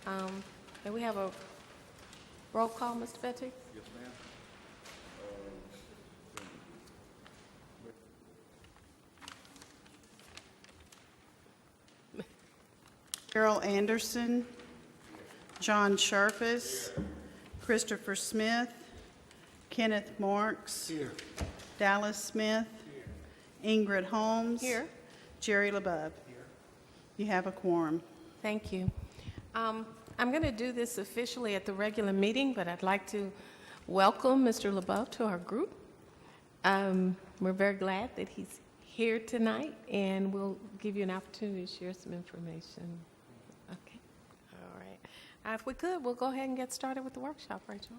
May we have a roll call, Mr. Betty? Yes, ma'am. Carol Anderson, John Sharpus, Christopher Smith, Kenneth Marks, Dallas Smith, Ingrid Holmes, Here. Jerry LeBeau. You have a quorum. Thank you. I'm going to do this officially at the regular meeting, but I'd like to welcome Mr. LeBeau to our group. We're very glad that he's here tonight, and we'll give you an opportunity to share some information. Okay. All right. If we could, we'll go ahead and get started with the workshop, Rachel.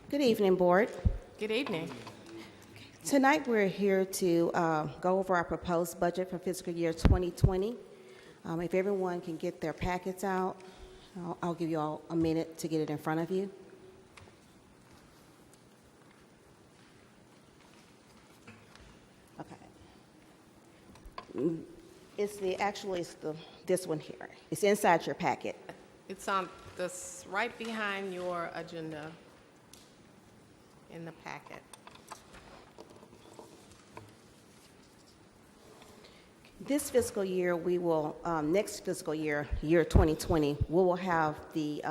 Good evening, Board. Good evening. Tonight we're here to go over our proposed budget for fiscal year 2020. If everyone can get their packets out, I'll give you all a minute to get it in front of you. Okay. It's this one here. It's inside your packet. It's on this right behind your agenda in the packet. This fiscal year, we will, next fiscal year, year 2020, we will have the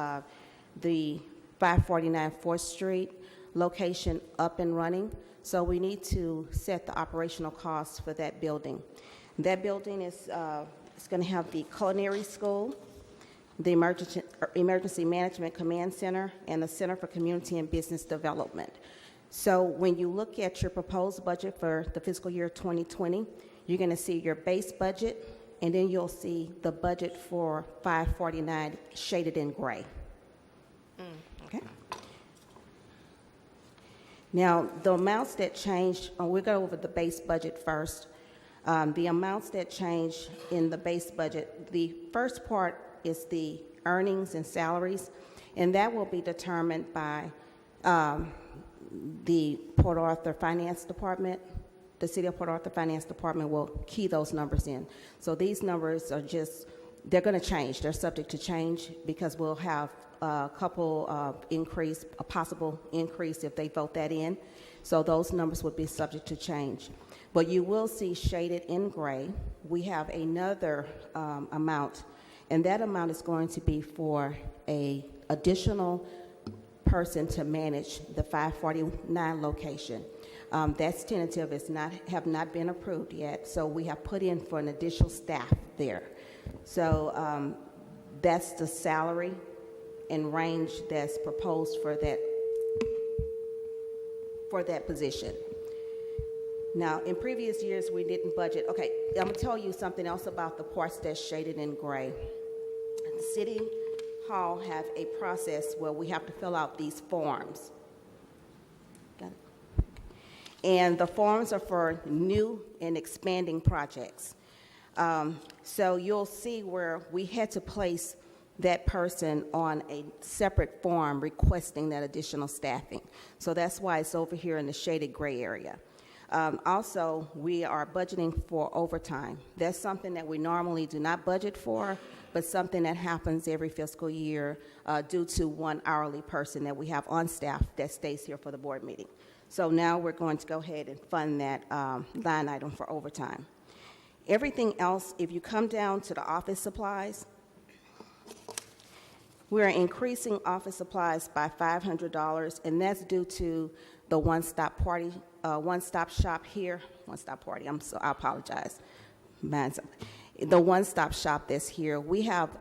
549 4th Street location up and running. So we need to set the operational costs for that building. That building is it's going to have the culinary school, the emergency management command center, and the Center for Community and Business Development. So when you look at your proposed budget for the fiscal year 2020, you're going to see your base budget, and then you'll see the budget for 549 shaded in gray. Okay. Now, the amounts that changed, we'll go over the base budget first. The amounts that change in the base budget, the first part is the earnings and salaries, and that will be determined by the Port Arthur Finance Department. The City of Port Arthur Finance Department will key those numbers in. So these numbers are they're going to change. They're subject to change because we'll have a couple of a possible increase if they vote that in. So those numbers would be subject to change. But you will see shaded in gray, we have another amount, and that amount is going to be for an additional person to manage the 549 location. That's tentative. Have not been approved yet. So we have put in for an additional staff there. So that's the salary and range that's proposed for that position. Now, in previous years, we didn't budget. Okay, I'm going to tell you something else about the parts that's shaded in gray. The City Hall have a process where we have to fill out these forms. And the forms are for new and expanding projects. So you'll see where we had to place that person on a separate form requesting that additional staffing. So that's why it's over here in the shaded gray area. Also, we are budgeting for overtime. That's something that we normally do not budget for, but something that happens every fiscal year due to one hourly person that we have on staff that stays here for the board meeting. So now we're going to go ahead and fund that line item for overtime. Everything else, if you come down to the office supplies, we're increasing office supplies by $500, and that's due to the one-stop shop here. One-stop party, I apologize. The one-stop shop that's here, we have,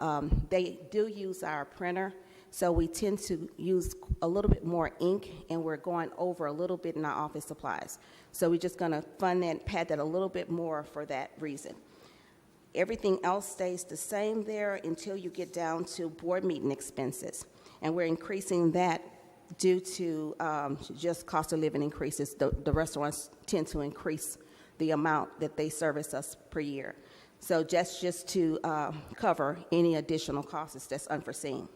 they do use our printer, so we tend to use a little bit more ink, and we're going over a little bit in our office supplies. So we're just going to fund that, pad that a little bit more for that reason. Everything else stays the same there until you get down to board meeting expenses. And we're increasing that due to just cost of living increases. The restaurants tend to increase the amount that they service us per year. So just to cover any additional costs that's unforeseen.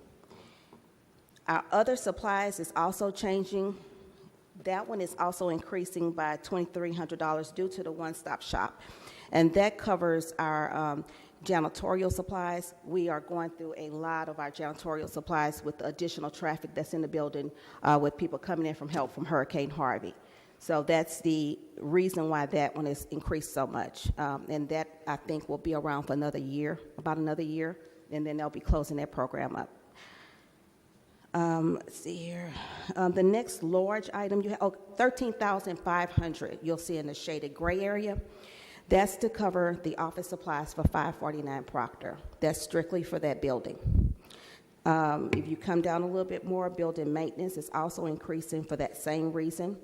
Our other supplies is also changing. That one is also increasing by $2,300 due to the one-stop shop. And that covers our janitorial supplies. We are going through a lot of our janitorial supplies with the additional traffic that's in the building with people coming in from help from Hurricane Harvey. So that's the reason why that one has increased so much. And that, I think, will be around for another year, about another year, and then they'll be closing that program up. Let's see here. The next large item you have, $13,500, you'll see in the shaded gray area. That's to cover the office supplies for 549 Proctor. That's strictly for that building. If you come down a little bit more, building maintenance is also increasing for that same reason.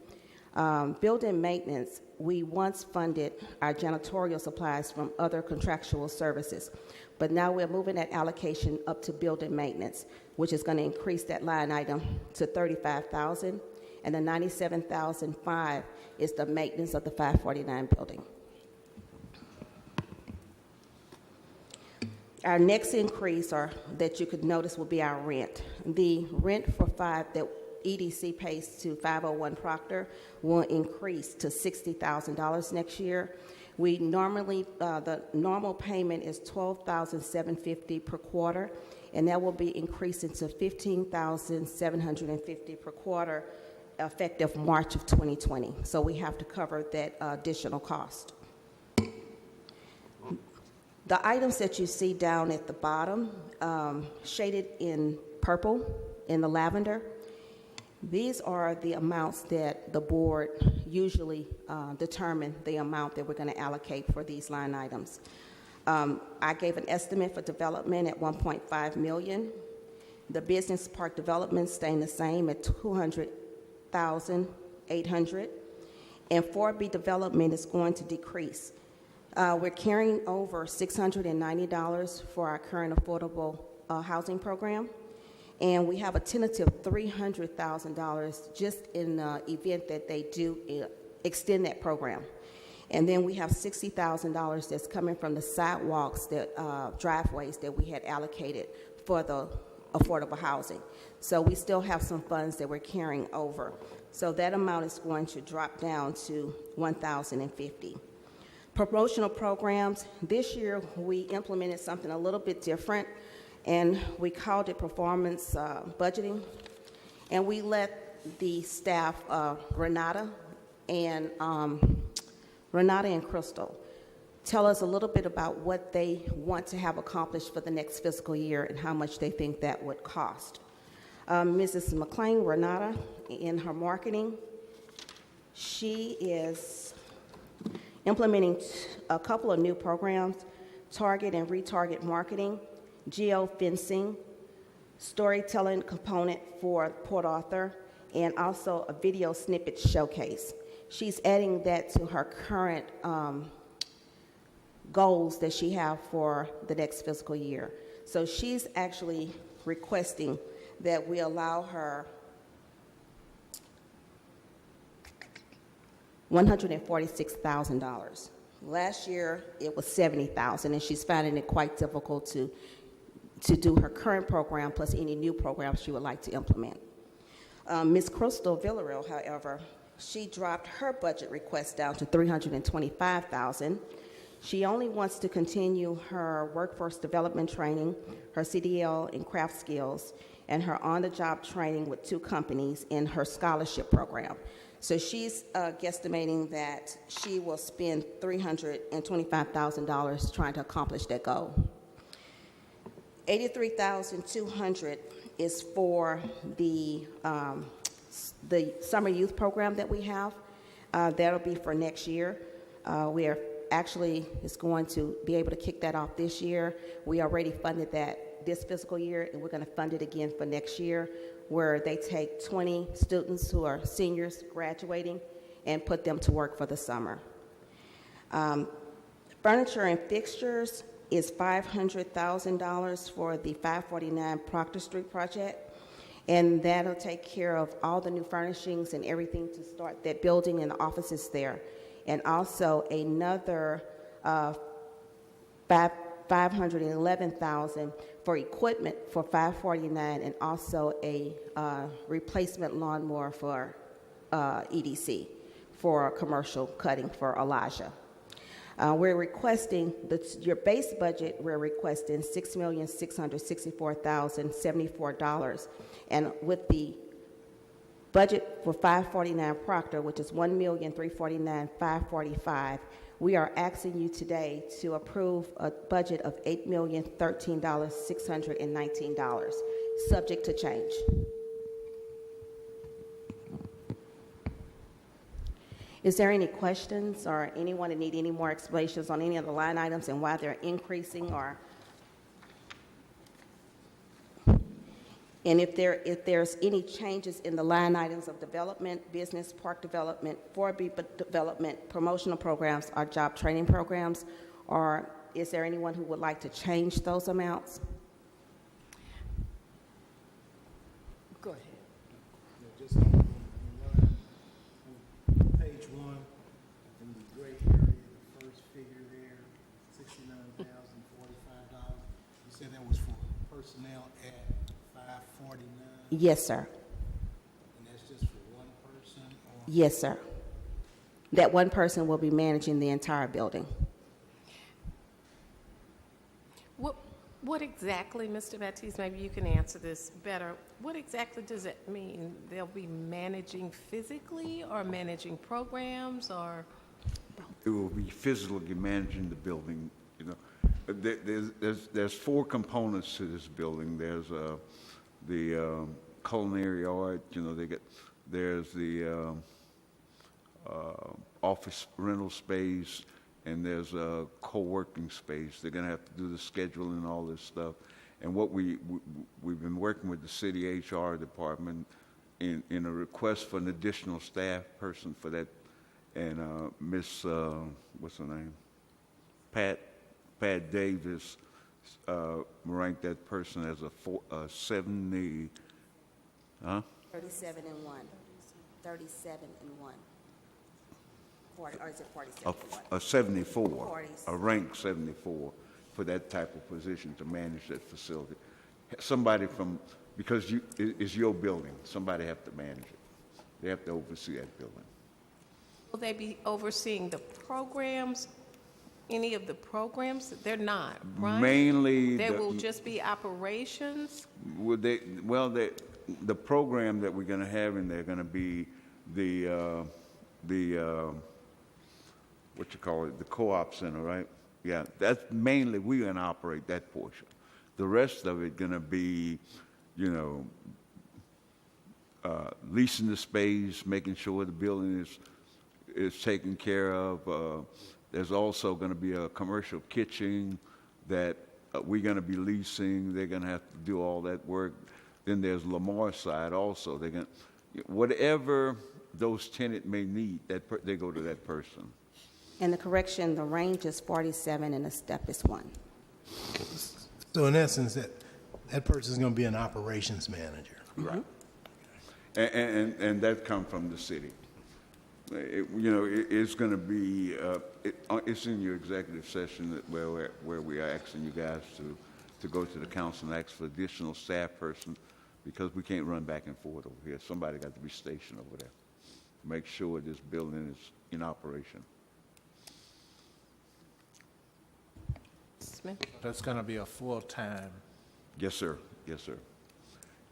Building maintenance, we once funded our janitorial supplies from other contractual services, but now we're moving that allocation up to building maintenance, which is going to increase that line item to $35,000, and the $97,500 is the maintenance of the 549 building. Our next increase, or that you could notice, will be our rent. The rent for that EDC pays to 501 Proctor will increase to $60,000 next year. We normally, the normal payment is $12,750 per quarter, and that will be increasing to $15,750 per quarter effective March of 2020. So we have to cover that additional cost. The items that you see down at the bottom, shaded in purple, in the lavender, these are the amounts that the board usually determine the amount that we're going to allocate for these line items. I gave an estimate for development at $1.5 million. The business park development staying the same at $200,800. And 4B development is going to decrease. We're carrying over $690 for our current affordable housing program, and we have a tentative $300,000 just in the event that they do extend that program. And then we have $60,000 that's coming from the sidewalks, driveways that we had allocated for the affordable housing. So we still have some funds that we're carrying over. So that amount is going to drop down to $1,050. Promotional programs, this year we implemented something a little bit different, and we called it performance budgeting. And we let the staff, Renata and Crystal, tell us a little bit about what they want to have accomplished for the next fiscal year and how much they think that would cost. Mrs. McLean, Renata, in her marketing, she is implementing a couple of new programs: target and retarget marketing, geo-fencing, storytelling component for Port Arthur, and also a video snippet showcase. She's adding that to her current goals that she has for the next fiscal year. So she's actually requesting that we allow her $146,000. Last year, it was $70,000, and she's finding it quite difficult to do her current program plus any new programs she would like to implement. Ms. Crystal Villarreal, however, she dropped her budget request down to $325,000. She only wants to continue her workforce development training, her CDL and craft skills, and her on-the-job training with 2 companies in her scholarship program. So she's guesstimating that she will spend $325,000 trying to accomplish that goal. $83,200 is for the summer youth program that we have. That'll be for next year. We are actually is going to be able to kick that off this year. We already funded that this fiscal year, and we're going to fund it again for next year, where they take 20 students who are seniors graduating and put them to work for the summer. Furniture and fixtures is $500,000 for the 549 Proctor Street project, and that'll take care of all the new furnishings and everything to start that building and the offices there. And also another $511,000 for equipment for 549, and also a replacement lawnmower for EDC for commercial cutting for Elijah. We're requesting, your base budget, we're requesting $6,664,074. And with the budget for 549 Proctor, which is $1,349,545, we are asking you today to approve a budget of $8,013,619, subject to change. Is there any questions or anyone that need any more explanations on any of the line items and why they're increasing or? And if there's any changes in the line items of development, business, park development, 4B development, promotional programs, or job training programs, or is there anyone who would like to change those amounts? Go ahead. Just on page 1, in the gray area, the first figure there, $69,045. You said that was for personnel at 549, Yes, sir. and that's just for one person, or? Yes, sir. That one person will be managing the entire building. What exactly, Mr. Baptiste, maybe you can answer this better. What exactly does it mean? They'll be managing physically or managing programs or? It will be physically managing the building, you know. There's 4 components to this building. There's the culinary art, you know, there's the office rental space, and there's a co-working space. They're going to have to do the scheduling and all this stuff. And what we've been working with the city HR department in a request for an additional staff person for that. And Miss, what's her name? Pat Davis ranked that person as a 70, huh? 37 and 1. 37 and 1. 40, or is it 47 and 1? A 74, 40s. a rank 74 for that type of position to manage that facility. Somebody from, because it's your building, somebody have to manage it. They have to oversee that building. Will they be overseeing the programs, any of the programs? They're not, right? Mainly, There will just be operations? the program that we're going to have in there going to be the what you call it, the co-op center, right? Yeah, that's mainly, we're going to operate that portion. The rest of it going to be, you know, leasing the space, making sure the building is taken care of. There's also going to be a commercial kitchen that we're going to be leasing. They're going to have to do all that work. Then there's Lamar's side also. They're going to, whatever those tenants may need, they go to that person. And the correction, the range is 47 and the step is 1. So in essence, that person's going to be an operations manager. Right. And that come from the city. It's going to be, it's in your executive session where we are asking you guys to go to the council and ask for additional staff person, because we can't run back and forth over here. Somebody got to be stationed over there. Make sure this building is in operation. Smith? That's going to be a full-time. Yes, sir. Yes, sir.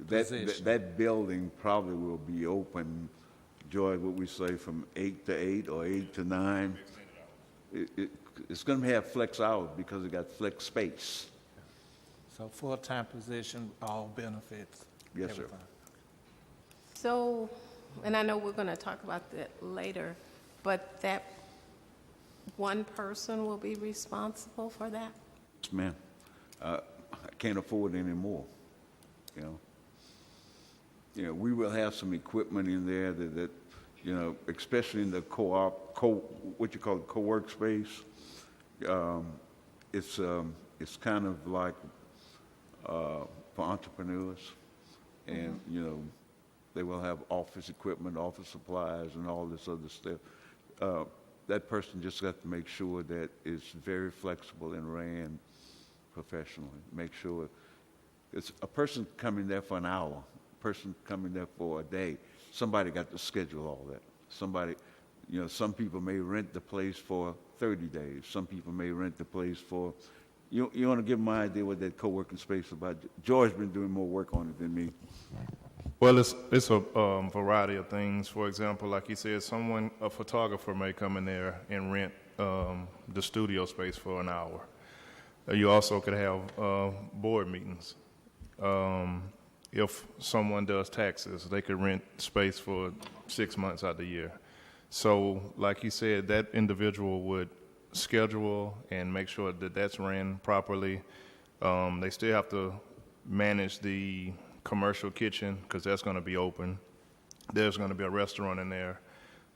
Position. That building probably will be open, Joy, what we say, from 8 to 8 or 8 to 9. It's going to have flex hours because it got flex space. So full-time position, all benefits. Yes, sir. everything. So, and I know we're going to talk about that later, but that one person will be responsible for that? Yes, ma'am. I can't afford any more, you know. We will have some equipment in there that especially in the what you call it, co-work space. It's kind of like for entrepreneurs, and they will have office equipment, office supplies, and all this other stuff. That person just got to make sure that it's very flexible and ran professionally. Make sure it's a person coming there for an hour, a person coming there for a day. Somebody got to schedule all that. Somebody, You know, some people may rent the place for 30 days. Some people may rent the place for, you want to give them an idea what that co-working space is about? George's been doing more work on it than me. Well, it's a variety of things. For example, like you said, a photographer may come in there and rent the studio space for an hour. You also could have board meetings. If someone does taxes, they could rent space for 6 months out of the year. So, like you said, that individual would schedule and make sure that that's ran properly. They still have to manage the commercial kitchen because that's going to be open. There's going to be a restaurant in there.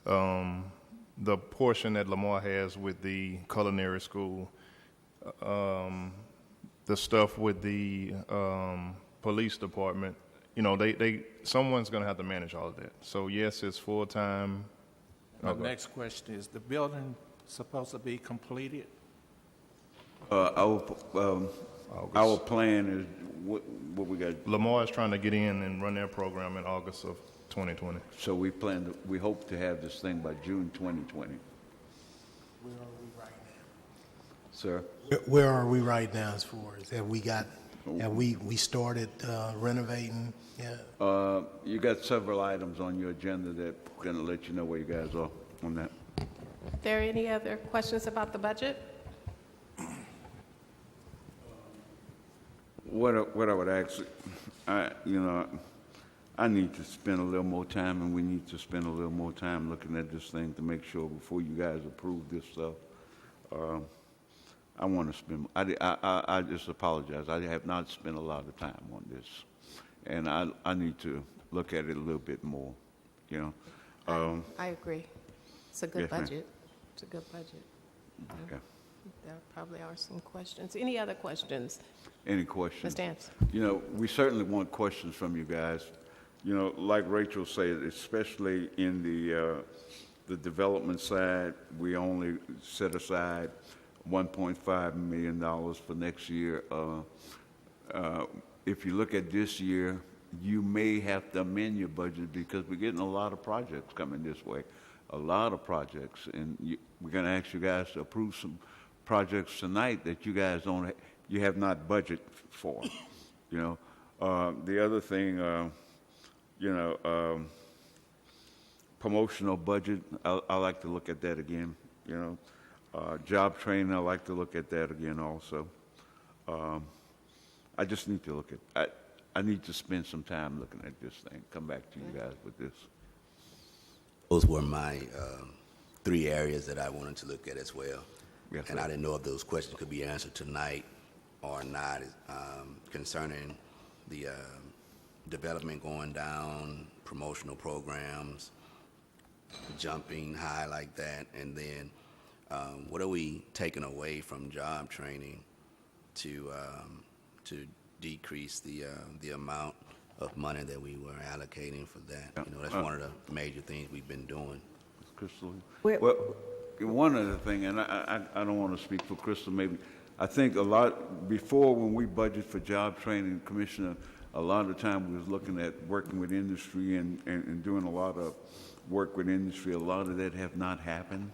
The portion that Lamar has with the culinary school, the stuff with the police department, someone's going to have to manage all of that. So yes, it's full-time. My next question is, the building supposed to be completed? Our plan is what we got. Lamar is trying to get in and run their program in August of 2020. So we hope to have this thing by June 2020. Where are we right now? Sir? Where are we right now as far as, have we started renovating? Yeah. You got several items on your agenda that we're going to let you know where you guys are on that. Are there any other questions about the budget? What I would ask, I need to spend a little more time, and we need to spend a little more time looking at this thing to make sure before you guys approve this stuff. I want to spend. I just apologize. I have not spent a lot of time on this, and I need to look at it a little bit more. I agree. It's a good Yes, ma'am. budget. It's a good budget. Okay. There probably are some questions. Any other questions? Any questions? Mr. Anderson? We certainly want questions from you guys. Like Rachel said, especially in the development side, we only set aside $1.5 million for next year. If you look at this year, you may have to amend your budget because we're getting a lot of projects coming this way, a lot of projects, and we're going to ask you guys to approve some projects tonight that you guys you have not budgeted for. The other thing, promotional budget, I like to look at that again. Job training, I like to look at that again also. I just need to look at. I need to spend some time looking at this thing. Come back to you guys with this. Those were my 3 areas that I wanted to look at as well. Yes, And sir. I didn't know if those questions could be answered tonight or not, concerning the development going down, promotional programs, jumping high like that, and then what are we taking away from job training to decrease the amount of money that we were allocating for that? That's one of the major things we've been doing. Crystal? We're- Well, one other thing, and I don't want to speak for Crystal, maybe, I think a lot, before when we budget for job training, Commissioner, a lot of the time we was looking at working with industry and doing a lot of work with industry. A lot of that have not happened.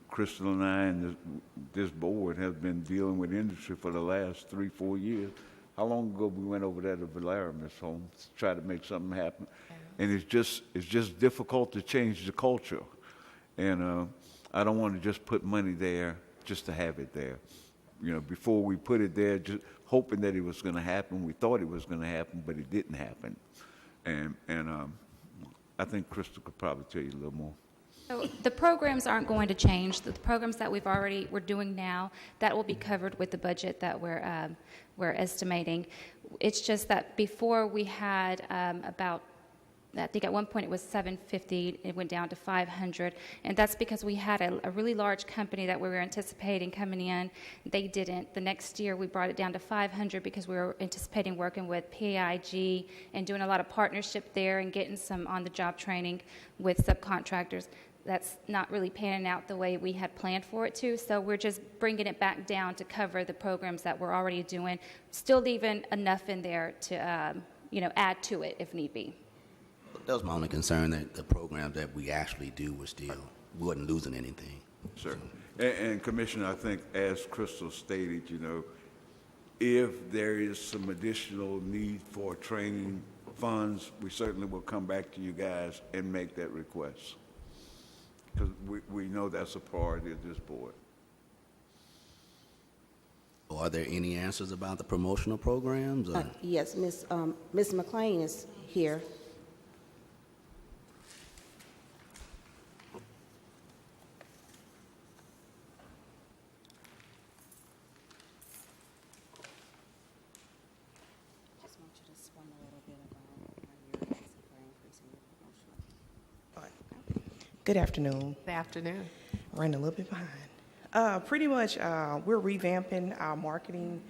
Crystal and I and this board have been dealing with industry for the last 3-4 years. How long ago we went over there to Valera, Ms. Holmes, to try to make something happen? And it's just difficult to change the culture. And I don't want to just put money there just to have it there. Before we put it there, just hoping that it was going to happen. We thought it was going to happen, but it didn't happen. And I think Crystal could probably tell you a little more. So the programs aren't going to change. The programs that we're doing now, that will be covered with the budget that we're estimating. It's just that before we had about, I think at one point it was $750, it went down to $500, and that's because we had a really large company that we were anticipating coming in. They didn't. The next year we brought it down to $500 because we were anticipating working with PIG and doing a lot of partnership there and getting some on-the-job training with subcontractors. That's not really panning out the way we had planned for it to, so we're just bringing it back down to cover the programs that we're already doing, still leaving enough in there to, add to it if need be. That was my only concern, that the programs that we actually do were still, we wasn't losing anything. Sure. And Commissioner, I think as Crystal stated, you know, if there is some additional need for training funds, we certainly will come back to you guys and make that request. Because we know that's a priority of this board. Are there any answers about the promotional programs? Or? Yes, Ms. McLean is here. Just want you to explain a little bit about how you're asking for increasing your promotional. Good afternoon. Good afternoon. Running a little bit behind. Pretty much, we're revamping our marketing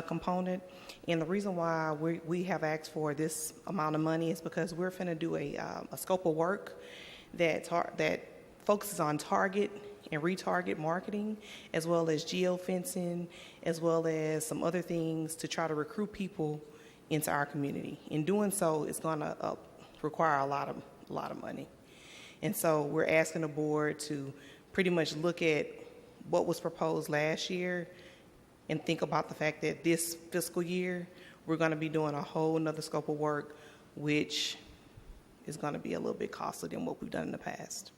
component, and the reason why we have asked for this amount of money is because we're finna do a scope of work that focuses on target and retarget marketing, as well as geofencing, as well as some other things to try to recruit people into our community. In doing so, it's gonna require a lot of money, and so we're asking the board to pretty much look at what was proposed last year and think about the fact that this fiscal year, we're going to be doing a whole nother scope of work, which is going to be a little bit costly than what we've done in the past.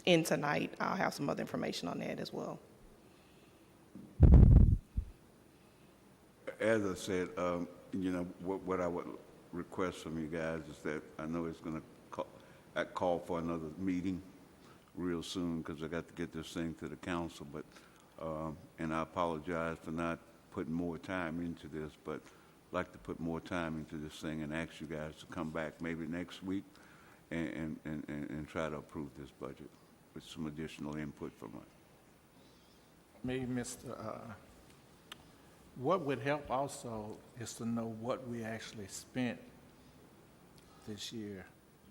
And tonight, I'll have some other information on that as well. As I said, you know, what I would request from you guys is that I know it's going to call for another meeting real soon because I got to get this thing to the council, but and I apologize for not putting more time into this, but I'd like to put more time into this thing and ask you guys to come back maybe next week and try to approve this budget with some additional input from us. Maybe, Mr. What would help also is to know what we actually spent this year.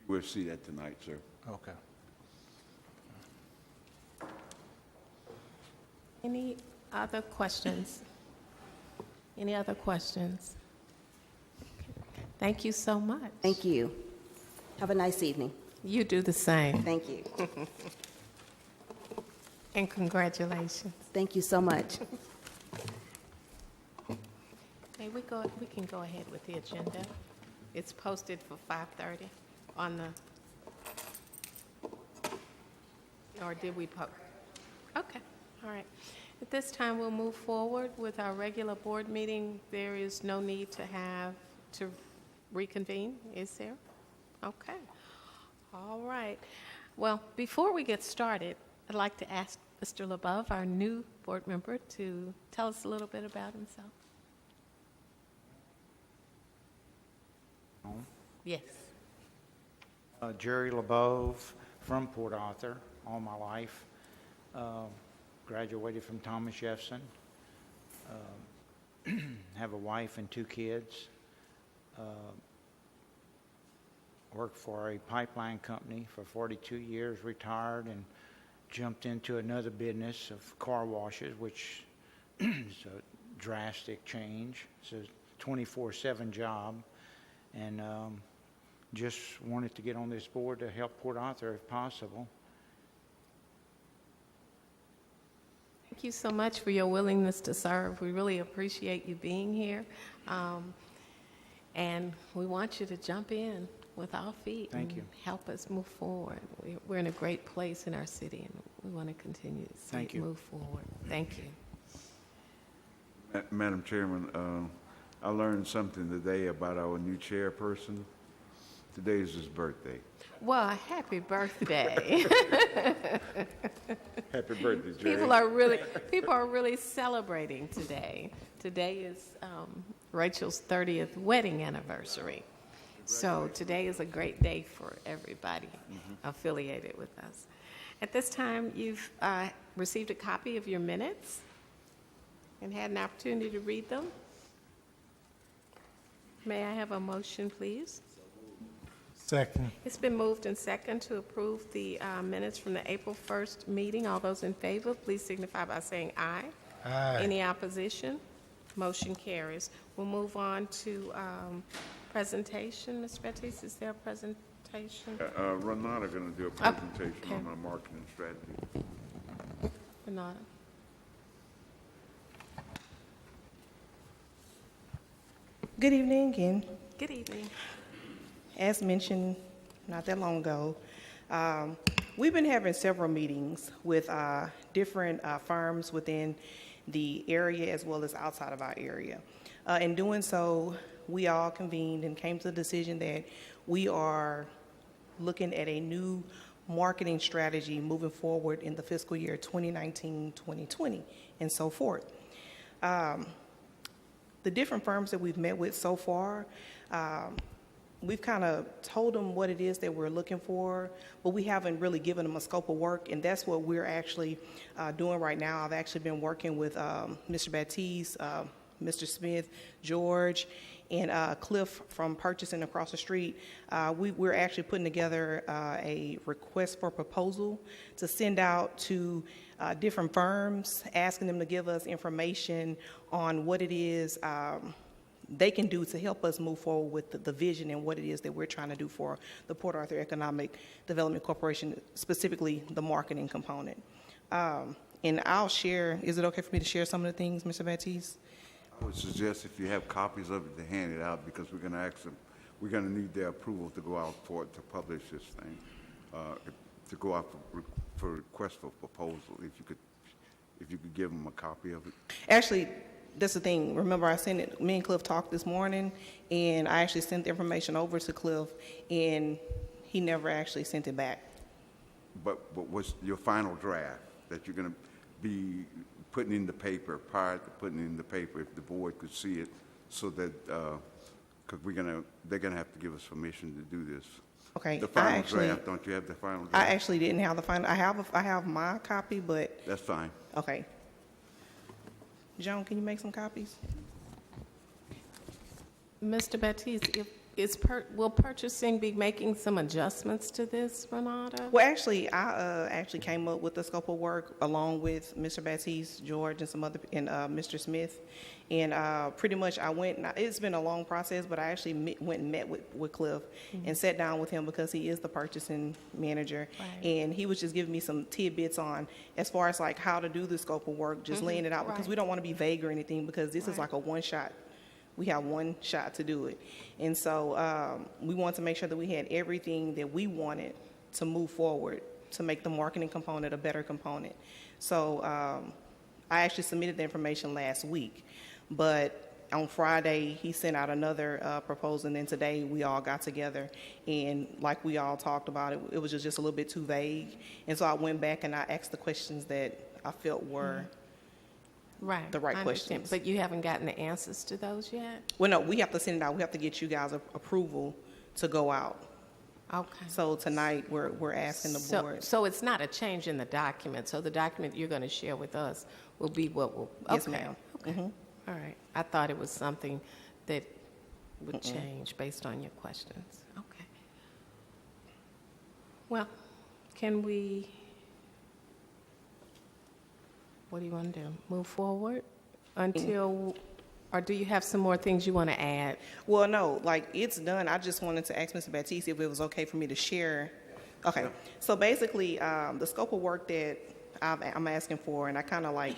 We'll see that tonight, sir. Okay. Any other questions? Any other questions? Thank you so much. Thank you. Have a nice evening. You do the same. Thank you. And congratulations. Thank you so much. Hey, we can go ahead with the agenda. It's posted for 5:30 on the, or did we post? Okay, all right. At this time, we'll move forward with our regular board meeting. There is no need to reconvene, is there? Okay, all right. Well, before we get started, I'd like to ask Mr. LeBeouf, our new board member, to tell us a little bit about himself. Yes. Jerry LeBeouf from Port Arthur all my life. Graduated from Thomas Jefferson. Have a wife and 2 kids. Worked for a pipeline company for 42 years, retired, and jumped into another business of car washes, which is a drastic change. It's a 24/7 job, and just wanted to get on this board to help Port Arthur if possible. Thank you so much for your willingness to serve. We really appreciate you being here. And we want you to jump in with our feet. Thank you. And help us move forward. We're in a great place in our city, and we want to continue to see Thank it you. move forward. Thank you. Madam Chairman, I learned something today about our new chairperson. Today is his birthday. Well, happy birthday. Happy birthday, Jerry. People are really celebrating today. Today is Rachel's 30th wedding anniversary. So today is a great day for everybody affiliated with us. At this time, you've received a copy of your minutes and had an opportunity to read them. May I have a motion, please? Second. It's been moved and second to approve the minutes from the April 1st meeting. All those in favor, please signify by saying aye. Aye. Any opposition? Motion carries. We'll move on to presentation. Mr. Baptiste, is there a presentation? Renata going to do a presentation okay. on our marketing strategy. Renata? Good evening again. Good evening. As mentioned not that long ago, we've been having several meetings with different firms within the area as well as outside of our area. In doing so, we all convened and came to the decision that we are looking at a new marketing strategy moving forward in the fiscal year 2019-2020 and so forth. The different firms that we've met with so far, we've kind of told them what it is that we're looking for, but we haven't really given them a scope of work, and that's what we're actually doing right now. I've actually been working with Mr. Baptiste, Mr. Smith, George, and Cliff from purchasing across the street. We're actually putting together a request for proposal to send out to different firms, asking them to give us information on what it is they can do to help us move forward with the vision and what it is that we're trying to do for the Port Arthur Economic Development Corporation, specifically the marketing component. And I'll share, is it okay for me to share some of the things, Mr. Baptiste? I would suggest if you have copies of it to hand it out, because we're going to ask them, we're going to need their approval to go out for it to publish this thing, to go out for request for proposal. If you could give them a copy of it. Actually, that's the thing. Remember, I sent it, me and Cliff talked this morning, and I actually sent the information over to Cliff, and he never actually sent it back. But what's your final draft that you're going to be putting in the paper, prior to putting it in the paper, if the board could see it, so that, because they're going to have to give us permission to do this. Okay. The final draft, don't you have the final draft? I actually didn't have the final. I have my copy, but That's fine. okay. Joan, can you make some copies? Mr. Baptiste, will purchasing be making some adjustments to this, Renata? Well, actually, I actually came up with the scope of work along with Mr. Baptiste, George, and Mr. Smith. And pretty much I went, it's been a long process, but I actually went and met with Cliff and sat down with him because he is the purchasing manager. Right. And he was just giving me some tidbits on as far as like how to do the scope of work, just laying it out, because Right. we don't want to be vague or anything, because this is Right. like a one-shot. We have one shot to do it. And so we wanted to make sure that we had everything that we wanted to move forward to make the marketing component a better component. So I actually submitted the information last week, but on Friday he sent out another proposal, and then today we all got together, and like we all talked about it, it was just a little bit too vague. And so I went back and I asked the questions that I felt were Right. the right I understand. questions. But you haven't gotten the answers to those yet? Well, no, we have to send it out. We have to get you guys approval to go out. Okay. So tonight, we're asking the board. So it's not a change in the document, so the document you're going to share with us will be what will... Yes, okay. ma'am. Okay, Mhm. all right. I thought it was something that would change based on your questions. Okay. Well, can we... What do you want to do? Move forward until... Or do you have some more things you want to add? Well, no, like, it's done. I just wanted to ask Mr. Baptiste if it was okay for me to share. Okay. So basically, the scope of work that I'm asking for, and I kind of like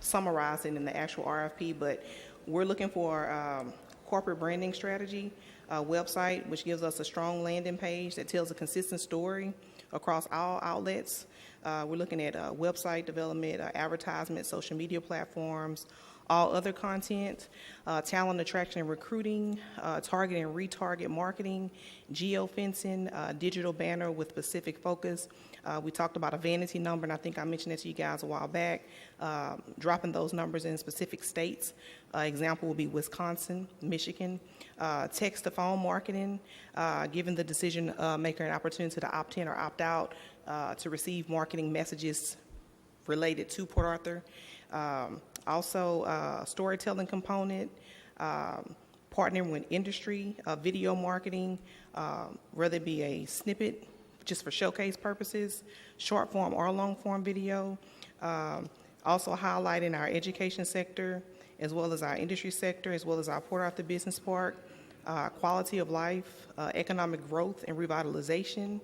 summarized it in the actual RFP, but we're looking for corporate branding strategy, website, which gives us a strong landing page that tells a consistent story across all outlets. We're looking at website development, advertisement, social media platforms, all other content, talent attraction and recruiting, target and retarget marketing, geofencing, digital banner with specific focus. We talked about a vanity number, and I think I mentioned that to you guys a while back, dropping those numbers in specific states. Example would be Wisconsin, Michigan. Text-to-phone marketing, giving the decision maker an opportunity to opt in or opt out to receive marketing messages related to Port Arthur. Also, storytelling component, partnering with industry, video marketing, whether it be a snippet just for showcase purposes, short form or long form video. Also highlighting our education sector, as well as our industry sector, as well as our Port Arthur Business Park. quality of life, economic growth and revitalization,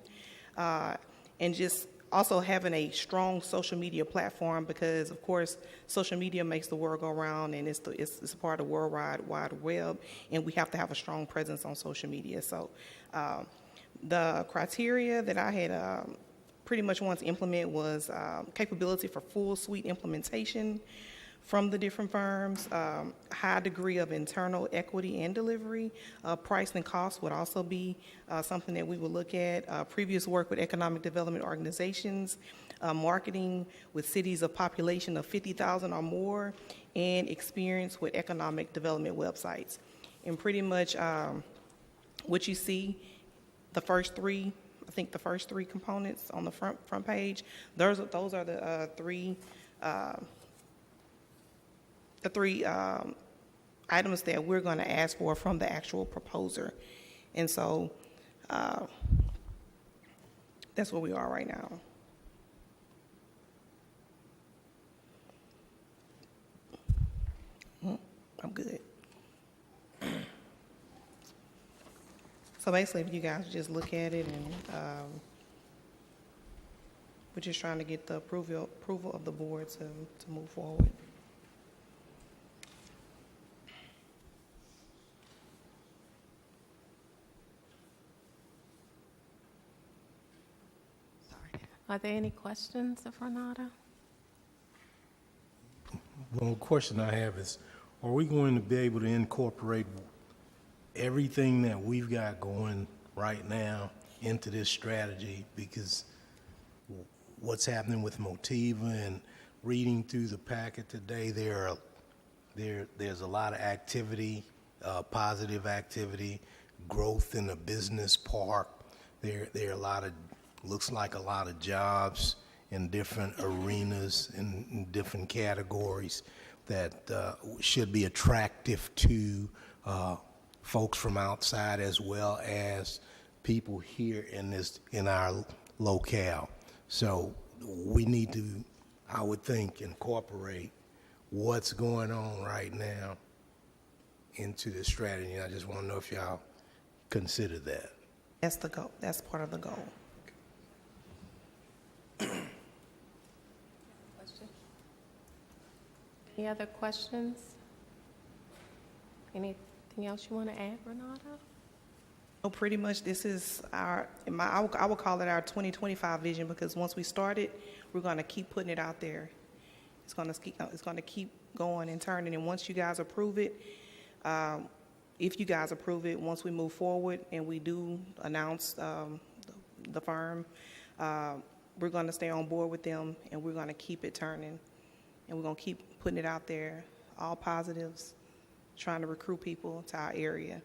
and just also having a strong social media platform because, of course, social media makes the world go round, and it's a part of the World Wide Web, and we have to have a strong presence on social media. So the criteria that I had pretty much wanted to implement was capability for full suite implementation from the different firms, high degree of internal equity and delivery. Price and cost would also be something that we would look at. Previous work with economic development organizations, marketing with cities of population of 50,000 or more, and experience with economic development websites. And pretty much what you see, the first three components on the front page, those are the three items that we're going to ask for from the actual proposer. And so that's where we are right now. I'm good. So basically, if you guys just look at it, and we're just trying to get the approval of the board to move forward. Are there any questions of Renata? One question I have is, are we going to be able to incorporate everything that we've got going right now into this strategy? Because what's happening with Motiva and reading through the packet today, there's a lot of activity, positive activity, growth in the business park. There are looks like a lot of jobs in different arenas, in different categories that should be attractive to folks from outside as well as people here in our locale. So we need to, I would think, incorporate what's going on right now into the strategy. I just want to know if y'all consider that. That's the goal. That's part of the goal. Any other questions? Anything else you want to add, Renata? Oh, pretty much this is I would call it our 2025 vision, because once we start it, we're going to keep putting it out there. It's going to keep going and turning. And once you guys approve it, if you guys approve it, once we move forward and we do announce the firm, we're going to stay on board with them, and we're going to keep it turning. And we're going to keep putting it out there, all positives, trying to recruit people to our area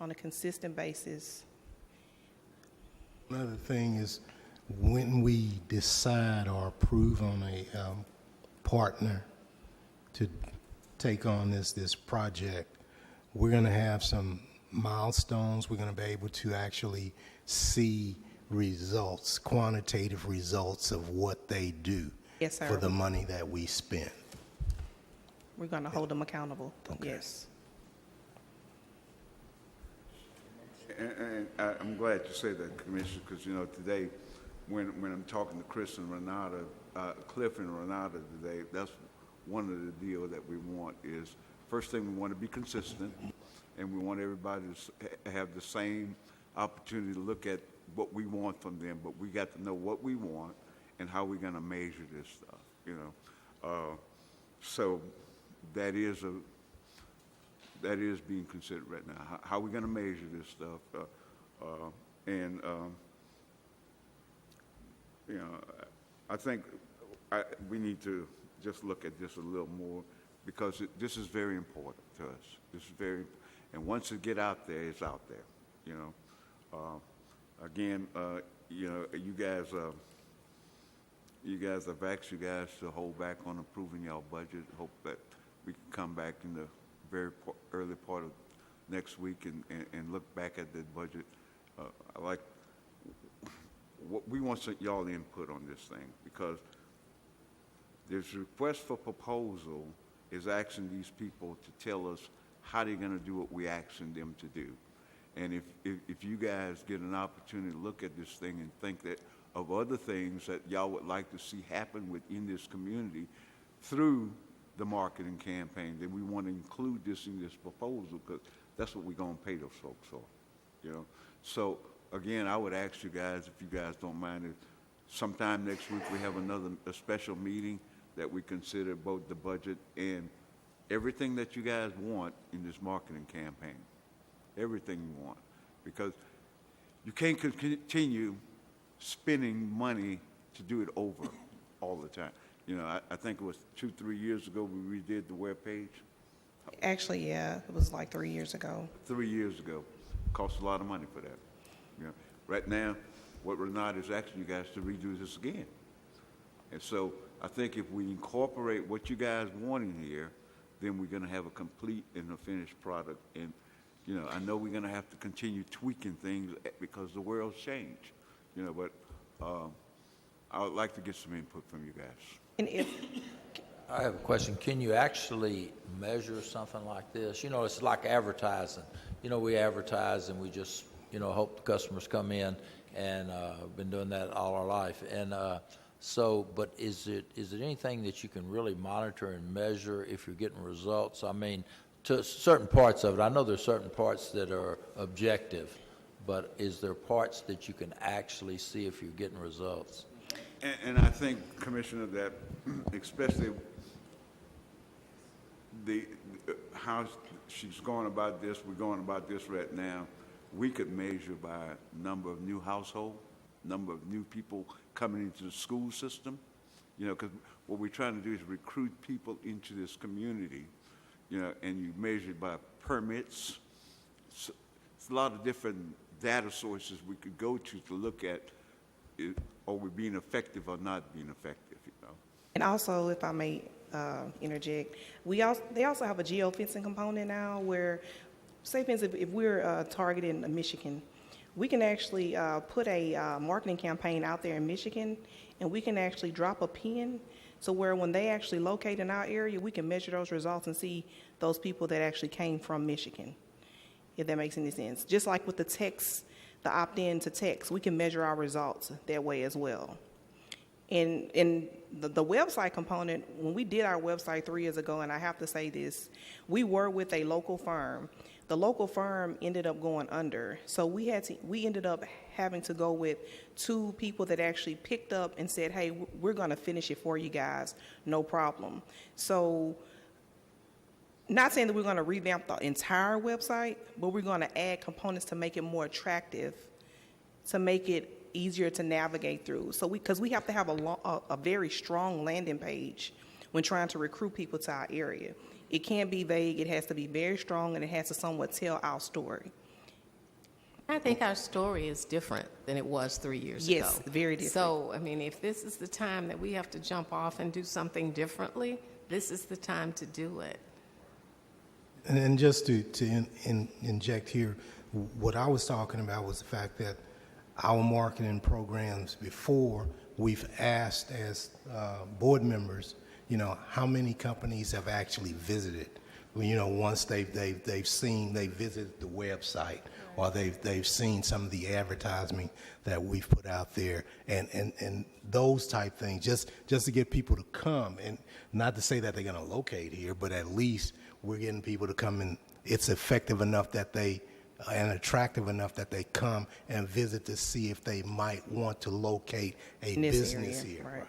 on a consistent basis. Another thing is, when we decide or approve on a partner to take on this project, we're going to have some milestones. We're going to be able to actually see results, quantitative results of what they do. Yes, sir. For the money that we spent. We're going to hold them accountable. Okay. Yes. And I'm glad you said that, Commissioner, because, today, when I'm talking to Chris and Renata, Cliff and Renata today, that's one of the deals that we want is, first thing, we want to be consistent, and we want everybody to have the same opportunity to look at what we want from them, but we got to know what we want and how we're going to measure this stuff, So that is being considered right now. How we're going to measure this stuff, I think we need to just look at this a little more, because this is very important to us. This is and once it get out there, it's out there. Again, you guys have asked you guys to hold back on approving y'all budget. Hope that we can come back in the very early part of next week and look back at the budget. We want y'all input on this thing, because this request for proposal is asking these people to tell us how they're going to do what we're asking them to do. And if you guys get an opportunity to look at this thing and think that of other things that y'all would like to see happen within this community through the marketing campaign, then we want to include this in this proposal, because that's what we're going to pay those folks for, you know. So again, I would ask you guys, if you guys don't mind, if sometime next week we have a special meeting that we consider both the budget and everything that you guys want in this marketing campaign, everything you want, because you can't continue spending money to do it over all the time. You know, I think it was 2-3 years ago we redid the webpage. Actually, yeah, it was like 3 years ago. 3 years ago. Cost a lot of money for that. You know, right now, what Renard is asking you guys to redo this again. And so I think if we incorporate what you guys want in here, then we're going to have a complete and a finished product. And, you know, I know we're going to have to continue tweaking things because the world's changed. You know, but I would like to get some input from you guys. And if I have a question. Can you actually measure something like this? You know, it's like advertising. You know, we advertise and we just, you know, hope the customers come in, and we've been doing that all our life. And so, but is it anything that you can really monitor and measure if you're getting results? I mean, to certain parts of it. I know there's certain parts that are objective, but is there parts that you can actually see if you're getting results? And I think, Commissioner, that especially how she's going about this, we're going about this right now, we could measure by number of new households, number of new people coming into the school system, you know, because what we're trying to do is recruit people into this community, you know, and you measure it by permits. So it's a lot of different data sources we could go to look at are we being effective or not being effective, you know. And also, if I may interject, they also have a geofencing component now where, say for instance, if we're targeting Michigan, we can actually put a marketing campaign out there in Michigan, and we can actually drop a pin, so where when they actually locate in our area, we can measure those results and see those people that actually came from Michigan, if that makes any sense. Just like with the text, the opt-in to text, we can measure our results that way as well. And the website component, when we did our website 3 years ago, and I have to say this, we were with a local firm. The local firm ended up going under, so we ended up having to go with 2 people that actually picked up and said, hey, we're going to finish it for you guys, no problem. So not saying that we're going to revamp the entire website, but we're going to add components to make it more attractive, to make it easier to navigate through. So because we have to have a very strong landing page when trying to recruit people to our area. It can't be vague. It has to be very strong, and it has to somewhat tell our story. I think our story is different than it was 3 years ago. Yes, very different. So, I mean, if this is the time that we have to jump off and do something differently, this is the time to do it. And just to inject here, what I was talking about was the fact that our marketing programs before, we've asked as board members, you know, how many companies have actually visited. Well, you know, once they've visited the website, or they've seen some of the advertising that we've put out there, and those type things, just to get people to come, and not to say that they're going to locate here, but at least we're getting people to come, and it's effective enough that and attractive enough that they come and visit to see if they might want to locate a business here. Right.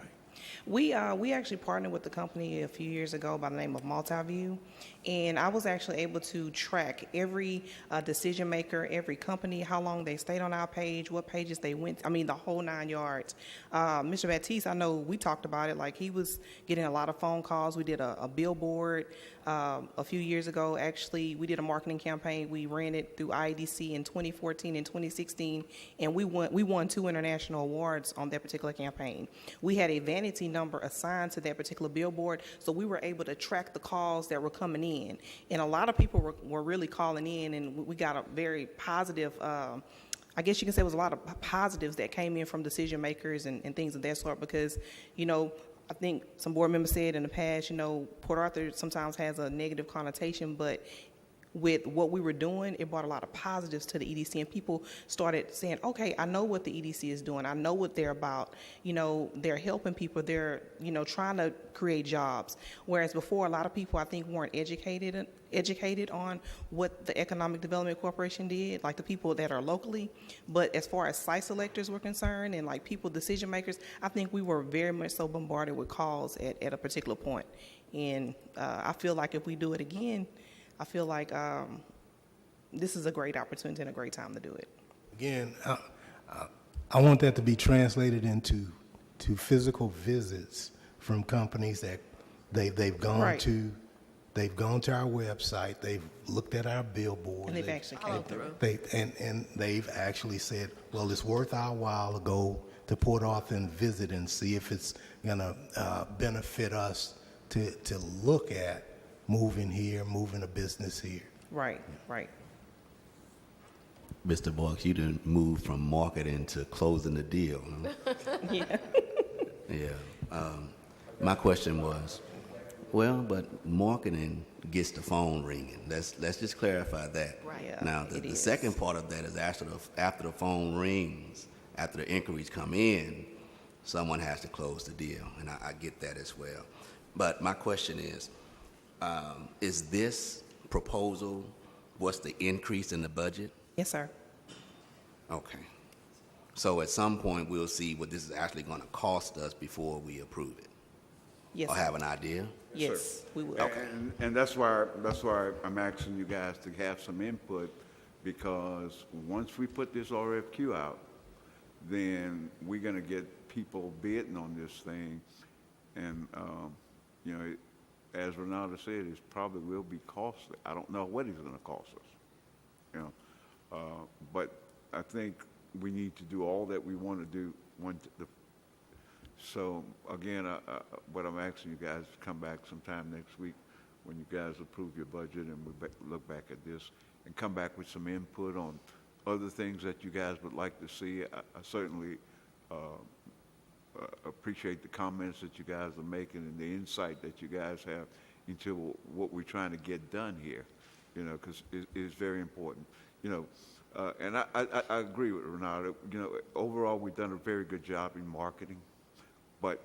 We actually partnered with the company a few years ago by the name of Multiview, and I was actually able to track every decision maker, every company, how long they stayed on our page, what pages they went, I mean, the whole 9 yards. Mr. Baptiste, I know we talked about it, like he was getting a lot of phone calls. We did a billboard a few years ago. Actually, we did a marketing campaign. We ran it through EDC in 2014 and 2016, and we won 2 international awards on that particular campaign. We had a vanity number assigned to that particular billboard, so we were able to track the calls that were coming in. And a lot of people were really calling in, and we got a very positive, I guess you can say it was a lot of positives that came in from decision makers and things of that sort, because, you know, I think some board members said in the past, you know, Port Arthur sometimes has a negative connotation, but with what we were doing, it brought a lot of positives to the EDC, and people started saying, okay, I know what the EDC is doing. I know what they're about. You know, they're helping people. They're, you know, trying to create jobs. Whereas before, a lot of people, I think, weren't educated on what the Economic Development Corporation did, like the people that are locally. But as far as site selectors were concerned and like people, decision makers, I think we were very much so bombarded with calls at a particular point. And I feel like if we do it again, I feel like this is a great opportunity and a great time to do it. Again, I want that to be translated into physical visits from companies that they've gone Right. to. They've gone to our website. They've looked at our billboard. And they've actually came through. And they've actually said, well, it's worth our while to go to Port Arthur and visit and see if it's going to benefit us to look at moving here, moving a business here. Right, right. Mr. Box, you didn't move from marketing to closing the deal. Huh? Yeah. Yeah. My question was, well, but marketing gets the phone ringing. Let's just clarify that. Right. Yeah, Now, the second part of that is after the phone rings, after the inquiries come in, someone has to close the deal, and I get that as well. But my question is this proposal, what's the increase in the budget? Yes, sir. Okay. So at some point, we'll see what this is actually going to cost us before we approve it. Yes, Or sir. have an idea? Yes, we will. Okay. And that's why I'm asking you guys to have some input, because once we put this RFQ out, then we're going to get people bidding on this thing. And, you know, as Renata said, it probably will be costly. I don't know what it's going to cost us, you know. But I think we need to do all that we want to do. So again, what I'm asking you guys to come back sometime next week when you guys approve your budget, and we look back at this and come back with some input on other things that you guys would like to see. I certainly appreciate the comments that you guys are making and the insight that you guys have into what we're trying to get done here, you know, because it is very important, you know. And I agree with Renata. You know, overall, we've done a very good job in marketing, but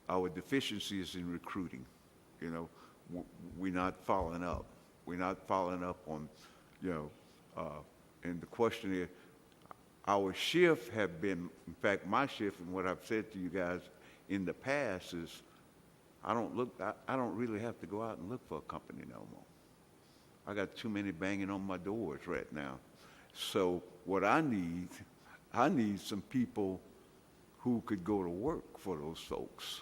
our deficiency is in recruiting. You know, we're not following up. We're not following up on, you know, and the question is, our shift have been, in fact, my shift and what I've said to you guys in the past is, I don't really have to go out and look for a company no more. I got too many banging on my doors right now. So what I need some people who could go to work for those folks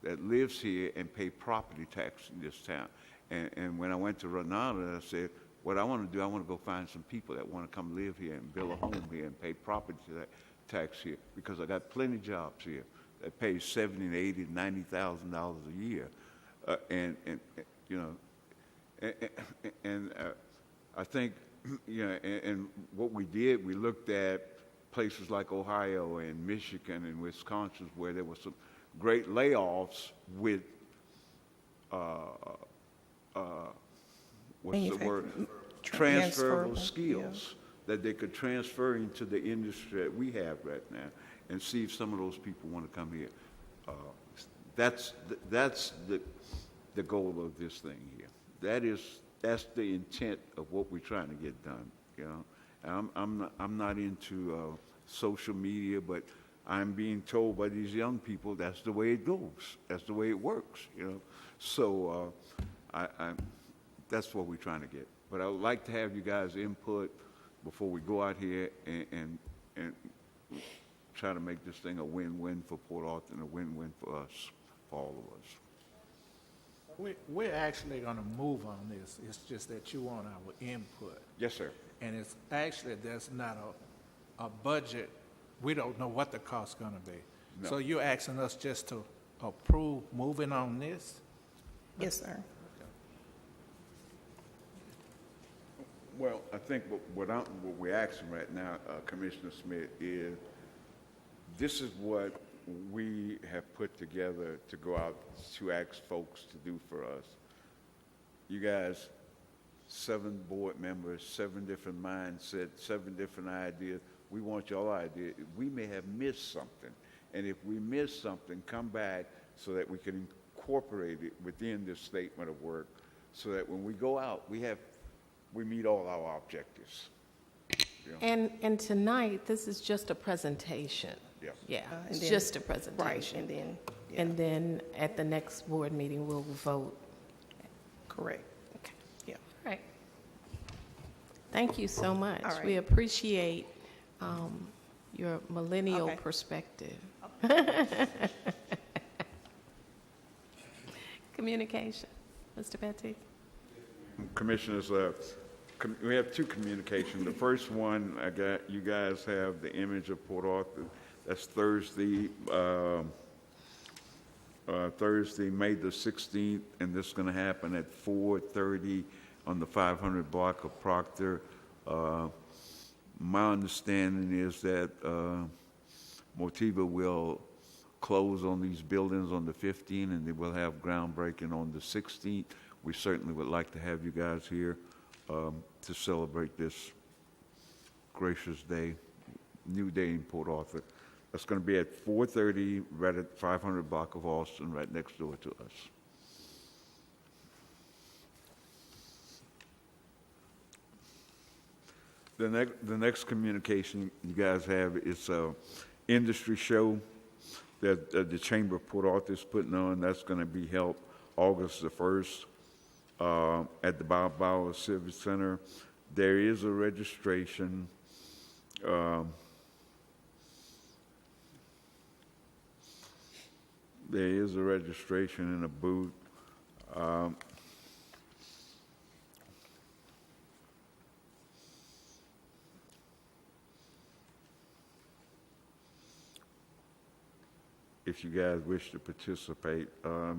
that lives here and pay property tax in this town. And when I went to Renata, I said, what I want to do, I want to go find some people that want to come live here and build a home here and pay property tax here, because I got plenty of jobs here that pay $70,000 and $80,000 and $90,000 a year, and you know, and I think, you know, and what we did, we looked at places like Ohio and Michigan and Wisconsin where there were some great layoffs with what's the word? Transferable skills that they could transfer into the industry that we have right now, and see if some of those people want to come here. That's the goal of this thing here. That's the intent of what we're trying to get done. You know, and I'm not into social media, but I'm being told by these young people that's the way it goes. That's the way it works. You know, so that's what we're trying to get. But I would like to have you guys' input before we go out here and try to make this thing a win-win for Port Arthur and a win-win for us, for all of us. We're actually going to move on this. It's just that you want our input. Yes, sir. And it's actually, there's not a budget. We don't know what the cost's going to be. No. So you're asking us just to approve moving on this? Yes, sir. Well, I think what we're asking right now, Commissioner Smith, is this is what we have put together to go out to ask folks to do for us. You guys 7 board members, 7 different mindsets, 7 different ideas. We want your idea. We may have missed something. And if we miss something, come back so that we can incorporate it within this statement of work so that when we go out, we meet all our objectives. Yeah. And tonight, this is just a presentation. Yeah. Yeah, And it's then- just a presentation. Right, and then, And then at the next board meeting, we'll vote. correct. Yeah. Right. Thank you so much. All right. We appreciate your millennial Okay. perspective. Communication. Mr. Betty? Commissioners, we have 2 communications. The first one, you guys have the image of Port Arthur. That's Thursday, May the 16th, and this is going to happen at 4:30 on the 500 block of Proctor. My understanding is that Motiva will close on these buildings on the 15th, and they will have groundbreaking on the 16th. We certainly would like to have you guys here to celebrate this gracious day, new day in Port Arthur. That's going to be at 4:30, right at 500 block of Austin, right next door to us. The next communication you guys have is a industry show that the Chamber of Port Arthur is putting on. That's going to be held August the 1st at the Bob Bauer Civic Center. There is a registration. There is a registration in a booth. If you guys wish to participate, the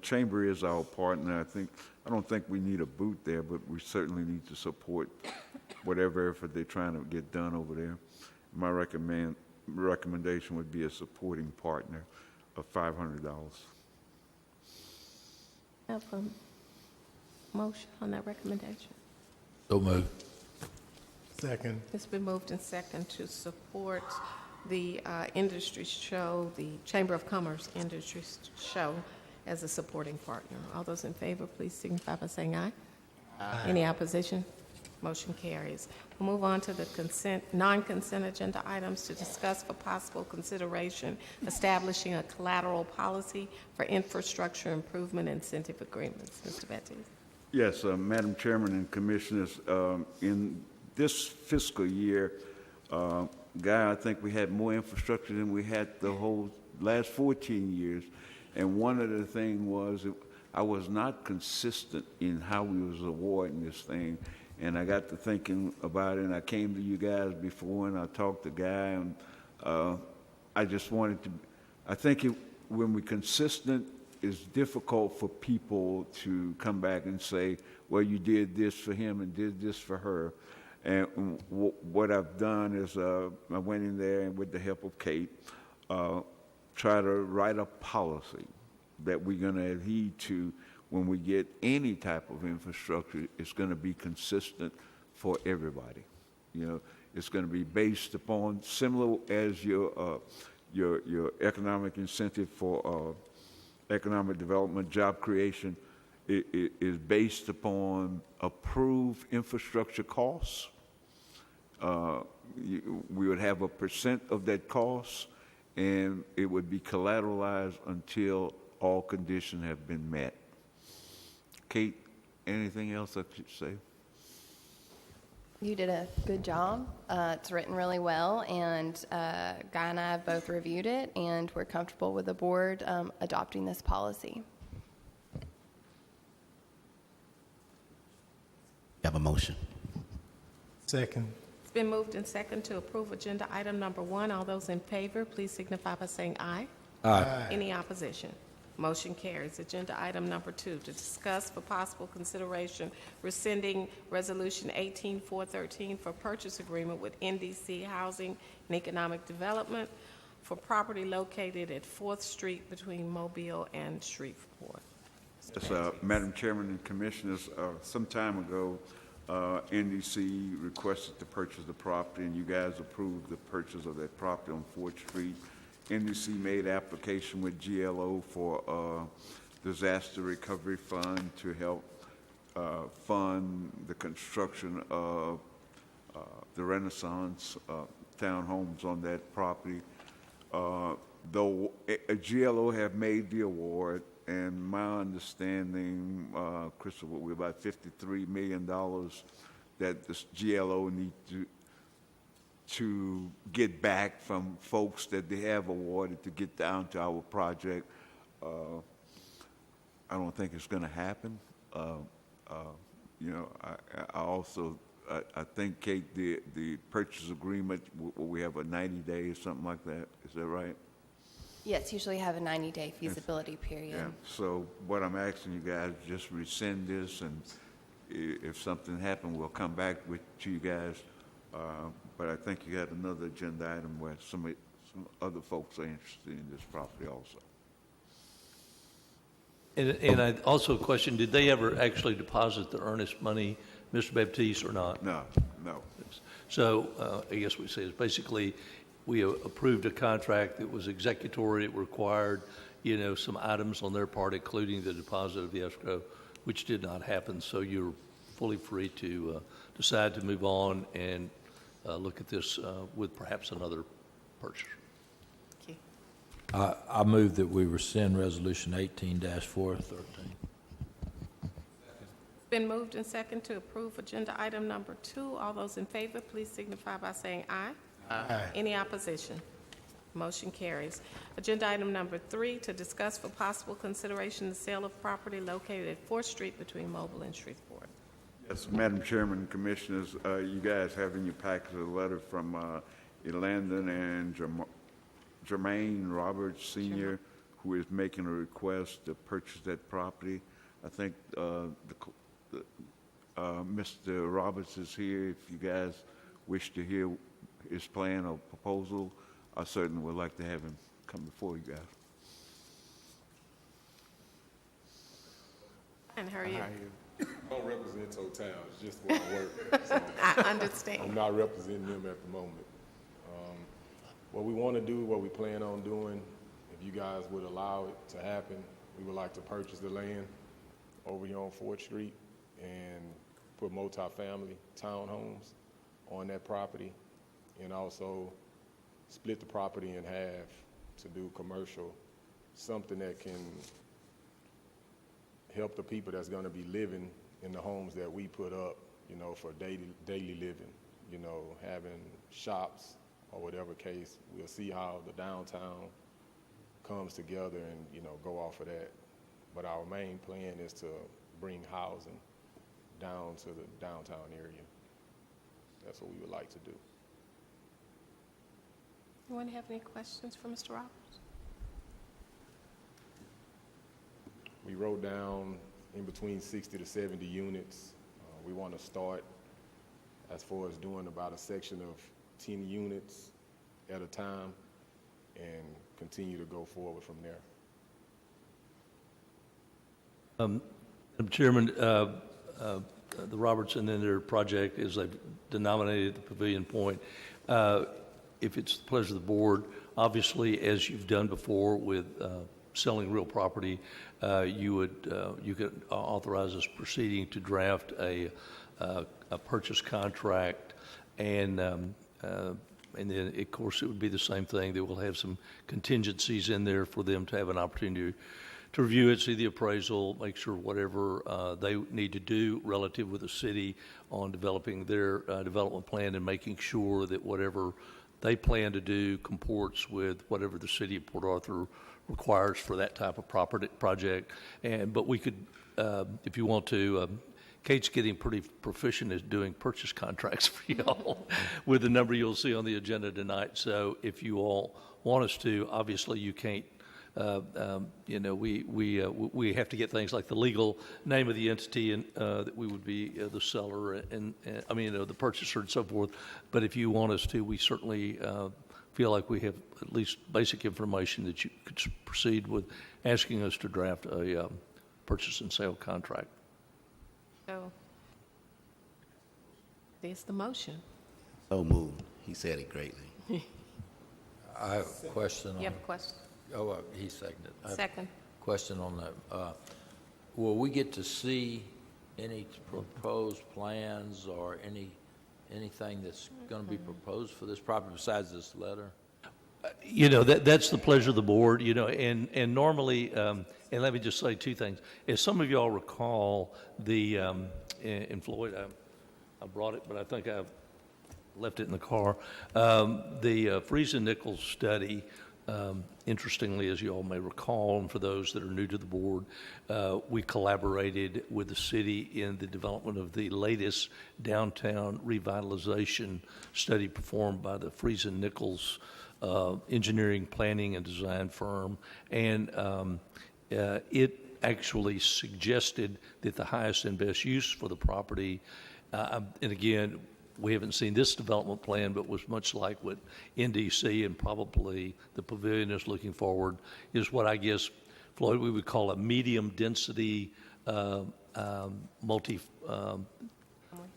Chamber is our partner. I don't think we need a booth there, but we certainly need to support whatever effort they're trying to get done over there. My recommendation would be a supporting partner of $500. Have a motion on that recommendation. So moved. Second. It's been moved and second to support the industry show, the Chamber of Commerce industry show as a supporting partner. All those in favor, please signify by saying aye. Aye. Any opposition? Motion carries. We'll move on to the non-consent agenda items to discuss for possible consideration establishing a collateral policy for infrastructure improvement incentive agreements. Mr. Betty? Yes, Madam Chairman and Commissioners, in this fiscal year, Guy, I think we had more infrastructure than we had the whole last 14 years. And one of the things was I was not consistent in how we was awarding this thing. And I got to thinking about it, and I came to you guys before, and I talked to Guy, and I just wanted to, I think when we're consistent, it's difficult for people to come back and say, well, you did this for him and did this for her. And what I've done is I went in there and with the help of Kate, try to write a policy that we're going to adhere to when we get any type of infrastructure. It's going to be consistent for everybody. It's going to be based upon similar as your economic incentive for economic development, job creation. It is based upon approved infrastructure costs. We would have a % of that cost, and it would be collateralized until all conditions have been met. Kate, anything else I should say? You did a good job. It's written really well, and Guy and I have both reviewed it, and we're comfortable with the board adopting this policy. You have a motion. Second. It's been moved and second to approve agenda item number 1. All those in favor, please signify by saying aye. Aye. Any opposition? Motion carries. Agenda item number 2, to discuss for possible consideration rescinding Resolution 18413 for purchase agreement with EDC Housing and Economic Development for property located at 4th Street between Mobile and Shreveport. Yes, Madam Chairman and Commissioners, some time ago, NDC requested to purchase the property, and you guys approved the purchase of that property on 4th Street. NDC made application with GLO for a disaster recovery fund to help fund the construction of the Renaissance townhomes on that property. Though GLO have made the award, and my understanding, Crystal, we're about $53 million that this GLO need to get back from folks that they have awarded to get down to our project. I don't think it's going to happen. You know, I also, I think, Kate, the purchase agreement, we have a 90 days, something like that. Is that right? Yes, usually have a 90-day feasibility period. Yeah, so what I'm asking you guys, just rescind this, and if something happened, we'll come back to you guys. But I think you got another agenda item where some other folks are interested in this property also. And I also question, did they ever actually deposit the earnest money, Mr. Baptiste, or not? No. So I guess we say is basically we approved a contract that was executory. It required, you know, some items on their part, including the deposit of the escrow, which did not happen. So you're fully free to decide to move on and look at this with perhaps another purchaser. I move that we rescind Resolution 18-413. Been moved and second to approve agenda item number 2. All those in favor, please signify by saying aye. Aye. Any opposition? Motion carries. Agenda item number 3, to discuss for possible consideration the sale of property located at 4th Street between Mobile and Shreveport. Yes, Madam Chairman and Commissioners, you guys have in your package a letter from Elandon and Jermaine Roberts Sr., who is making a request to purchase that property. I think Mr. Roberts is here. If you guys wish to hear his plan or proposal, I certainly would like to have him come before you guys. And how are you? I don't represent Total, it's just where I work. So I understand. I'm not representing them at the moment. What we want to do, what we plan on doing, if you guys would allow it to happen, we would like to purchase the land over here on 4th Street and put multifamily townhomes on that property, and also split the property in half to do commercial, something that can help the people that's going to be living in the homes that we put up, you know, for daily living, you know, having shops or whatever case. We'll see how the downtown comes together and, you know, go off of that. But our main plan is to bring housing down to the downtown area. That's what we would like to do. Anyone have any questions for Mr. Roberts? We wrote down in between 60 to 70 units. We want to start as far as doing about a section of 10 units at a time and continue to go forward from there. Madam Chairman, the Robertson and their project, as they've denominated the Pavilion Point, if it's the pleasure of the board, obviously, as you've done before with selling real property, you could authorize us proceeding to draft a purchase contract, and then, of course, it would be the same thing. That we'll have some contingencies in there for them to have an opportunity to review it, see the appraisal, make sure whatever they need to do relative with the city on developing their development plan and making sure that whatever they plan to do comports with whatever the city of Port Arthur requires for that type of project. But we could, if you want to, Kate's getting pretty proficient at doing purchase contracts for y'all with the number you'll see on the agenda tonight. So if you all want us to, obviously you can't, you know, we have to get things like the legal name of the entity and that we would be the seller and I mean, the purchaser and so forth. But if you want us to, we certainly feel like we have at least basic information that you could proceed with asking us to draft a purchase and sale contract. So, there's the motion. So moved. He said it greatly. I have a question on. You have a question? Oh, he seconded. I have a Second. Question on that. Will we get to see any proposed plans or anything that's going to be proposed for this property besides this letter? You know, that's the pleasure of the board, you know, and normally, and let me just say two things. As some of y'all recall, and Floyd, I brought it, but I think I've left it in the car. The Friesen Nichols study, interestingly, as you all may recall, and for those that are new to the board, we collaborated with the city in the development of the latest downtown revitalization study performed by the Friesen Nichols engineering, planning, and design firm. And it actually suggested that the highest and best use for the property, and again, we haven't seen this development plan, but was much like what EDC and probably the pavilion is looking forward, is what I guess, Floyd, we would call a medium density multi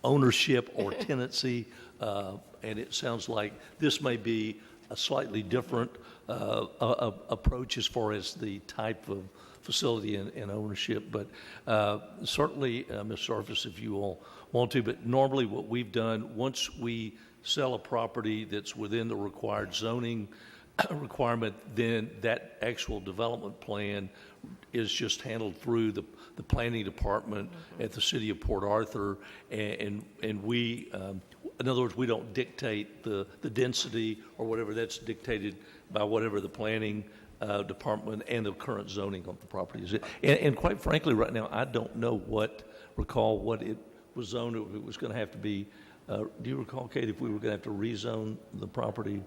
ownership or tenancy. And it sounds like this may be a slightly different approach as far as the type of facility and ownership. But certainly, Ms. Surface, if you all want to, but normally what we've done, once we sell a property that's within the required zoning requirement, then that actual development plan is just handled through the planning department at the city of Port Arthur, and we, in other words, we don't dictate the density or whatever. That's dictated by whatever the planning department and the current zoning on the property is. And quite frankly, right now, I don't know recall what it was zoned. It was going to have to be, do you recall, Kate, if we were going to have to rezone the property?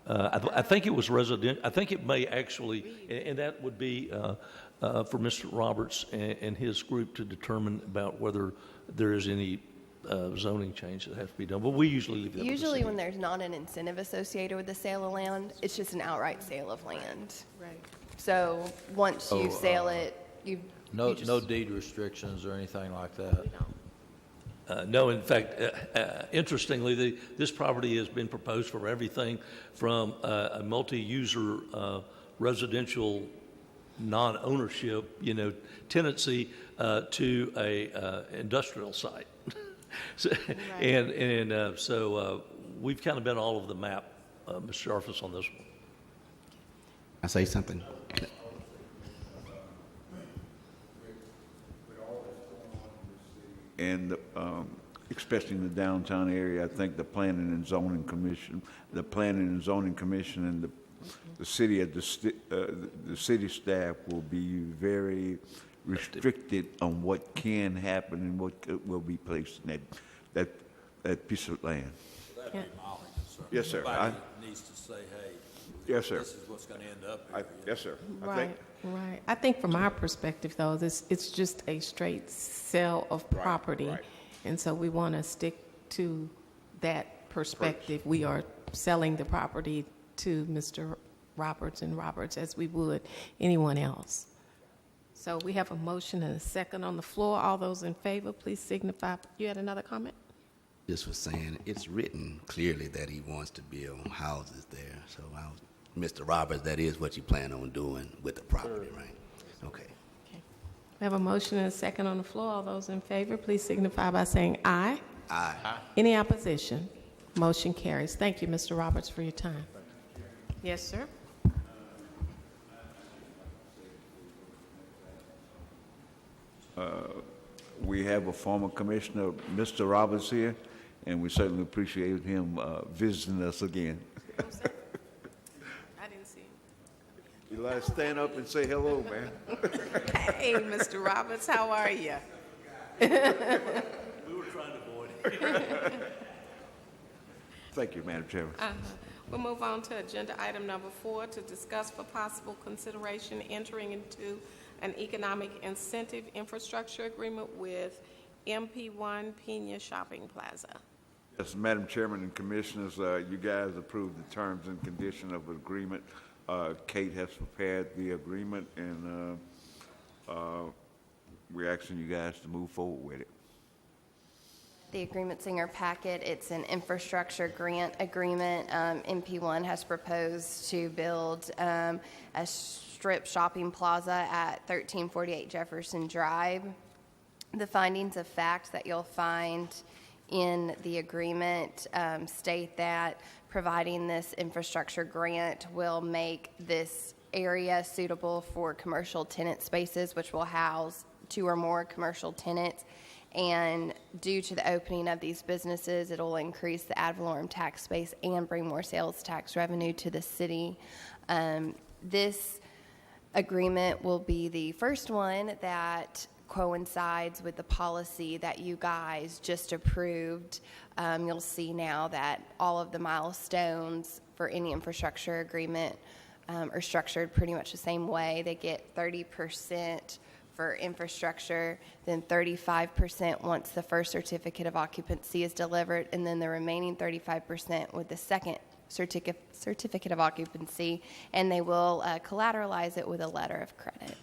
I think it was residential. I think it may actually, and that would be for Mr. Roberts and his group to determine about whether there is any zoning change that has to be done. But we usually leave that with the Usually city. when there's not an incentive associated with the sale of land, it's just an outright sale of land. Right. So once you sell it, you No, you just- no deed restrictions or anything like that? No, in fact, interestingly, this property has been proposed for everything from a multi-user residential non-ownership, tenancy to a industrial site. So, and so we've kind of been all over the map, Mr. Sharfus, on this one. I say something? And especially in the downtown area, I think the Planning and Zoning Commission and the city the city staff will be very restricted on what can happen and what will be placed in that piece of land. That'd be my only concern. Yes, sir. Somebody needs to say, hey, Yes, sir. this is what's going to end up here. Yes, sir. Right. I think from our perspective, though, it's just a straight sale of property. right. And so we want to stick to that perspective. We are selling the property to Mr. Roberts and Roberts as we would anyone else. So we have a motion and a second on the floor. All those in favor, please signify. You had another comment? Just was saying, it's written clearly that he wants to build houses there. So, Mr. Roberts, that is what you plan on doing with the property, right? Okay. We have a motion and a second on the floor. All those in favor, please signify by saying aye. Aye. Any opposition? Motion carries. Thank you, Mr. Roberts, for your time. Yes, sir. We have a former commissioner, Mr. Roberts, here, and we certainly appreciate him visiting us again. I didn't see him. Eli, stand up and say hello, man. Hey, Mr. Roberts, how are you? We were trying to avoid it. Thank you, Madam Chairman. We'll move on to agenda item number 4 to discuss for possible consideration entering into an economic incentive infrastructure agreement with MP1 Pena Shopping Plaza. Yes, Madam Chairman and Commissioners, you guys approved the terms and condition of agreement. Kate has prepared the agreement, and we're asking you guys to move forward with it. The agreement's in your packet. It's an infrastructure grant agreement. MP1 has proposed to build a strip shopping plaza at 1348 Jefferson Drive. The findings of fact that you'll find in the agreement state that providing this infrastructure grant will make this area suitable for commercial tenant spaces, which will house 2 or more commercial tenants. And due to the opening of these businesses, it will increase the ad valorem tax base and bring more sales tax revenue to the city. This agreement will be the first one that coincides with the policy that you guys just approved. You'll see now that all of the milestones for any infrastructure agreement are structured pretty much the same way. They get 30% for infrastructure, then 35% once the first certificate of occupancy is delivered, and then the remaining 35% with the second certificate of occupancy, and they will collateralize it with a letter of credit.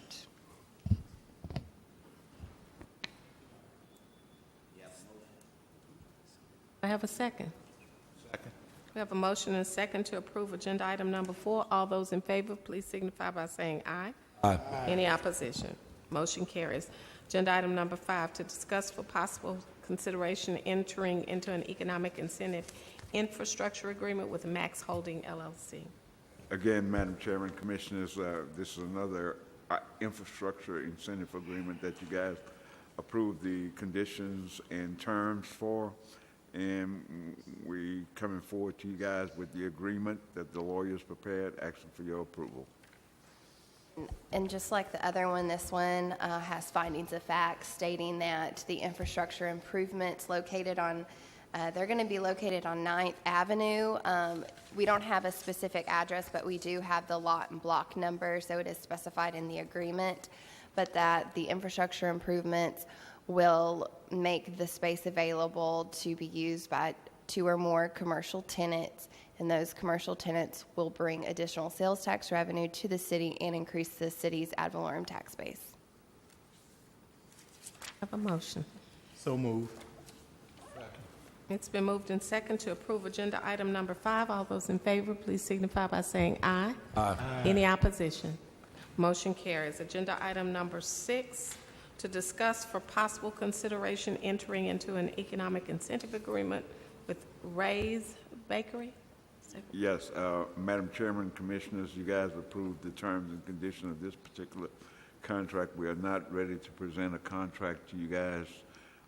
I have a second. Second. We have a motion and a second to approve agenda item number 4. All those in favor, please signify by saying aye. Aye. Any opposition? Motion carries. Agenda item number 5, to discuss for possible consideration entering into an economic incentive infrastructure agreement with Max Holding LLC. Again, Madam Chairman, Commissioners, this is another infrastructure incentive agreement that you guys approved the conditions and terms for. And we coming forward to you guys with the agreement that the lawyers prepared, asking for your approval. And just like the other one, this one has findings of fact stating that the infrastructure improvements located on, they're going to be located on 9th Avenue. We don't have a specific address, but we do have the lot and block number, so it is specified in the agreement. But that the infrastructure improvements will make the space available to be used by 2 or more commercial tenants, and those commercial tenants will bring additional sales tax revenue to the city and increase the city's ad valorem tax base. Have a motion. So moved. It's been moved and second to approve agenda item number 5. All those in favor, please signify by saying aye. Aye. Any opposition? Motion carries. Agenda item number 6, to discuss for possible consideration entering into an economic incentive agreement with Ray's Bakery. Yes, Madam Chairman, Commissioners, you guys approved the terms and conditions of this particular contract. We are not ready to present a contract to you guys.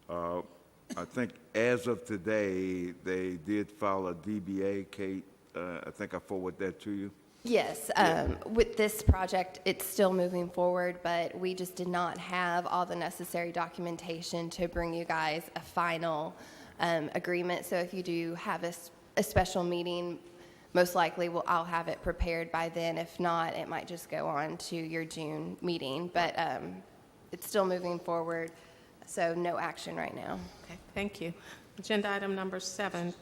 I think as of today, they did file a DBA, Kate. I think I forwarded that to you. Yes, with this project, it's still moving forward, but we just did not have all the necessary documentation to bring you guys a final agreement. So if you do have a special meeting, most likely I'll have it prepared by then. If not, it might just go on to your June meeting. But it's still moving forward, so no action right now. Okay, thank you. Agenda item number 7,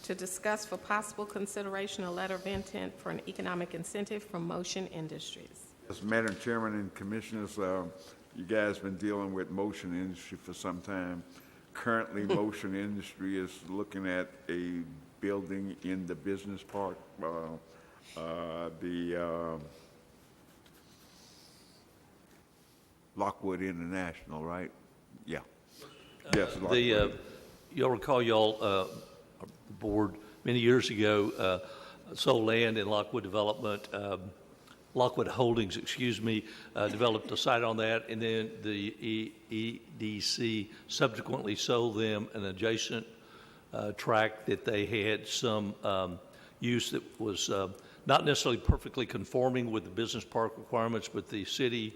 to discuss for possible consideration a letter of intent for an economic incentive from Motion Industries. Yes, Madam Chairman and Commissioners, you guys been dealing with Motion Industry for some time. Currently, Motion Industry is looking at a building in the business park, the Lockwood International, right? Yeah. Yes, Lockwood. You'll recall the board many years ago sold land in Lockwood Development, Lockwood Holdings, developed a site on that, and then the EDC subsequently sold them an adjacent tract that they had some use that was not necessarily perfectly conforming with the business park requirements, but the city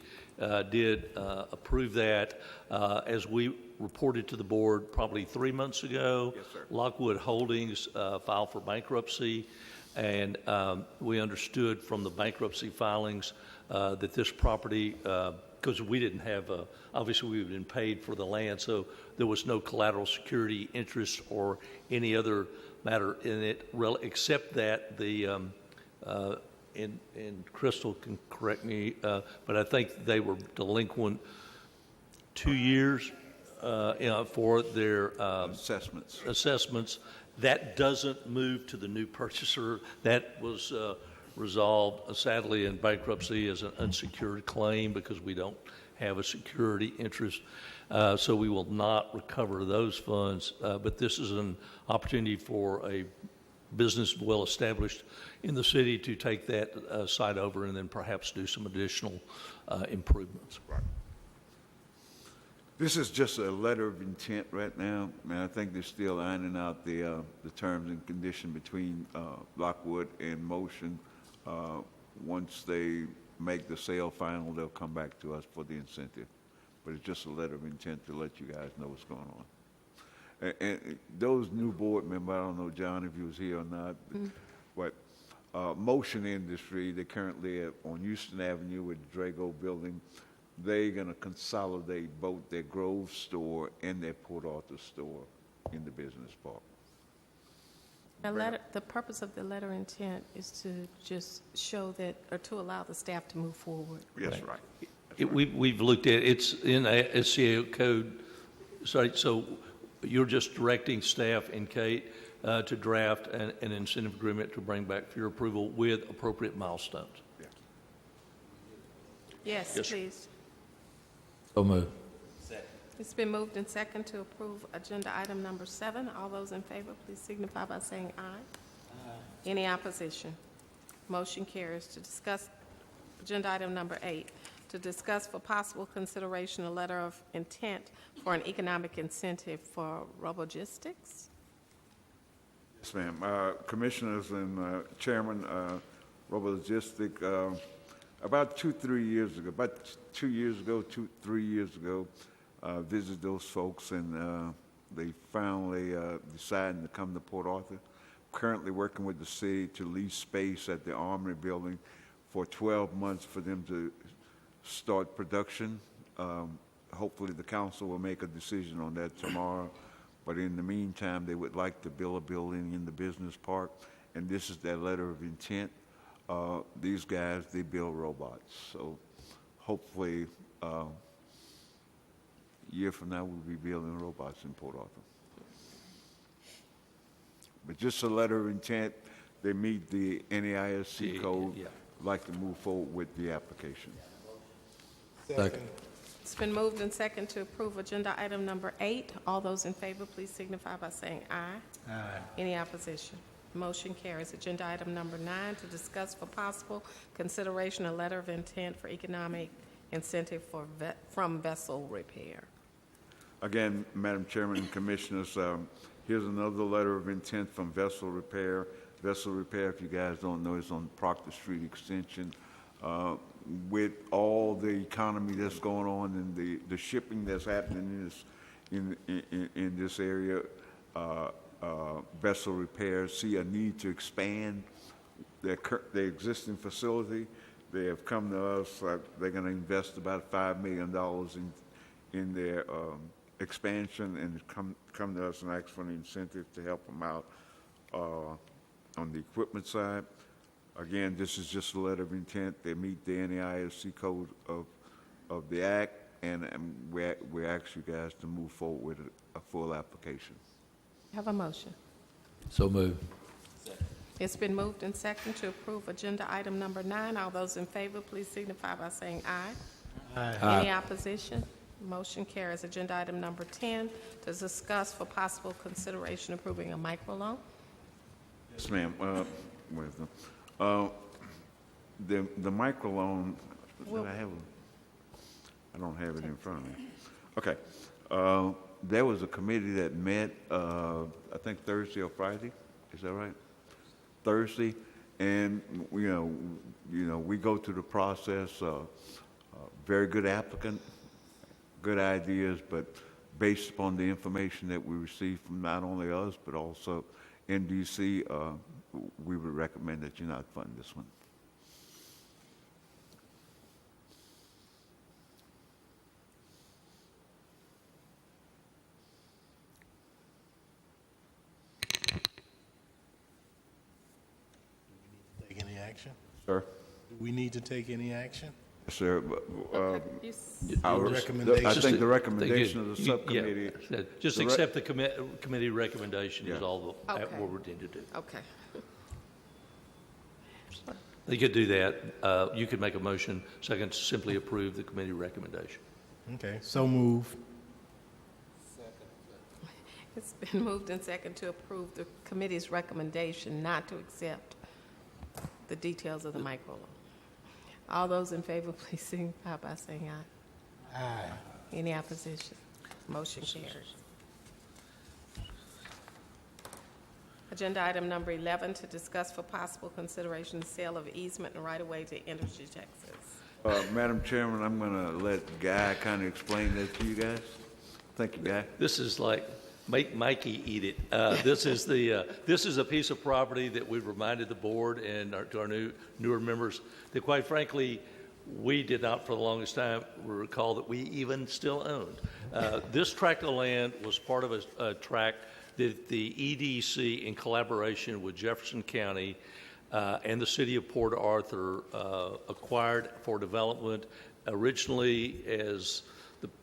did approve that. As we reported to the board probably 3 months ago, yes, sir. Lockwood Holdings filed for bankruptcy, and we understood from the bankruptcy filings that this property, because we didn't have, obviously we had been paid for the land, so there was no collateral security interest or any other matter in it, except that the, and Crystal can correct me, but I think they were delinquent 2 years for their assessments. That doesn't move to the new purchaser. That was resolved, sadly, in bankruptcy as an unsecured claim because we don't have a security interest. So we will not recover those funds. But this is an opportunity for a business well-established in the city to take that site over and then perhaps do some additional improvements. Right. This is just a letter of intent right now. I mean, I think they're still ironing out the terms and condition between Lockwood and Motion. Once they make the sale final, they'll come back to us for the incentive. But it's just a letter of intent to let you guys know what's going on. And those new board members, I don't know, John, if you was here or not, but Motion Industry, they're currently on Houston Avenue with the Drago building. They're going to consolidate both their Grove store and their Port Arthur store in the business park. The purpose of the letter of intent is to just show that, or to allow the staff to move forward. Yes, right. We've looked at, it's in a SCA code, so you're just directing staff and Kate to draft an incentive agreement to bring back for your approval with appropriate milestones. Yes, Yes, sir. please. So move. It's been moved and second to approve agenda item number 7. All those in favor, please signify by saying aye. Any opposition? Motion carries. To discuss agenda item number 8, to discuss for possible consideration a letter of intent for an economic incentive for Robogistics. Yes, ma'am. Commissioners and Chairman, Robogistics, about 3 years ago, visited those folks, and they finally decided to come to Port Arthur. Currently working with the city to lease space at the Armory building for 12 months for them to start production. Hopefully the council will make a decision on that tomorrow. But in the meantime, they would like to build a building in the business park, and this is their letter of intent. These guys, they build robots. So hopefully a year from now, we'll be building robots in Port Arthur. But just a letter of intent, they meet the NAISC code, like to move forward with the application. Second. It's been moved and second to approve agenda item number 8. All those in favor, please signify by saying aye. Aye. Any opposition? Motion carries. Agenda item number 9, to discuss for possible consideration a letter of intent for economic incentive from vessel repair. Again, Madam Chairman and Commissioners, here's another letter of intent from Vessel Repair. Vessel Repair, if you guys don't know, is on Proctor Street Extension. With all the economy that's going on and the shipping that's happening in this area, Vessel Repair see a need to expand their existing facility. They have come to us. They're going to invest about $5 million in their expansion, and come to us and ask for an incentive to help them out on the equipment side. Again, this is just a letter of intent. They meet the NAISC code of the Act, and we ask you guys to move forward with a full application. Have a motion. So move. It's been moved and second to approve agenda item number 9. All those in favor, please signify by saying aye. Aye. Any opposition? Motion carries. Agenda item number 10, to discuss for possible consideration approving a microloan. Yes, ma'am. Where's the microloan? Well, I don't have it in front of me. Okay. There was a committee that met, I think Thursday or Friday. Is that right? Thursday, and you know, we go through the process. Very good applicant, good ideas, but based upon the information that we received from not only us but also NDC, we would recommend that you not fund this one. Take any action? Sir? Do we need to take any action? Sir, You s- our- recommendation. I think the They recommendation could- of the yeah, subcommittee. just the re- accept the committee recommendation is Yeah. all Okay. what we're need to do. Okay. They could do that. You could make a motion, second, to simply approve the committee recommendation. Okay, so move. It's been moved and second to approve the committee's recommendation not to accept the details of the micro loan. All those in favor, please signify by saying aye. Aye. Any opposition? Motion carries. Agenda item number 11, to discuss for possible consideration sale of easement and right-of-way to Energy Texas. Madam Chairman, I'm going to let Guy kind of explain that to you guys. Thank you, Guy. This is like, make Mikey eat it. This is a piece of property that we've reminded the board and to our newer members that quite frankly, we did not for the longest time recall that we even still owned. This tract of land was part of a tract that the EDC, in collaboration with Jefferson County and the city of Port Arthur, acquired for development originally as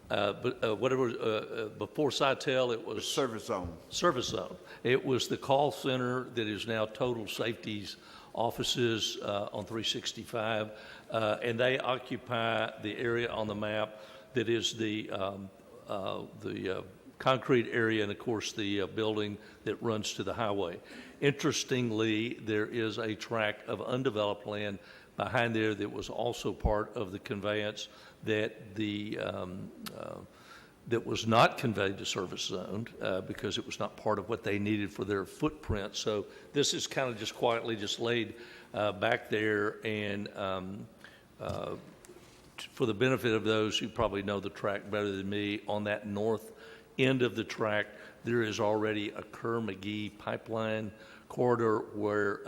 before Sitel, it was Service zone. Service zone. It was the call center that is now Total Safety's offices on 365, and they occupy the area on the map that is the concrete area and, of course, the building that runs to the highway. Interestingly, there is a tract of undeveloped land behind there that was also part of the conveyance that that was not conveyed to service zoned because it was not part of what they needed for their footprint. So this is kind of just quietly just laid back there, and for the benefit of those who probably know the tract better than me, on that north end of the tract, there is already a Kerr-McGee pipeline corridor where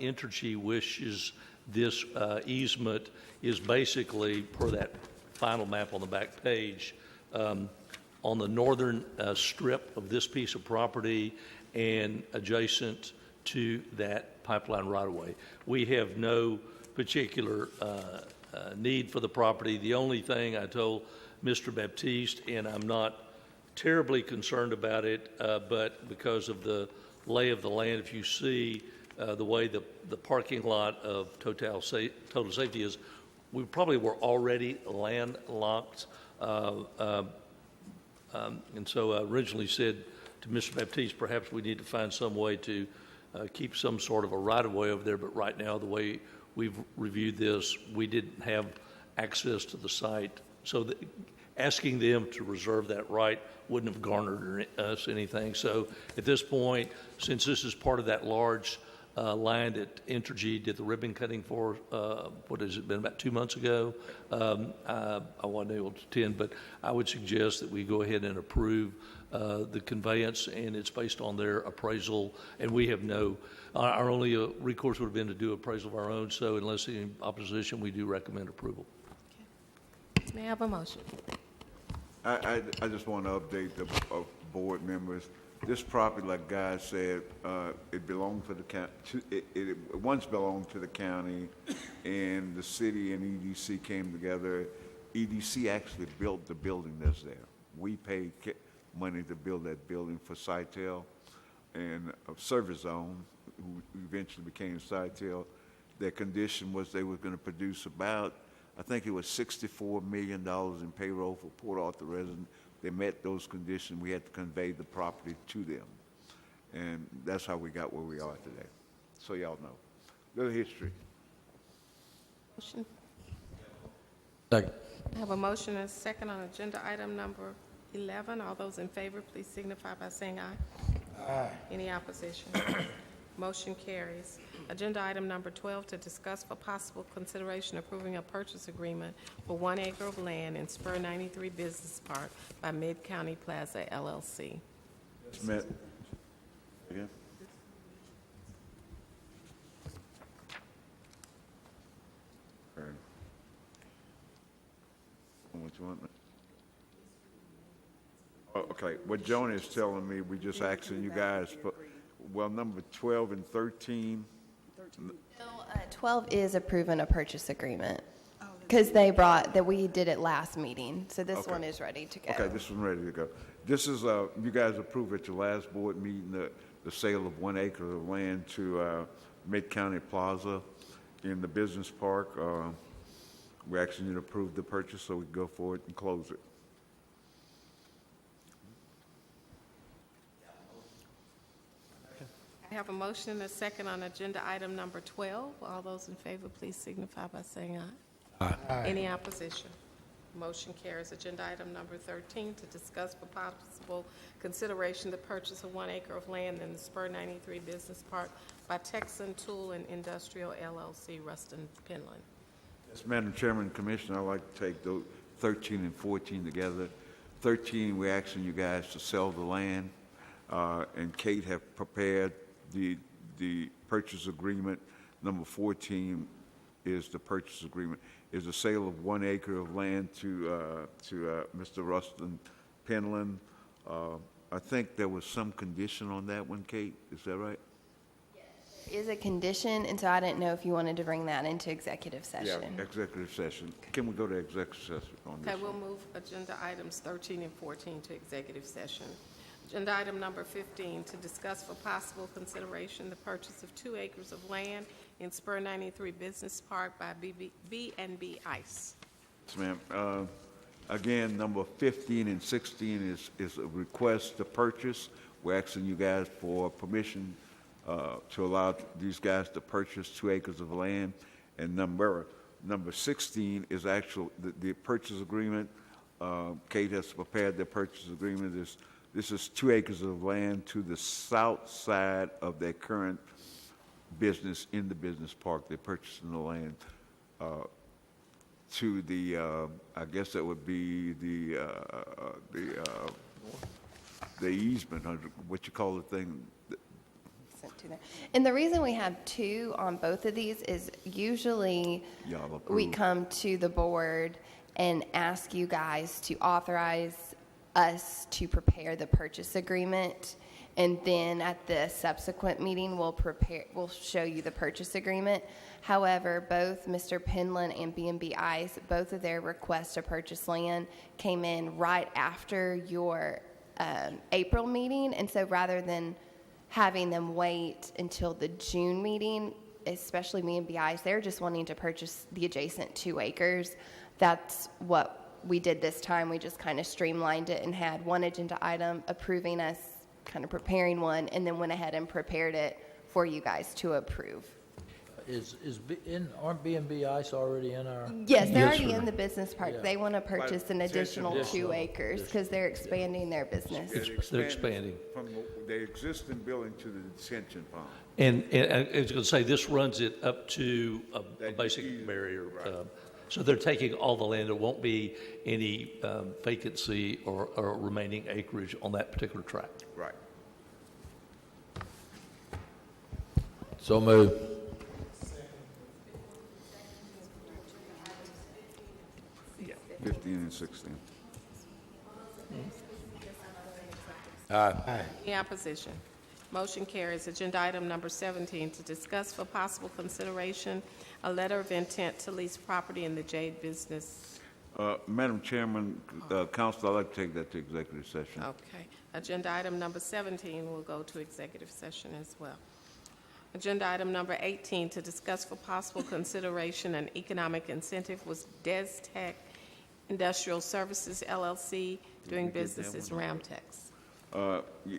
Entergy wishes this easement is basically, per that final map on the back page, on the northern strip of this piece of property and adjacent to that pipeline right-of-way. We have no particular need for the property. The only thing I told Mr. Baptiste, and I'm not terribly concerned about it, but because of the lay of the land, if you see the way the parking lot of Total Safety is, we probably were already landlocked. And so I originally said to Mr. Baptiste, perhaps we need to find some way to keep some sort of a right-of-way over there, but right now, the way we've reviewed this, we didn't have access to the site. So asking them to reserve that right wouldn't have garnered us anything. So at this point, since this is part of that large line that Entergy did the ribbon cutting for, what has it been, about 2 months ago? I wasn't able to attend, but I would suggest that we go ahead and approve the conveyance, and it's based on their appraisal, and we have our only recourse would have been to do appraisal of our own, so unless any opposition, we do recommend approval. May I have a motion? I just want to update the board members. This property, like Guy said, it belonged to the county. It once belonged to the county, and the city and EDC came together. EDC actually built the building that's there. We paid money to build that building for Sitel, and a Service Zone, who eventually became Sitel. Their condition was they were going to produce about, I think it was $64 million in payroll for Port Arthur residents. They met those conditions. We had to convey the property to them. And that's how we got where we are today. So y'all know. Little history. Motion. Second. I have a motion and a second on agenda item number 11. All those in favor, please signify by saying aye. Aye. Any opposition? Motion carries. Agenda item number 12, to discuss for possible consideration approving a purchase agreement for 1 acre of land in Spur 93 Business Park by Mid-County Plaza LLC. Smith. Again. What you want? Oh, okay. What Joan is telling me, we just asking you guys, well, number 12 and 13. 12 is approving a purchase agreement. Because they brought, that we did it last meeting, so this Okay. one is ready to go. Okay, this one ready to go. This is, you guys approved at your last board meeting, the sale of 1 acre of land to Mid-County Plaza in the business park. We actually need to approve the purchase so we can go forward and close it. I have a motion and a second on agenda item number 12. All those in favor, please signify by saying aye. Aye. Any opposition? Motion carries. Agenda item number 13, to discuss for possible consideration the purchase of 1 acre of land in the Spur 93 Business Park by Texan Tool and Industrial LLC, Ruston, Penland. Yes, Madam Chairman and Commissioner, I'd like to take those 13 and 14 together. 13, we're asking you guys to sell the land, and Kate have prepared the purchase agreement. Number 14 is the purchase agreement, is the sale of 1 acre of land to Mr. Ruston Penland. I think there was some condition on that one, Kate, is that right? Is a condition, and so I didn't know if you wanted to bring that into executive session. Yeah, executive session. Can we go to executive session on this? Okay, we'll move agenda items 13 and 14 to executive session. Agenda item number 15, to discuss for possible consideration the purchase of 2 acres of land in Spur 93 Business Park by B&B Ice. Yes, ma'am. Again, number 15 and 16 is a request to purchase. We're asking you guys for permission to allow these guys to purchase 2 acres of land. And number 16 is the purchase agreement. Kate has prepared the purchase agreement. This is 2 acres of land to the south side of their current business in the business park. They're purchasing the land to the, I guess that would be the easement, or what you call the thing. Sent to there. And the reason we have 2 on both of these is usually Y'all we approve. come to the board and ask you guys to authorize us to prepare the purchase agreement, and then at the subsequent meeting, we'll show you the purchase agreement. However, both Mr. Penland and B&B Ice, both of their requests to purchase land came in right after your April meeting, and so rather than having them wait until the June meeting, especially B&B Ice, they're just wanting to purchase the adjacent 2 acres. That's what we did this time. We just kind of streamlined it and had one agenda item approving us, kind of preparing one, and then went ahead and prepared it for you guys to approve. Aren't B&B Ice already in our? Yes, they're Yes, already sir. in the business park. Yeah. They want to purchase an additional 2 acres because they're expanding their business. They're expanding. From the existing building to the detention pond. And I was going to say, this runs it up to a That basic easement, barrier. right. So they're taking all the land. There won't be any vacancy or remaining acreage on that particular tract. Right. So moved. Yeah. 15 and 16. Aye. Any opposition? Motion carries. Agenda item number 17, to discuss for possible consideration a letter of intent to lease property in the Jade Business. Madam Chairman, Council, I'd like to take that to executive session. Okay. Agenda item number 17 will go to executive session as well. Agenda item number 18, to discuss for possible consideration an economic incentive with DesTech Industrial Services LLC, doing we get business that as one Ramtex.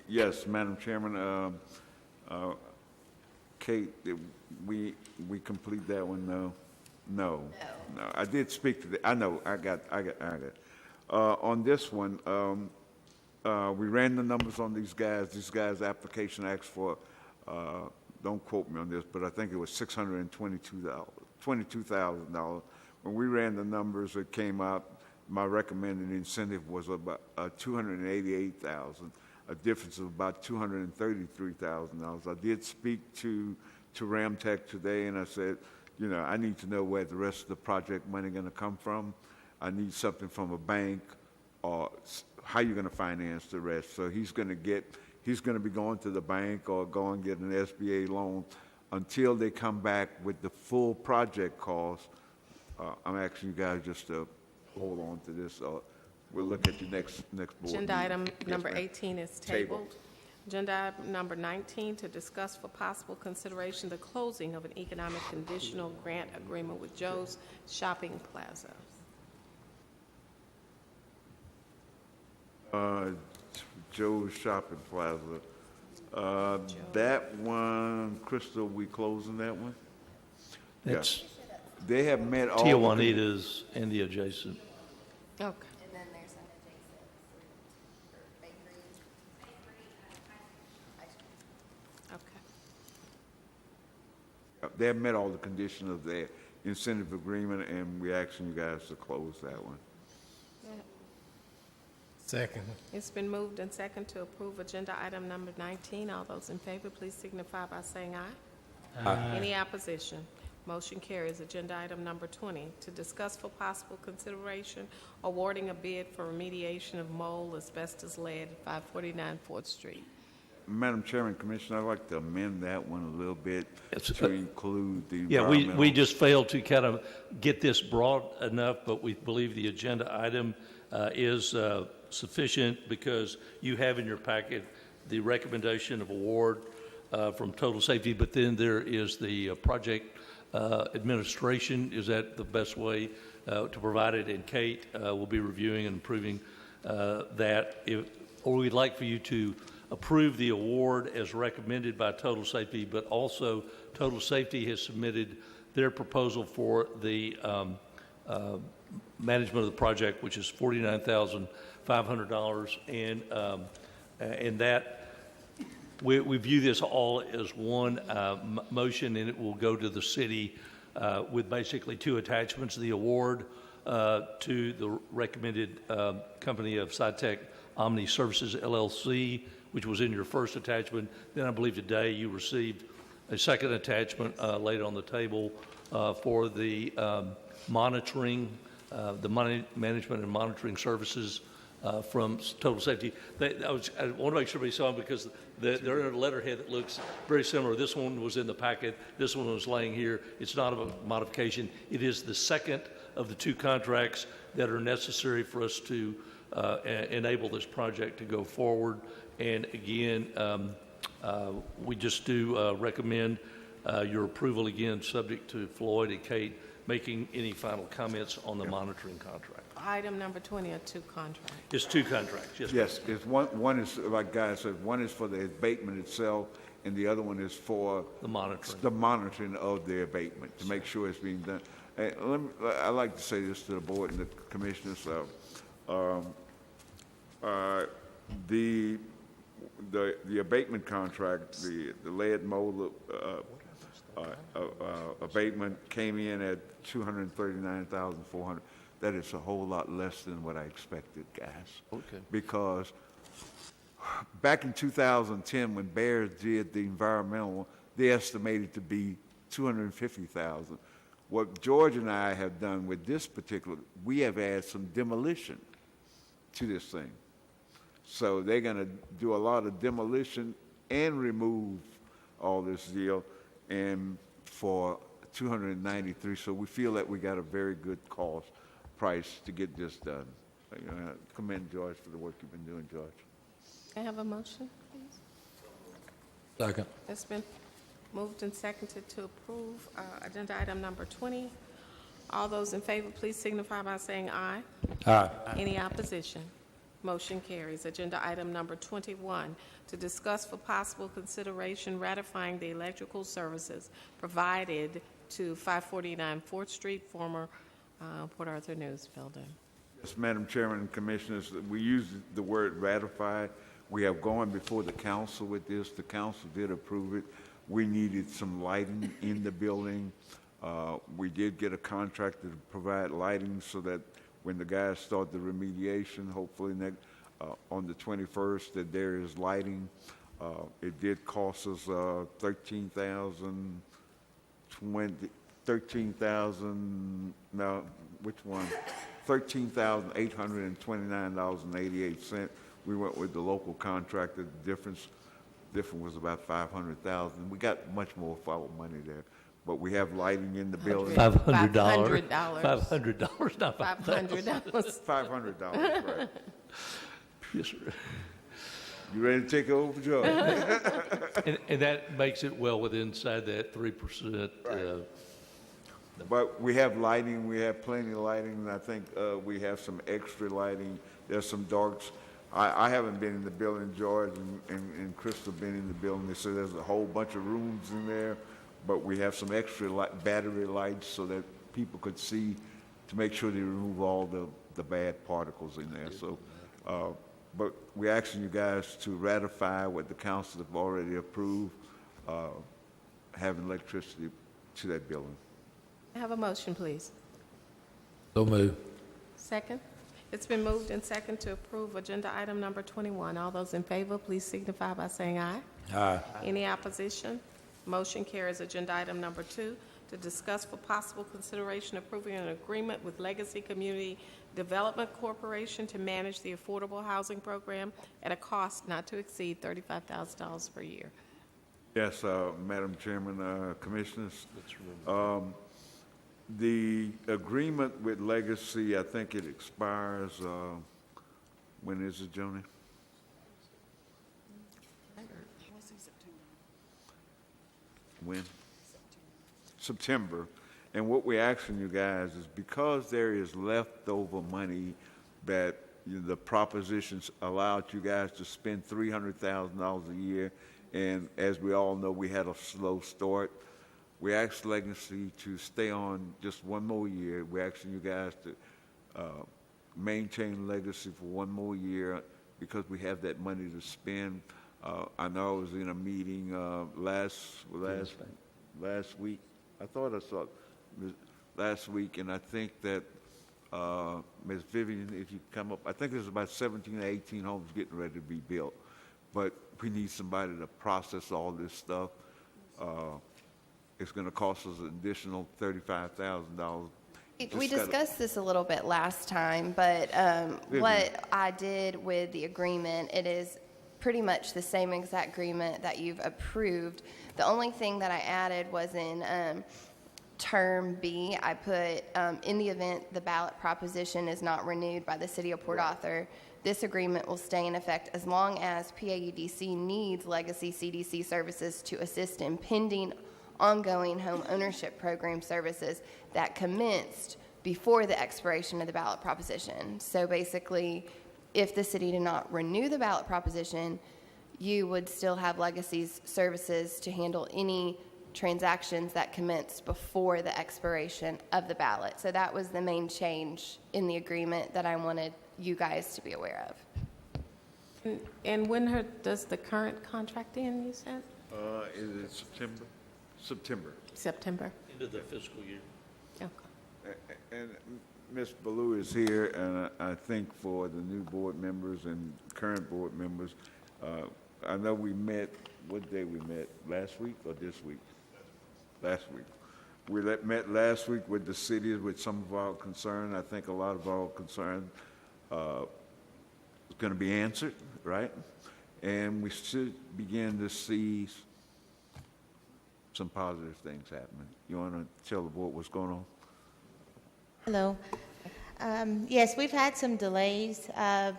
Yes, Madam Chairman, Kate, we complete that one, no? No. I did speak to I know, I got it. On this one, we ran the numbers on these guys. These guys' application asked for, don't quote me on this, but I think it was $22,000. When we ran the numbers, it came out, my recommended incentive was about $288,000, a difference of about $233,000. I did speak to Ramtech today, and I said, you know, I need to know where the rest of the project money going to come from. I need something from a bank, or how you're going to finance the rest. So he's going to be going to the bank or go and get an SBA loan until they come back with the full project cost. I'm asking you guys just to hold on to this. We'll look at the next board Agenda meeting. item Yes, number ma'am. 18 is Tabled. tabled. Agenda item number 19, to discuss for possible consideration the closing of an economic conditional grant agreement with Joe's Shopping Plaza. Joe's Shopping Plaza. That one, Crystal, we closing that one? That's They have met all. Tia the con- Juanita's and the adjacent. Okay. And then there's an adjacent fruit or bakery. Okay. They have met all the conditions of their incentive agreement, and we're asking you guys to close that one. Second. It's been moved and second to approve agenda item number 19. All those in favor, please signify by saying aye. Aye. Any opposition? Motion carries. Agenda item number 20, to discuss for possible consideration awarding a bid for remediation of mold, asbestos, lead at 549 4th Street. Madam Chairman, Commissioner, I'd like to amend that one a little bit Yes, to include the Yeah, environmental. we just failed to kind of get this broad enough, but we believe the agenda item is sufficient because you have in your packet the recommendation of award from Total Safety, but then there is the project administration. Is that the best way to provide it? And Kate will be reviewing and approving that. Or we'd like for you to approve the award as recommended by Total Safety, but also Total Safety has submitted their proposal for the management of the project, which is $49,500, and that we view this all as one motion, and it will go to the city with basically two attachments: the award to the recommended company of SciTech Omni Services LLC, which was in your first attachment. Then I believe today you received a second attachment laid on the table for the monitoring, the money management and monitoring services from Total Safety. I want to make sure everybody saw them because they're in a letterhead that looks very similar. This one was in the packet. This one was laying here. It's not a modification. It is the second of the two contracts that are necessary for us to enable this project to go forward. And again, we just do recommend your approval again, subject to Floyd and Kate making any final comments on the monitoring contract. Item number 20 are two contracts. It's two contracts, yes. Yes, it's one is, like Guy said, one is for the abatement itself, and the other one is for The monitoring. the monitoring of the abatement, to make sure it's being done. And I'd like to say this to the board and the commissioners. The abatement contract, the lead mold abatement came in at $239,400. That is a whole lot less than what I expected, guys. Okay. Because back in 2010, when Bears did the environmental, they estimated to be $250,000. What George and I have done with this particular, we have added some demolition to this thing. So they're going to do a lot of demolition and remove all this deal, and for $293. So we feel that we got a very good cost price to get this done. You know, I commend George for the work you've been doing, George. Can I have a motion, please? Second. It's been moved and seconded to approve agenda item number 20. All those in favor, please signify by saying aye. Aye. Any opposition? Motion carries. Agenda item number 21, to discuss for possible consideration ratifying the electrical services provided to 549 4th Street, former Port Arthur News Building. Yes, Madam Chairman and Commissioners, we use the word ratify. We have gone before the council with this. The council did approve it. We needed some lighting in the building. We did get a contractor to provide lighting so that when the guys start the remediation, hopefully on the 21st, that there is lighting. It did cost us $13,829.88. We went with the local contractor. The difference was about $500,000. We got much more for our money there. but we have lighting in the building. $500. $500. $500, not $500. $500. $500, right? Yes, sir. You ready to take over, Joe? And that makes it well inside that 3%. But we have lighting, we have plenty of lighting, and I think we have some extra lighting. There's some darks. I haven't been in the building, George and Crystal been in the building. They said there's a whole bunch of rooms in there, but we have some extra battery lights so that people could see to make sure they remove all the bad particles in there. So, but we're asking you guys to ratify what the council have already approved, having electricity to that building. Have a motion, please. So move. Second. It's been moved and second to approve agenda item number 21. All those in favor, please signify by saying aye. Aye. Any opposition? Motion carries. Agenda item number 2, to discuss for possible consideration approving an agreement with Legacy Community Development Corporation to manage the affordable housing program at a cost not to exceed $35,000 per year. Yes, Madam Chairman, Commissioners. The agreement with Legacy, I think it expires, when is it, Joni? When? September. And what we're asking you guys is because there is leftover money that the propositions allowed you guys to spend $300,000 a year, and as we all know, we had a slow start. We asked Legacy to stay on just one more year. We're asking you guys to maintain Legacy for one more year because we have that money to spend. I know I was in a meeting last week. I thought I saw it last week, and I think that Ms. Vivian, if you come up, I think there's about 17 or 18 homes getting ready to be built, but we need somebody to process all this stuff. It's going to cost us an additional $35,000. We discussed this a little bit last time, but what I did with the agreement, it is pretty much the same exact agreement that you've approved. The only thing that I added was in term B, I put, in the event the ballot proposition is not renewed by the City of Port Arthur, this agreement will stay in effect as long as PAEDC needs Legacy CDC services to assist in pending ongoing home ownership program services that commenced before the expiration of the ballot proposition. So basically, if the city did not renew the ballot proposition, you would still have Legacy's services to handle any transactions that commenced before the expiration of the ballot. So that was the main change in the agreement that I wanted you guys to be aware of. And when does the current contract end, you said? Is it September? September. End of the fiscal year. Okay. And Ms. Ballou is here, and I think for the new board members and current board members, I know we met, what day we met? Last week or this week? Last week. We met last week with the cities with some of our concern. I think a lot of our concern is going to be answered, right? And we should begin to see some positive things happening. You want to tell the board what's going on? Hello. Yes, we've had some delays.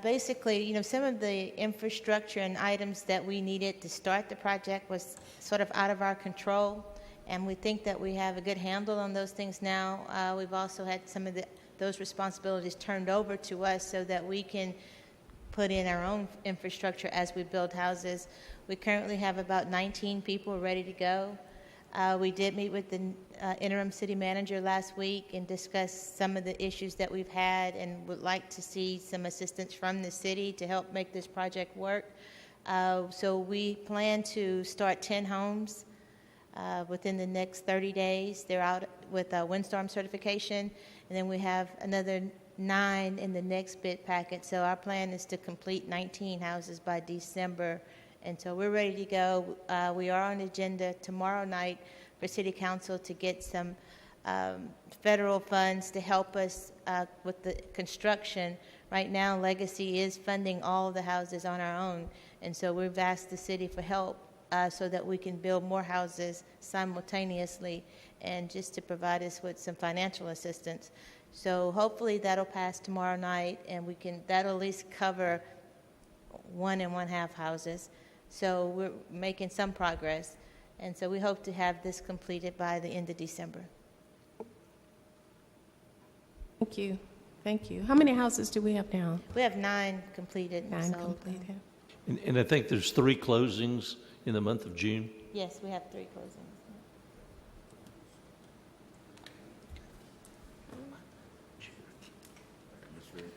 Basically, some of the infrastructure and items that we needed to start the project was sort of out of our control, and we think that we have a good handle on those things now. We've also had some of those responsibilities turned over to us so that we can put in our own infrastructure as we build houses. We currently have about 19 people ready to go. We did meet with the interim city manager last week and discuss some of the issues that we've had and would like to see some assistance from the city to help make this project work. So we plan to start 10 homes within the next 30 days. They're out with a windstorm certification, and then we have another 9 in the next bid packet. So our plan is to complete 19 houses by December. And so we're ready to go. We are on agenda tomorrow night for City Council to get some federal funds to help us with the construction. Right now, Legacy is funding all of the houses on our own. And so we've asked the city for help so that we can build more houses simultaneously, and just to provide us with some financial assistance. So hopefully that'll pass tomorrow night, and that'll at least cover 1 1/2 houses. So we're making some progress, and so we hope to have this completed by the end of December. Thank you. Thank you. How many houses do we have now? We have 9 completed. 9 sold. completed. And I think there's 3 closings in the month of June. Yes, we have 3 closings.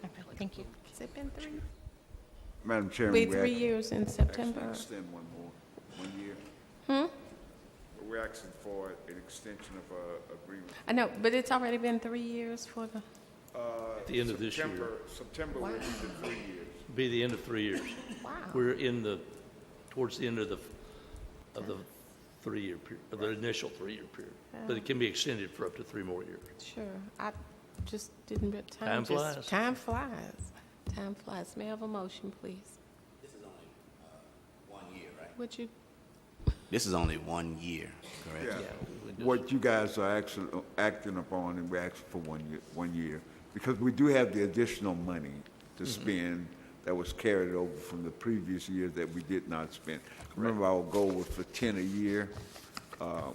Okay, thank you. Has it been 3? Madam Chairman, We we 3 years in September. actually extend one more, 1 year. We're asking for an extension of agreement. I know, but it's already been 3 years for the, At the end of this year. September will be the 3 years. Be the end of 3 years. wow. We're towards the end of the 3-year period, of the initial 3-year period. But it can be extended for up to 3 more years. Sure. I just didn't, Time flies. Time flies. Time flies. May I have a motion, please? This is only 1 year, right? Would you? This is only 1 year, correct? Yeah. What you guys are actually acting upon, and we're asking for 1 year, because we do have the additional money to spend that was carried over from the previous years that we did not spend. Remember, our goal was for 10 a year.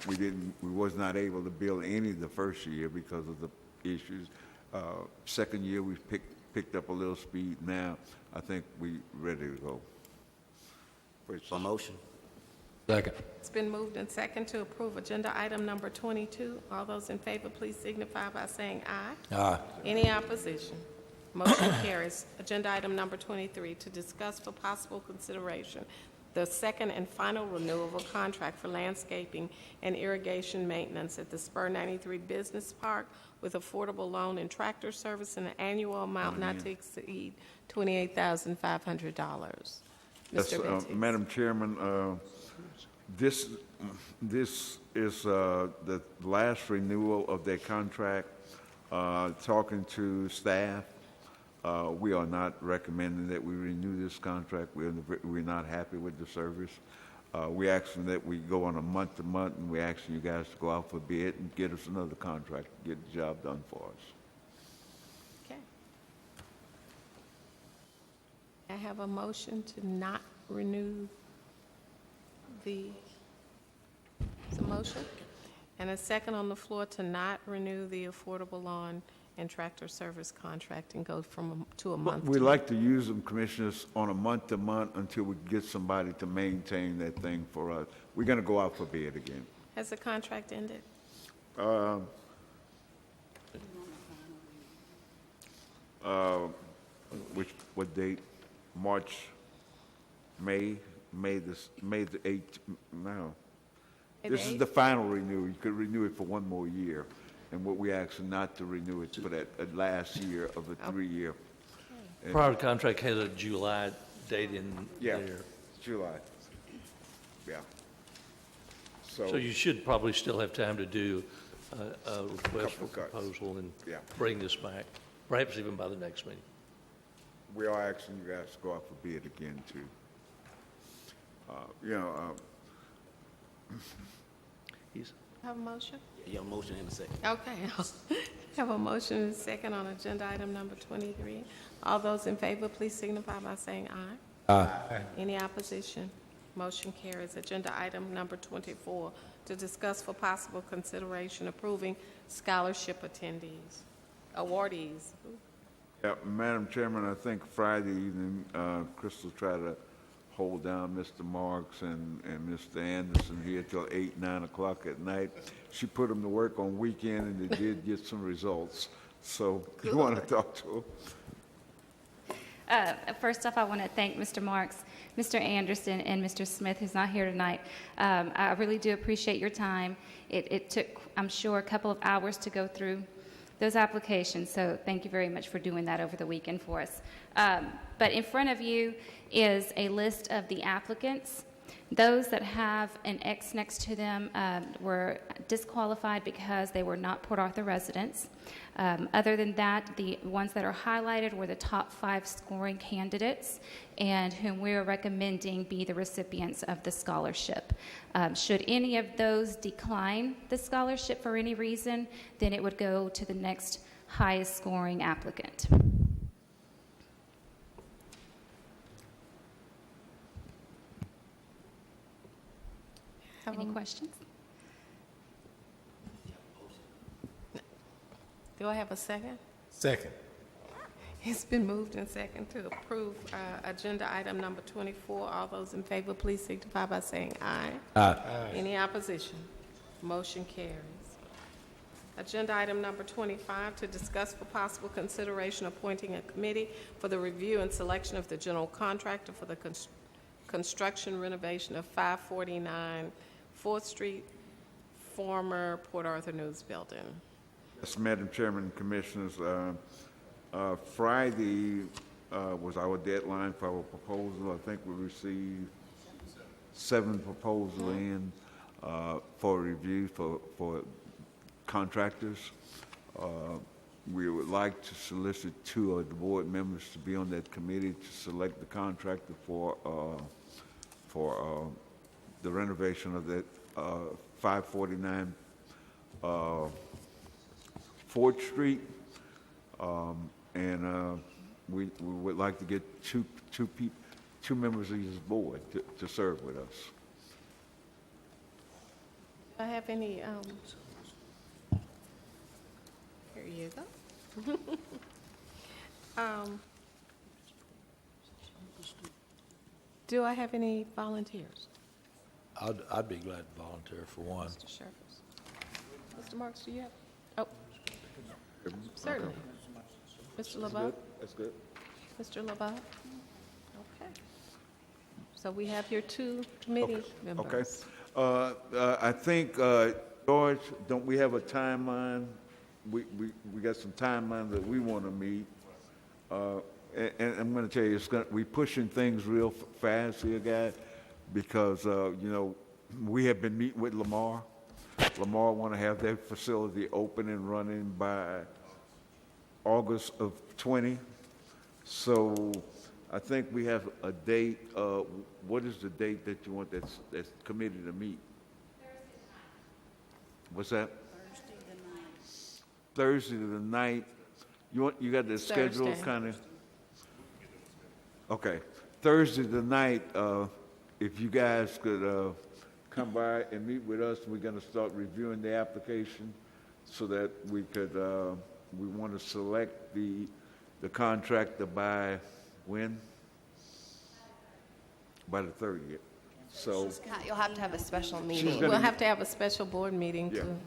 We was not able to build any the first year because of the issues. Second year, we picked up a little speed. Now, I think we ready to go. A motion? Second. It's been moved and second to approve agenda item number 22. All those in favor, please signify by saying aye. Aye. Any opposition? Motion carries. Agenda item number 23, to discuss for possible consideration the second and final renewal of a contract for landscaping and irrigation maintenance at the Spur 93 Business Park with affordable loan and tractor service in an annual amount not to exceed $28,500. Yes, Mr. Bentis. Madam Chairman, this is the last renewal of their contract. Talking to staff, we are not recommending that we renew this contract. We're not happy with the service. We're asking that we go on a month-to-month, and we're asking you guys to go out for bid and get us another contract, get the job done for us. Okay. I have a motion to not renew the motion, and a second on the floor to not renew the affordable lawn and tractor service contract and go to a month. We like to use them, Commissioners, on a month-to-month until we get somebody to maintain that thing for us. We're going to go out for bid again. Has the contract ended? What date? March, May the 8th, no. This is the final renewal. You could renew it for 1 more year. And what we asked not to renew it for that last year of the 3-year. And- Prior contract had a July date in Yeah, there. July. Yeah. So you should probably still have time to do a request for Couple cuts. proposal and Yeah. bring this back, perhaps even by the next meeting. We are asking you guys to go out for bid again, too. Have a motion? You have a motion and a second. Okay. Have a motion and a second on agenda item number 23. All those in favor, please signify by saying aye. Aye. Any opposition? Motion carries. Agenda item number 24, to discuss for possible consideration approving scholarship awardees. Yeah, Madam Chairman, I think Friday evening, Crystal tried to hold down Mr. Marks and Mr. Anderson here till 8, 9 o'clock at night. She put them to work on weekend, and they did get some results. So you want to talk to them? First off, I want to thank Mr. Marks, Mr. Anderson, and Mr. Smith, who's not here tonight. I really do appreciate your time. It took, I'm sure, a couple of hours to go through those applications, so thank you very much for doing that over the weekend for us. But in front of you is a list of the applicants. Those that have an X next to them were disqualified because they were not Port Arthur residents. Other than that, the ones that are highlighted were the top 5 scoring candidates and whom we are recommending be the recipients of the scholarship. Should any of those decline the scholarship for any reason, then it would go to the next highest scoring applicant. Any questions? Do I have a second? Second. It's been moved and second to approve agenda item number 24. All those in favor, please signify by saying aye. Aye. Any opposition? Motion carries. Agenda item number 25, to discuss for possible consideration appointing a committee for the review and selection of the general contractor for the construction renovation of 549 4th Street, former Port Arthur News Building. Yes, Madam Chairman and Commissioners, Friday was our deadline for our proposal. I think we received 7 proposals in for review for contractors. We would like to solicit 2 of the board members to be on that committee to select the contractor for the renovation of that 549 4th Street. We would like to get two members of this board to serve with us. Do I have any, here you go. Do I have any volunteers? I'd be glad to volunteer for one. Mr. Sherfers. Mr. Marks, do you have? Oh, certainly. Mr. LeBeau? That's good. Mr. LeBeau? Okay. So we have your 2 committee members. Okay. I think, George, don't we have a timeline? We got some timeline that we want to meet. And I'm going to tell you, we're pushing things real fast here, guys, because, we have been meeting with Lamar. Lamar want to have their facility open and running by August of 20. So I think we have a date. What is the date that you want that's committee to meet? What's that? Thursday the 9th. You got the schedule Thursday. kind of? Okay. Thursday the 9th, if you guys could come by and meet with us, we're going to start reviewing the application so that we could, we want to select the contractor by when? By the 30th. So You'll have to have a special She's meeting. gonna- We'll have to have a special board meeting Yeah. to,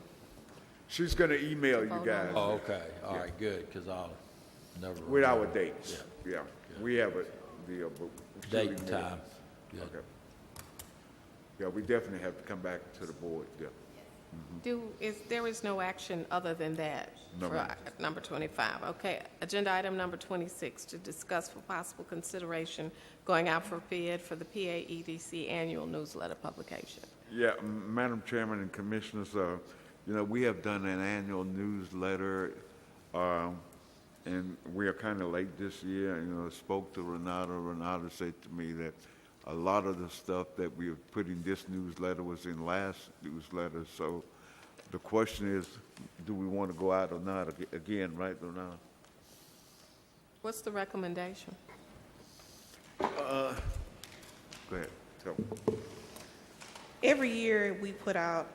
she's going to email you guys Oh, okay, all right, good, because I'll never. with our remember. dates. Yeah, we have a deal, but. Date and time. Good. Okay. Yeah, we definitely have to come back to the board, yeah. there is no action other than that No, for ma'am. number 25. Okay, agenda item number 26, to discuss for possible consideration going out for bid for the PA EDC annual newsletter publication. Yeah, Madam Chairman and Commissioners, we have done an annual newsletter, and we are kind of late this year. Spoke to Renata. Renata said to me that a lot of the stuff that we have put in this newsletter was in last newsletter. So the question is, do we want to go out or not again, right, Renata? What's the recommendation? Go ahead, tell me. Every year, we put out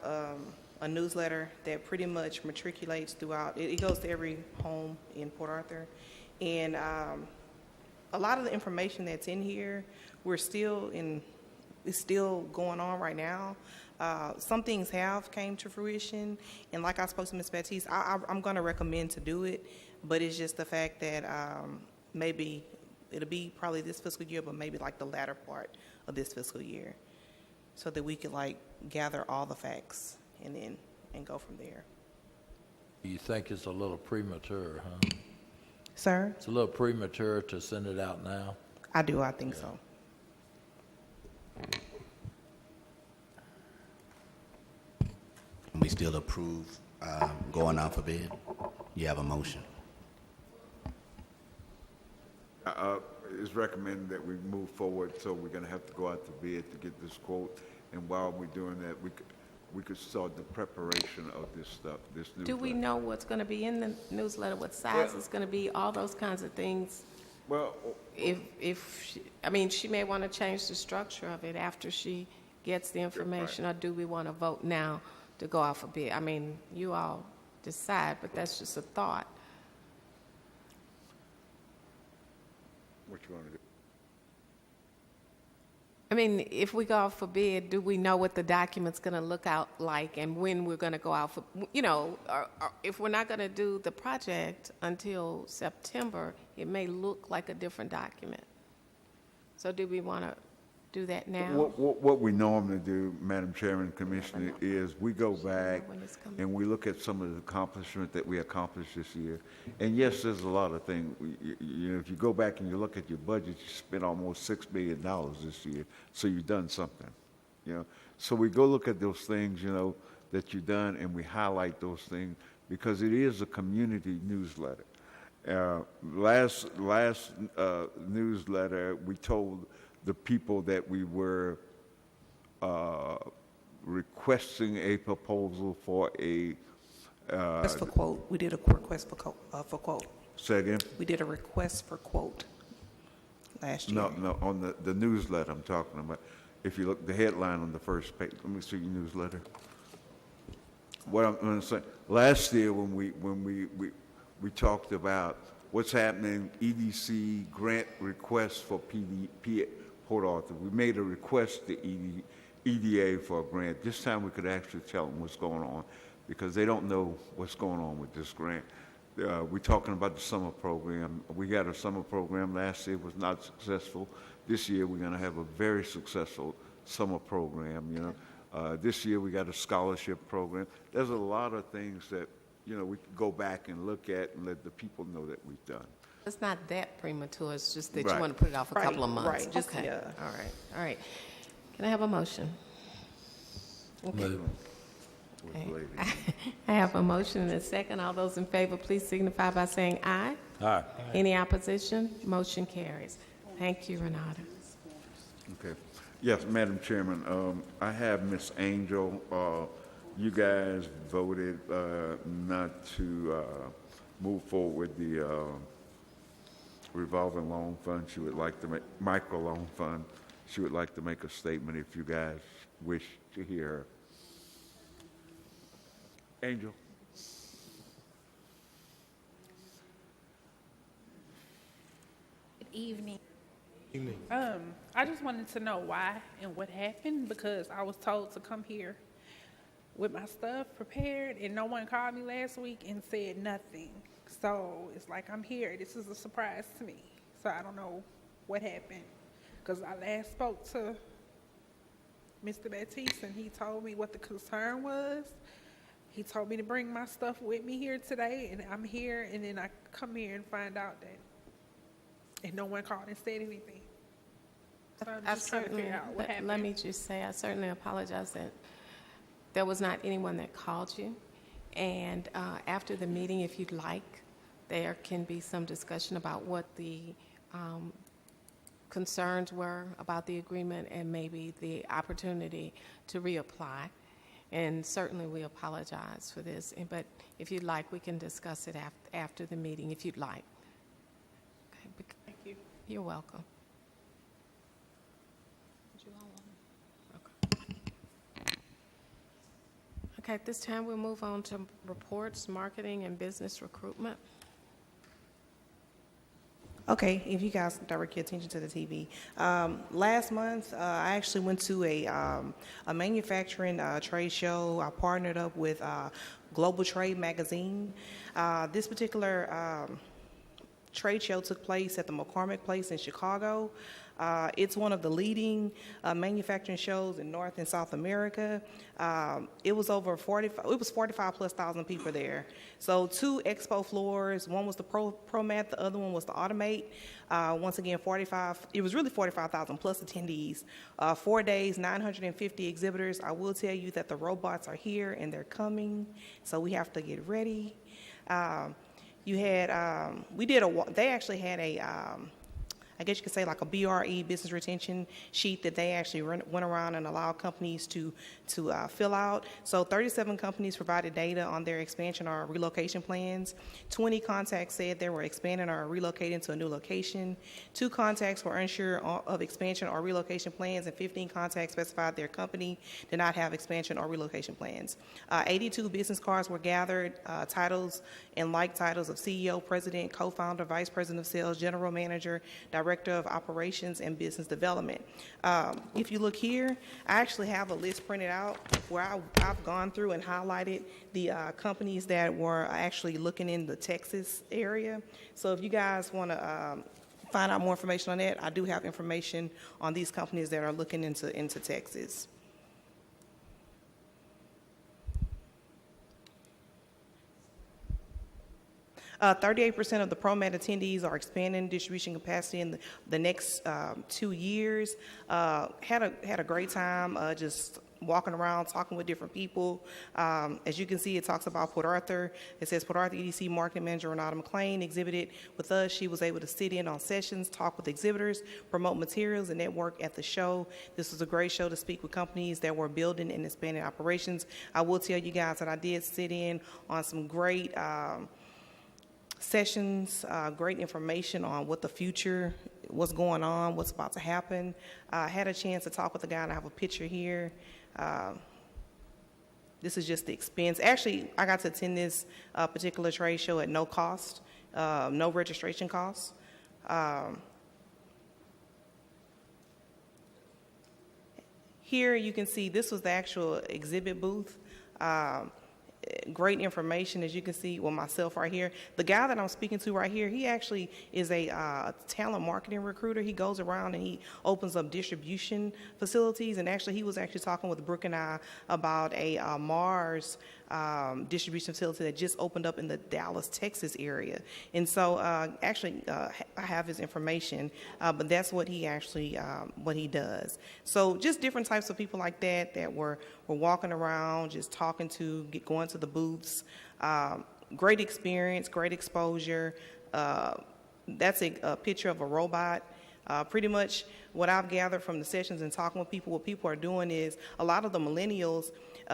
a newsletter that pretty much matriculates throughout. It goes to every home in Port Arthur. And a lot of the information that's in here, it's still going on right now. Some things have came to fruition. And like I spoke to Ms. Baptiste, I'm going to recommend to do it. But it's just the fact that maybe it'll be probably this fiscal year, but maybe like the latter part of this fiscal year, so that we could gather all the facts and go from there. You think it's a little premature, huh? Sir? It's a little premature to send it out now? I do, I think so. still approve going out for bid? You have a motion. It's recommended that we move forward, so we're gonna have to go out to bid to get this quote. And while we're doing that, we could start the preparation of this stuff, this newsletter. Do we know what's going to be in the newsletter, what size it's going to be, all those kinds of things? Well, she may want to change the structure of it after she gets the information, or do we want to vote now to go out for bid? I mean, you all decide, but that's just a thought. What you want to do? I mean, if we go out for bid, do we know what the document's going to look out like and when we're going to go out for, or if we're not going to do the project until September, it may look like a different document. So do we want to do that now? What we normally do, Madam Chairman, Commissioner, is we go back and we look at some of the accomplishments that we accomplished this year. And yes, there's a lot of things. If you go back and you look at your budget, you spent almost $6 billion this year. So you've done something, So we go look at those things, that you've done, and we highlight those things because it is a community newsletter. Last newsletter, we told the people that we were requesting a proposal for a... Request for quote. We did a request for quote. Say again? We did a request for quote last year. No, on the newsletter I'm talking about. If you look, the headline on the first page, let me see your newsletter. What I'm going to say, last year when we talked about what's happening, EDC grant requests for Port Arthur. We made a request to EDA for a grant. This time we could actually tell them what's going on because they don't know what's going on with this grant. We're talking about the summer program. We got a summer program last year, was not successful. This year we're going to have a very successful summer program, This year we got a scholarship program. There's a lot of things that, we can go back and look at and let the people know that we've done. It's not that premature, it's just that Right. you want to put it off a couple of months. Right, just, Okay, yeah. all right. Can I have a motion? Okay. I have a motion and a second. All those in favor, please signify by saying aye. Aye. Any opposition? Motion carries. Thank you, Renata. Okay. Yes, Madam Chairman, I have Ms. Angel. You guys voted not to move forward with the revolving loan fund. She would like to make microloan fund. She would like to make a statement if you guys wish to hear her. Angel. Good evening. I just wanted to know why and what happened because I was told to come here with my stuff prepared and no one called me last week and said nothing. So it's like I'm here. This is a surprise to me. So I don't know what happened because I last spoke to Mr. Baptiste and he told me what the concern was. He told me to bring my stuff with me here today and I'm here and then I come here and find out that and no one called and said anything. So I'm just trying to figure out what happened. Let me just say, I certainly apologize that there was not anyone that called you. And after the meeting, if you'd like, there can be some discussion about what the concerns were about the agreement and maybe the opportunity to reapply. And certainly we apologize for this. But if you'd like, we can discuss it after the meeting, if you'd like. Okay. Thank you. You're welcome. Okay, at this time, we'll move on to reports, marketing, and business recruitment. Okay, if you guys direct your attention to the TV. Last month, I actually went to a manufacturing trade show. I partnered up with Global Trade Magazine. This particular trade show took place at the McCormick Place in Chicago. It's one of the leading manufacturing shows in North and South America. It was over 45 plus thousand people there. So 2 expo floors, one was the ProMat, the other one was the Automate. Once again, it was really 45,000 plus attendees. 4 days, 950 exhibitors. I will tell you that the robots are here and they're coming, so we have to get ready. They actually had I guess you could say like a BRE, business retention sheet that they actually went around and allowed companies to fill out. So 37 companies provided data on their expansion or relocation plans. 20 contacts said they were expanding or relocating to a new location. 2 contacts were unsure of expansion or relocation plans, and 15 contacts specified their company did not have expansion or relocation plans. 82 business cards were gathered, titles and like titles of CEO, president, co-founder, vice president of sales, general manager, director of operations and business development. If you look here, I actually have a list printed out where I've gone through and highlighted the companies that were actually looking in the Texas area. So if you guys want to find out more information on that, I do have information on these companies that are looking into Texas. 38% of the ProMat attendees are expanding distribution capacity in the next 2 years. Had a great time just walking around, talking with different people. As you can see, it talks about Port Arthur. It says Port Arthur EDC marketing manager Renata McLean exhibited with us. She was able to sit in on sessions, talk with exhibitors, promote materials, and network at the show. This was a great show to speak with companies that were building and expanding operations. I will tell you guys that I did sit in on some great sessions, great information on what the future, what's going on, what's about to happen. I had a chance to talk with a guy, and I have a picture here. This is just the expense. Actually, I got to attend this particular trade show at no cost, no registration costs. Here you can see this was the actual exhibit booth. Great information, as you can see with myself right here. The guy that I'm speaking to right here, he actually is a talent marketing recruiter. He goes around and he opens up distribution facilities, and actually he was actually talking with Brooke and I about a Mars distribution facility that just opened up in the Dallas, Texas area. And so actually I have his information, but that's what he actually, what he does. So just different types of people like that were walking around, just talking to, going to the booths. Great experience, great exposure. That's a picture of a robot. Pretty much what I've gathered from the sessions and talking with people, what people are doing is a lot of the millennials,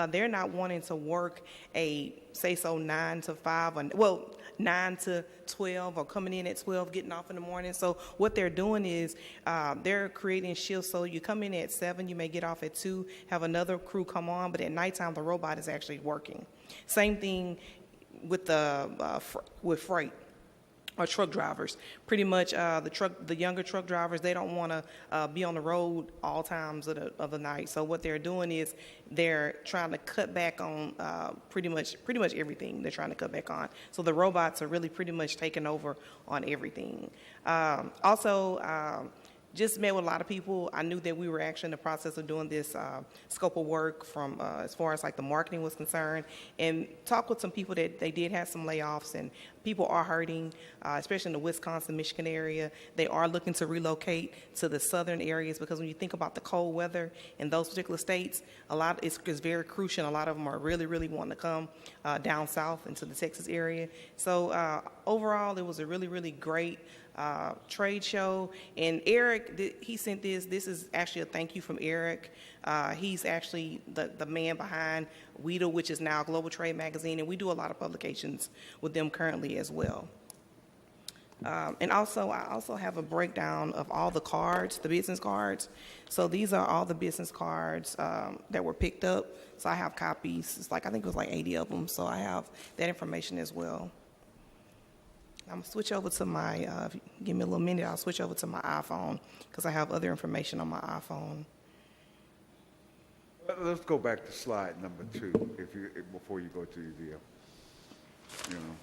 they're not wanting to work a, say so 9 to 5, or, 9 to 12, or coming in at 12, getting off in the morning. So what they're doing is they're creating shifts. So you come in at 7, you may get off at 2, have another crew come on, but at nighttime the robot is actually working. Same thing with with freight or truck drivers. Pretty much the younger truck drivers, they don't want to be on the road all times of the night. So what they're doing is they're trying to cut back on pretty much everything they're trying to cut back on. So the robots are really pretty much taking over on everything. Just met with a lot of people. I knew that we were actually in the process of doing this scope of work from as far as like the marketing was concerned, and talked with some people that they did have some layoffs, and people are hurting, especially in the Wisconsin, Michigan area. They are looking to relocate to the southern areas, because when you think about the cold weather in those particular states, it's very crucial. A lot of them are really, really wanting to come down south into the Texas area. So overall, it was a really, really great trade show. And Eric, he sent this. This is actually a thank you from Eric. He's actually the man behind WEDA, which is now Global Trade Magazine, and we do a lot of publications with them currently as well. And also, I also have a breakdown of all the cards, the business cards. So these are all the business cards that were picked up. So I have copies. It's like, I think it was like 80 of them. So I have that information as well. I'm gonna switch over to my, if you give me a little minute, I'll switch over to my iPhone, because I have other information on my iPhone. Let's go back to slide number 2 before you go to your deal. You know,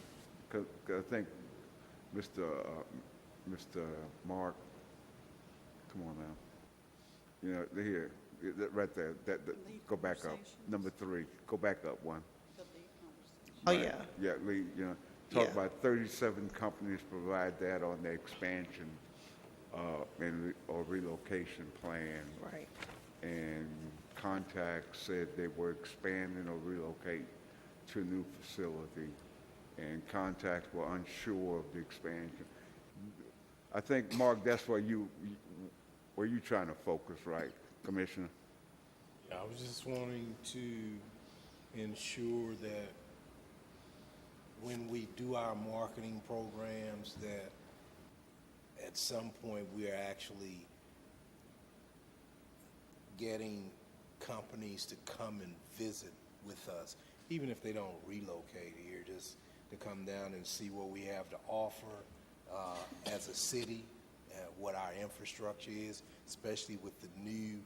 because I think Mr. Mark, come on now. You know, here, right there, go back up. Number 3, go back up one. Oh, yeah. Yeah, lead, you know, talk Yeah. about 37 companies provide that on their expansion or relocation plan. Right. And Contact said they were expanding or relocate to a new facility, and Contact were unsure of the expansion. I think, Mark, that's where you trying to focus, right, Commissioner? I was just wanting to ensure that when we do our marketing programs, that at some point we are actually getting companies to come and visit with us, even if they don't relocate here, just to come down and see what we have to offer as a city, what our infrastructure is, especially with the new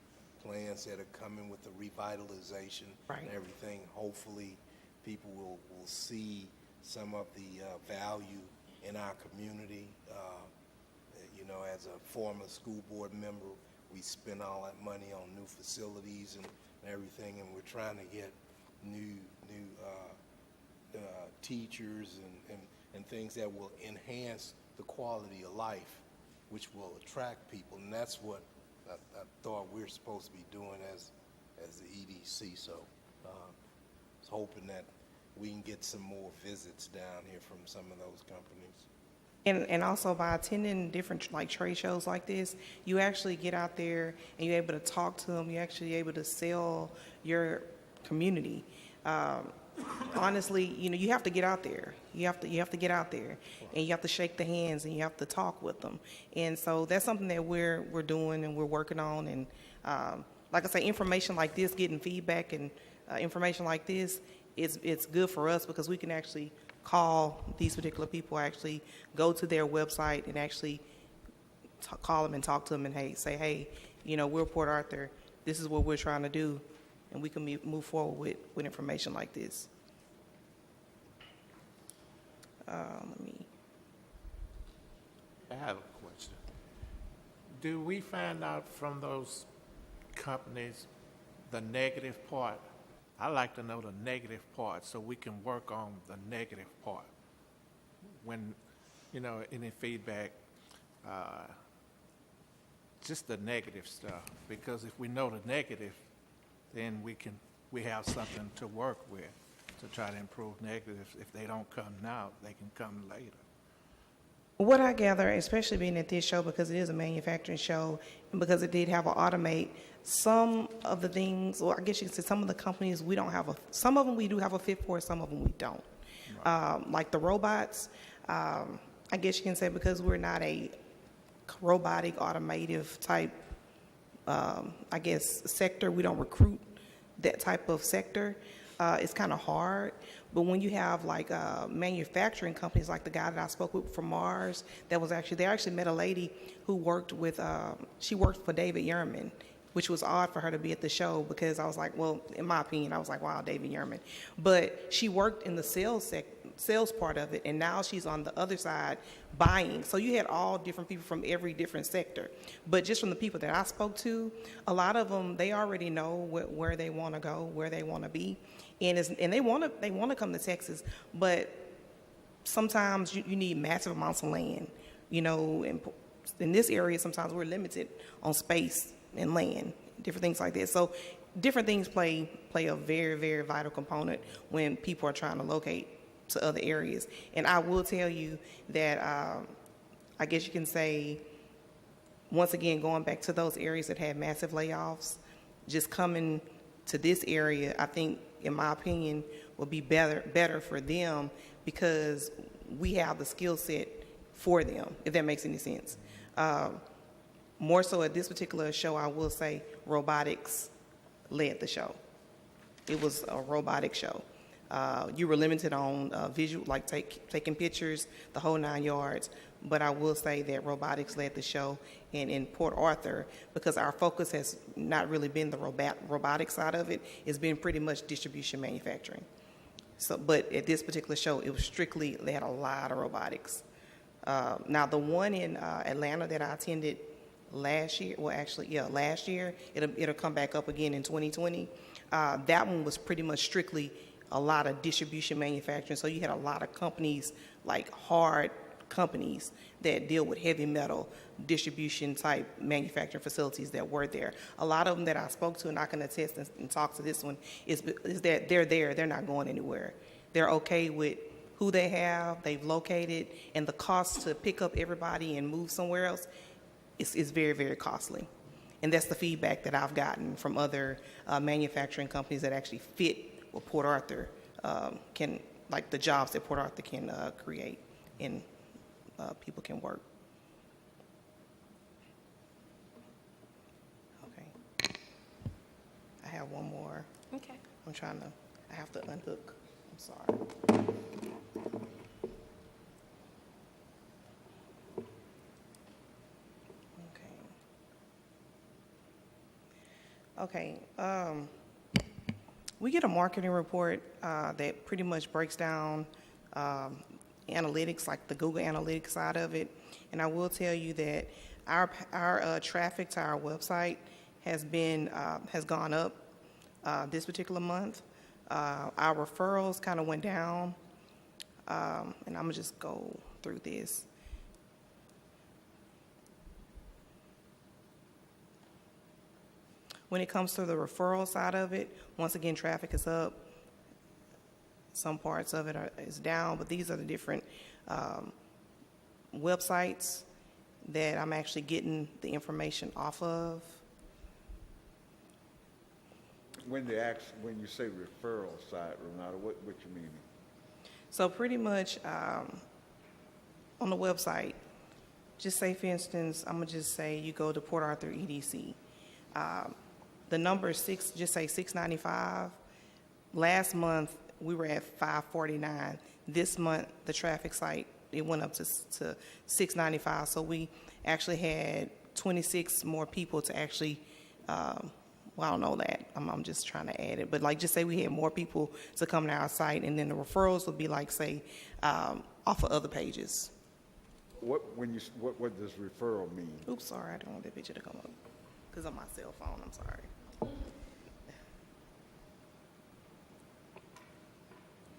plans that are coming with the revitalization and everything. Hopefully, people will see some of the value in our community. You know, as a former school board member, we spend all that money on new facilities and everything, and we're trying to get new teachers and things that will enhance the quality of life, which will attract people, and that's what I thought we're supposed to be doing as the EDC. So I was hoping that we can get some more visits down here from some of those companies. And also by attending different like trade shows like this, you actually get out there and you're able to talk to them. You're actually able to sell your community. Honestly, you know, you have to get out there. You have to get out there, and you have to shake the hands, and you have to talk with them. And so that's something that we're doing and we're working on. And like I say, information like this, getting feedback and information like this, it's good for us because we can actually call these particular people, actually go to their website and actually call them and talk to them and say, hey, you know, we're Port Arthur. This is what we're trying to do. And we can move forward with information like this. I have a question. Do we find out from those companies the negative part? I like to know the negative part so we can work on the negative part. When, you know, any feedback, just the negative stuff. Because if we know the negative, then we have something to work with to try to improve negatives. If they don't come now, they can come later. What I gather, especially being at this show, because it is a manufacturing show, and because it did have an automate, some of the things, or I guess you could say some of the companies, we don't have some of them we do have a fit for, some of them we don't. Right. Like the robots, I guess you can say because we're not a robotic, automotive type, I guess, sector, we don't recruit that type of sector. It's kind of hard. But when you have like manufacturing companies, like the guy that I spoke with from Mars, they actually met a lady who worked with, she worked for David Yerman, which was odd for her to be at the show because I was like, well, in my opinion, I was like, wow, David Yerman. But she worked in the sales part of it, and now she's on the other side buying. So you had all different people from every different sector. But just from the people that I spoke to, a lot of them, they already know where they want to go, where they want to be. And they want to come to Texas, but sometimes you need massive amounts of land. You know, in this area, sometimes we're limited on space and land, different things like that. So different things play a very, very vital component when people are trying to locate to other areas. And I will tell you that I guess you can say, once again, going back to those areas that had massive layoffs, just coming to this area, I think, in my opinion, will be better for them because we have the skill set for them, if that makes any sense. More so at this particular show, I will say robotics led the show. It was a robotic show. You were limited on visual, like taking pictures, the whole 9 yards. But I will say that robotics led the show in Port Arthur because our focus has not really been the robotic side of it. It's been pretty much distribution manufacturing. So, but at this particular show, it was strictly, they had a lot of robotics. Now, the one in Atlanta that I attended last year, well, actually, yeah, last year, it'll come back up again in 2020. That one was pretty much strictly a lot of distribution manufacturing. So you had a lot of companies, like hard companies that deal with heavy metal distribution type manufacturing facilities that were there. A lot of them that I spoke to, and I can attest and talk to this one, is that they're there, they're not going anywhere. They're okay with who they have, they've located, and the cost to pick up everybody and move somewhere else is very, very costly. And that's the feedback that I've gotten from other manufacturing companies that actually fit what Port Arthur can, like the jobs that Port Arthur can create and people can work. Okay. I have one more. Okay. I have to unhook. I'm sorry. Okay. We get a marketing report that pretty much breaks down analytics, like the Google Analytics side of it. And I will tell you that our traffic to our website has gone up this particular month. Our referrals kind of went down, and I'm gonna just go through this. When it comes to the referral side of it, once again, traffic is up. Some parts of it is down, but these are the different websites that I'm actually getting the information off of. When you say referral site, Renata, what you mean? So pretty much on the website, just say, for instance, I'm gonna just say you go to Port Arthur EDC. The number is just say 695. Last month, we were at 549. This month, the traffic site, it went up to 695. So we actually had 26 more people to actually, well, I don't know that. I'm just trying to add it. But like, just say we had more people to come to our site, and then the referrals would be like, say, off of other pages. What does referral mean? Oops, sorry, I don't want that picture to come up. Because on my cell phone, I'm sorry.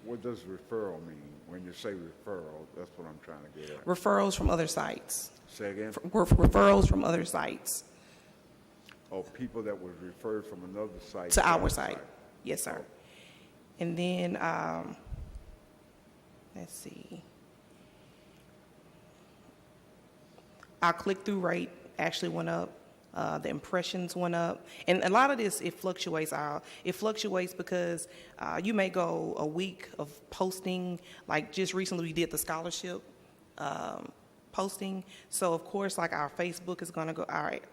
What does referral mean? When you say referral, that's what I'm trying to get at. Referrals from other sites. Say again? Referrals from other sites. Oh, people that were referred from another site. To our site. Yes, sir. And then, let's see. Our click-through rate actually went up. The impressions went up. And a lot of this, it fluctuates. It fluctuates because you may go a week of posting. Like just recently we did the scholarship posting. So of course, like our Facebook is going to go,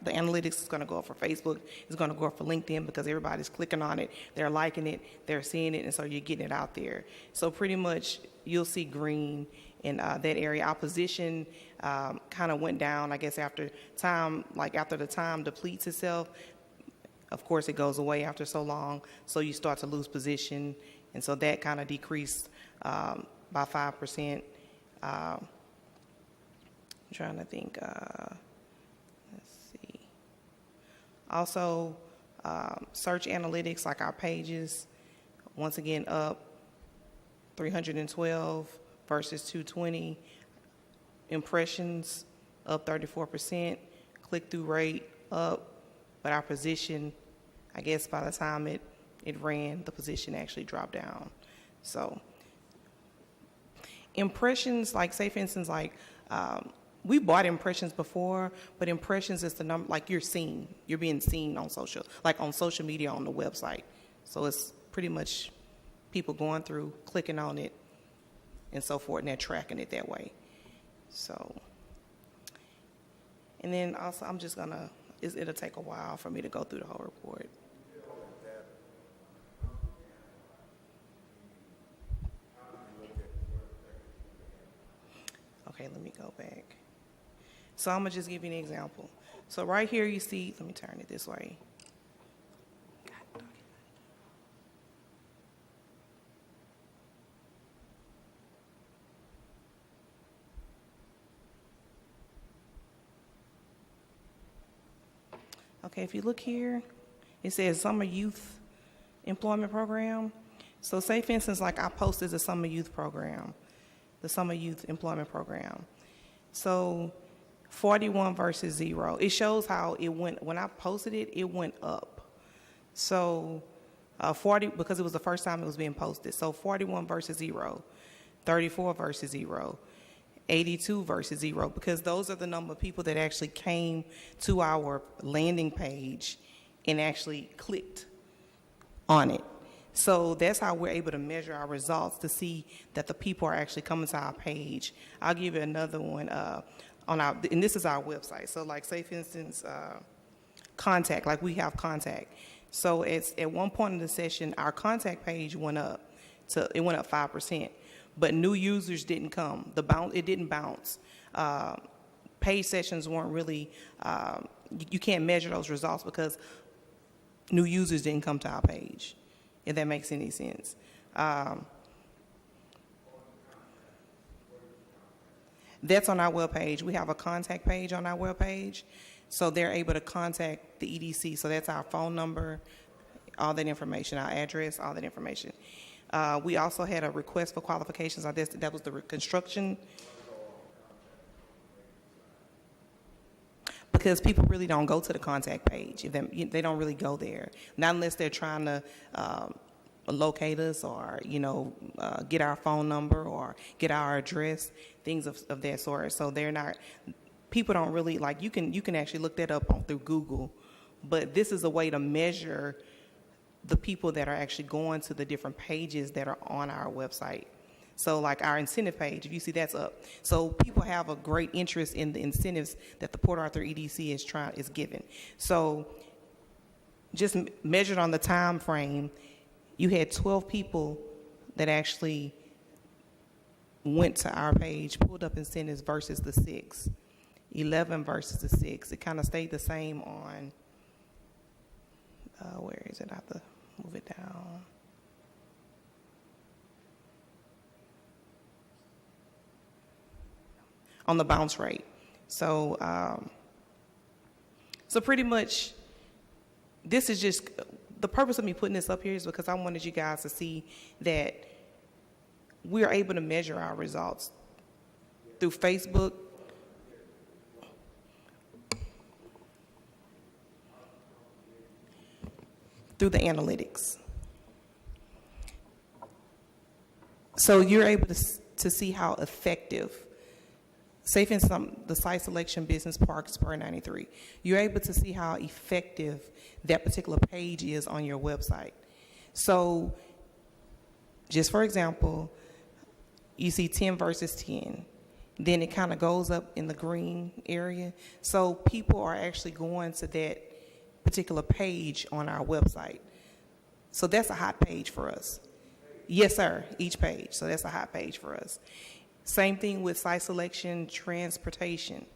the analytics is going to go up for Facebook. It's going to go up for LinkedIn because everybody's clicking on it. They're liking it. They're seeing it. And so you're getting it out there. So pretty much you'll see green in that area. Our position kind of went down, I guess, after the time depletes itself. Of course, it goes away after so long, so you start to lose position, and so that kind of decreased by 5%. I'm trying to think. Let's see. Also, search analytics, like our pages, once again up 312 versus 220. Impressions up 34%, click-through rate up, but our position, I guess by the time it ran, the position actually dropped down. So impressions, like say for instance, like we bought impressions before, but impressions is the number, like you're being seen on social media, on the website. So it's pretty much people going through, clicking on it, and so forth, and they're tracking it that way. So, and then also I'm just gonna, it'll take a while for me to go through the whole report. Okay, let me go back. So I'm gonna just give you an example. So right here you see, let me turn it this way. Okay, if you look here, it says Summer Youth Employment Program. So say, for instance, like I posted the Summer Youth Program, the Summer Youth Employment Program. So 41 versus 0. It shows how it went, when I posted it, it went up. So 40, because it was the first time it was being posted. So 41 versus 0, 34 versus 0, 82 versus 0, because those are the number of people that actually came to our landing page and actually clicked on it. So that's how we're able to measure our results to see that the people are actually coming to our page. I'll give you another one on our, and this is our website. So like say for instance, contact, like we have contact. So it's at one point in the session, our contact page went up it went up 5%, but new users didn't come. It didn't bounce. Page sessions weren't really, you can't measure those results because new users didn't come to our page, if that makes any sense. That's on our webpage. We have a contact page on our webpage, so they're able to contact the EDC. So that's our phone number, all that information, our address, all that information. We also had a request for qualifications. That was the construction. Because people really don't go to the contact page. They don't really go there. Not unless they're trying to locate us or, get our phone number or get our address, things of that sort. So people don't really, like, you can actually look that up through Google, but this is a way to measure the people that are actually going to the different pages that are on our website. So like our incentive page, if you see that's up. So people have a great interest in the incentives that the Port Arthur EDC is giving. So just measured on the time frame, you had 12 people that actually went to our page, pulled up incentives versus the 6, 11 versus the 6. It kind of stayed the same on, where is it? I have to move it down. On the bounce rate. So, so pretty much, this is just, the purpose of me putting this up here is because I wanted you guys to see that we are able to measure our results through Facebook, through the analytics. So you're able to see how effective, say for instance, the site selection business parks per 93, you're able to see how effective that particular page is on your website. So just for example, you see 10 versus 10, then it kind of goes up in the green area. So people are actually going to that particular page on our website. So that's a hot page for us. Yes, sir, each page. So that's a hot page for us. Same thing with site selection, transportation.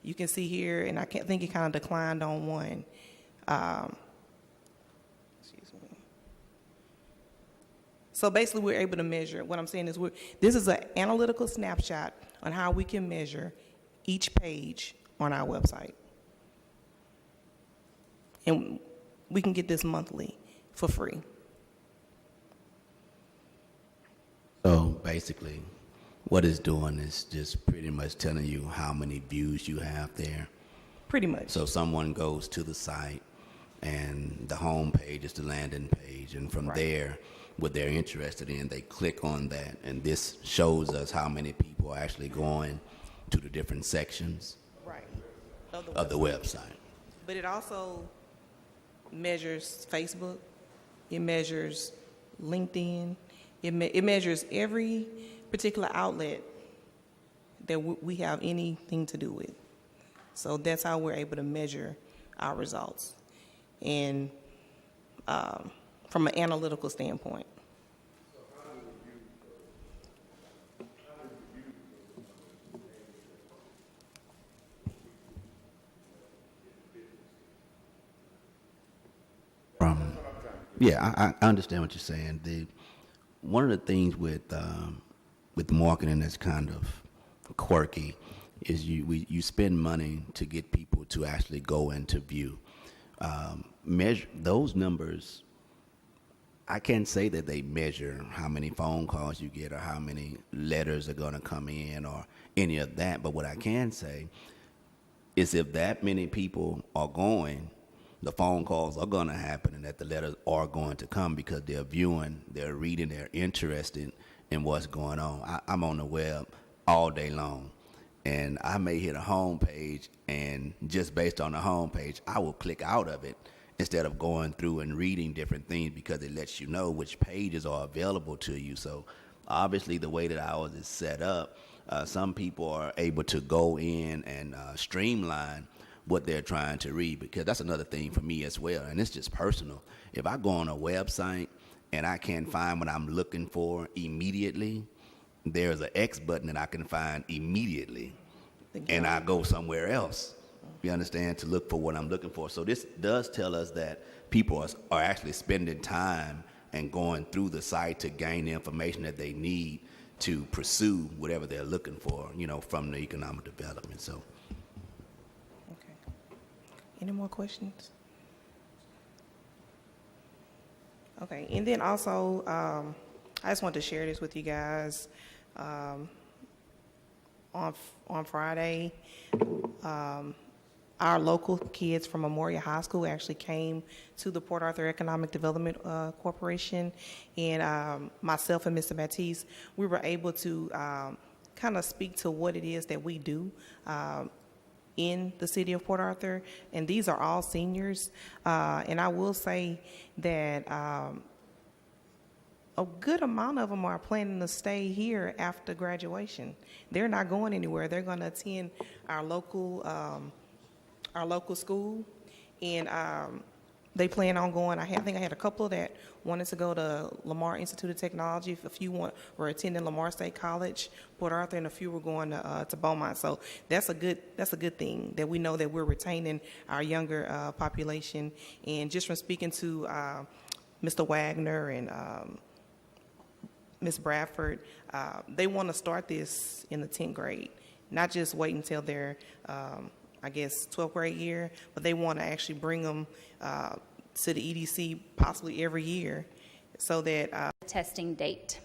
You can see here, and I think it kind of declined on one. Excuse me. So basically, we're able to measure. What I'm saying is, this is an analytical snapshot on how we can measure each page on our website. And we can get this monthly for free. So basically, what it's doing is just pretty much telling you how many views you have there. Pretty much. So someone goes to the site, and the home page is the landing page, and from there, what they're interested in, they click on that, and this shows us how many people are actually going to the different sections of the website. But it also measures Facebook, it measures LinkedIn, it measures every particular outlet that we have anything to do with. So that's how we're able to measure our results, and from an analytical standpoint. Yeah, I understand what you're saying. One of the things with marketing that's kind of quirky is you spend money to get people to actually go and to view. measure those numbers. I can't say that they measure how many phone calls you get or how many letters are going to come in or any of that. But what I can say is if that many people are going, the phone calls are going to happen and that the letters are going to come because they're viewing, they're reading, they're interested in what's going on. I'm on the web all day long, and I may hit a home page, and just based on the home page, I will click out of it instead of going through and reading different things because it lets you know which pages are available to you. So obviously the way that ours is set up, some people are able to go in and streamline what they're trying to read, because that's another thing for me as well, and it's just personal. If I go on a website and I can't find what I'm looking for immediately, there's an X button that I can find immediately, and I go somewhere else, you understand, to look for what I'm looking for. So this does tell us that people are actually spending time and going through the site to gain the information that they need to pursue whatever they're looking for, you know, from the economic development. So. Any more questions? Okay, and then also, I just wanted to share this with you guys. On Friday, our local kids from Memorial High School actually came to the Port Arthur Economic Development Corporation, and myself and Mr. Matisse, we were able to kind of speak to what it is that we do in the city of Port Arthur, and these are all seniors. And I will say that a good amount of them are planning to stay here after graduation. They're not going anywhere. They're going to attend our local school, and they plan on going. I think I had a couple that wanted to go to Lamar Institute of Technology. A few were attending Lamar State College, Port Arthur, and a few were going to Beaumont. So that's a good thing that we know that we're retaining our younger population. And just from speaking to Mr. Wagner and Ms. Bradford, they want to start this in the 10th grade, not just wait until their 12th grade year, but they want to actually bring them to the EDC possibly every year so that testing date.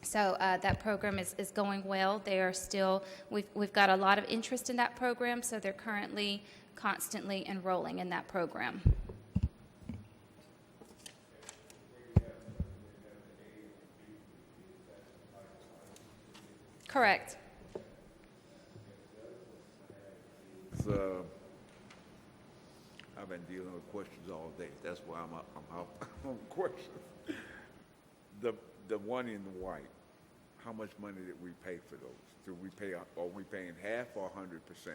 So that program is going well. They are still, we've got a lot of interest in that program, so they're currently constantly enrolling in that program. Correct. I've been dealing with questions all day. That's why I'm out on questions. The one in the white, how much money did we pay for those? Are we paying half or 100%?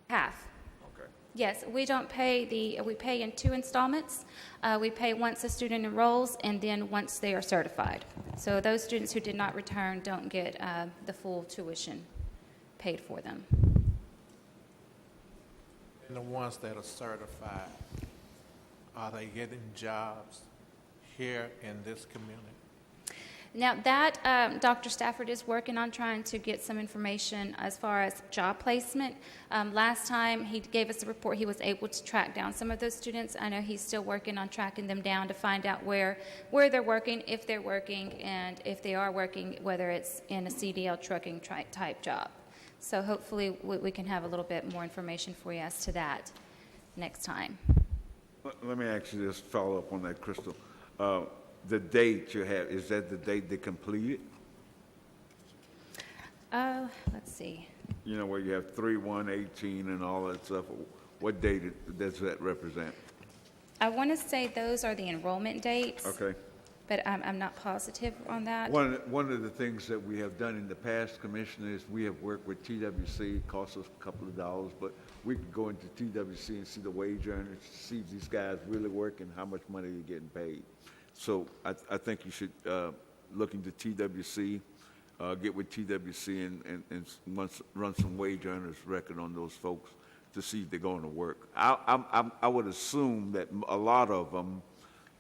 Half. Okay. Yes, we don't pay we pay in 2 installments. We pay once a student enrolls and then once they are certified. So those students who did not return don't get the full tuition paid for them. And the ones that are certified, are they getting jobs here in this community? Now that Dr. Stafford is working on trying to get some information as far as job placement. Last time he gave us a report, he was able to track down some of those students. I know he's still working on tracking them down to find out where they're working, if they're working, and if they are working, whether it's in a CDL trucking type job. So hopefully we can have a little bit more information for you as to that next time. Let me ask you this, follow up on that, Crystal. The date you have, is that the date they completed? Let's see. You know, where you have 3/1/18 and all that stuff. What date does that represent? I want to say those are the enrollment dates. Okay. But I'm not positive on that. One of the things that we have done in the past, Commissioner, is we have worked with TWC. It costs us a couple of dollars, but we can go into TWC and see the wage earners, see if these guys really working, how much money they're getting paid. So I think you should look into TWC, get with TWC and run some wage earners record on those folks to see if they're going to work. I would assume that a lot of them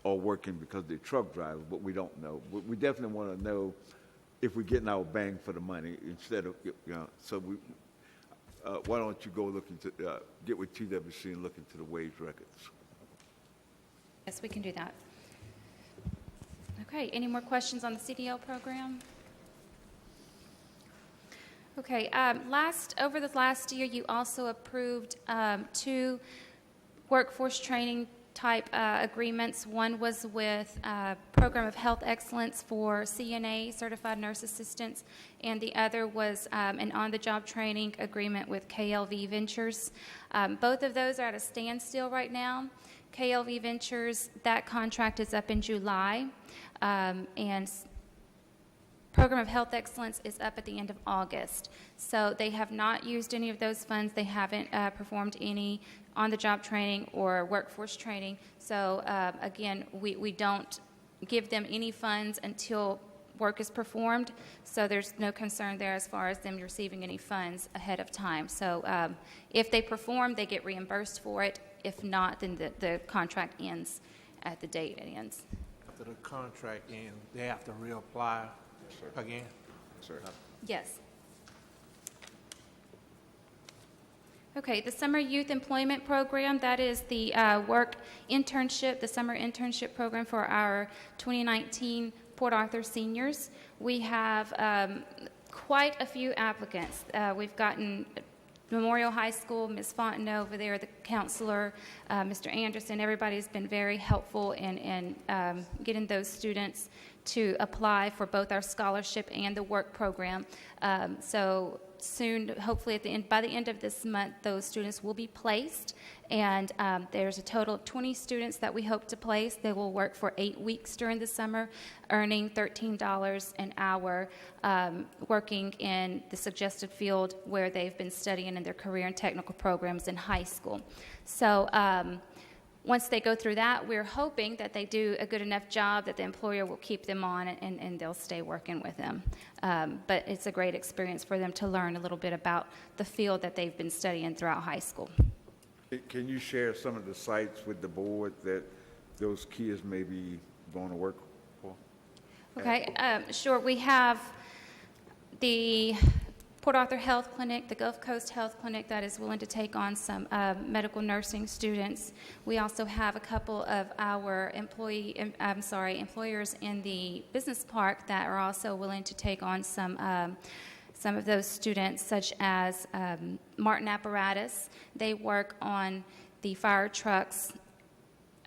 are working because they're truck drivers, but we don't know. We definitely want to know if we're getting our bang for the money instead of, so why don't you go look into, get with TWC and look into the wage records? Yes, we can do that. Okay, any more questions on the CDL program? Okay, over the last year, you also approved 2 workforce training type agreements. One was with Program of Health Excellence for CNA, Certified Nurse Assistants, and the other was an on-the-job training agreement with KLV Ventures. Both of those are at a standstill right now. KLV Ventures, that contract is up in July, and Program of Health Excellence is up at the end of August. So they have not used any of those funds. They haven't performed any on-the-job training or workforce training. So again, we don't give them any funds until work is performed. So there's no concern there as far as them receiving any funds ahead of time. So if they perform, they get reimbursed for it. If not, then the contract ends at the date it ends. After the contract ends, they have to reapply again? Sir. Yes. Okay, the Summer Youth Employment Program, that is the the summer internship program for our 2019 Port Arthur seniors. We have quite a few applicants. We've gotten Memorial High School, Ms. Fontenot over there, the counselor, Mr. Anderson, everybody's been very helpful in getting those students to apply for both our scholarship and the work program. So soon, hopefully by the end of this month, those students will be placed. And there's a total of 20 students that we hope to place. They will work for 8 weeks during the summer, earning $13 an hour, working in the suggested field where they've been studying in their career and technical programs in high school. So once they go through that, we're hoping that they do a good enough job that the employer will keep them on and they'll stay working with them. But it's a great experience for them to learn a little bit about the field that they've been studying throughout high school. Can you share some of the sites with the board that those kids may be going to work for? Okay, sure. We have the Port Arthur Health Clinic, the Gulf Coast Health Clinic that is willing to take on some medical nursing students. We also have a couple of our employers in the business park that are also willing to take on some of those students, such as Martin Apparatus. They work on the fire trucks.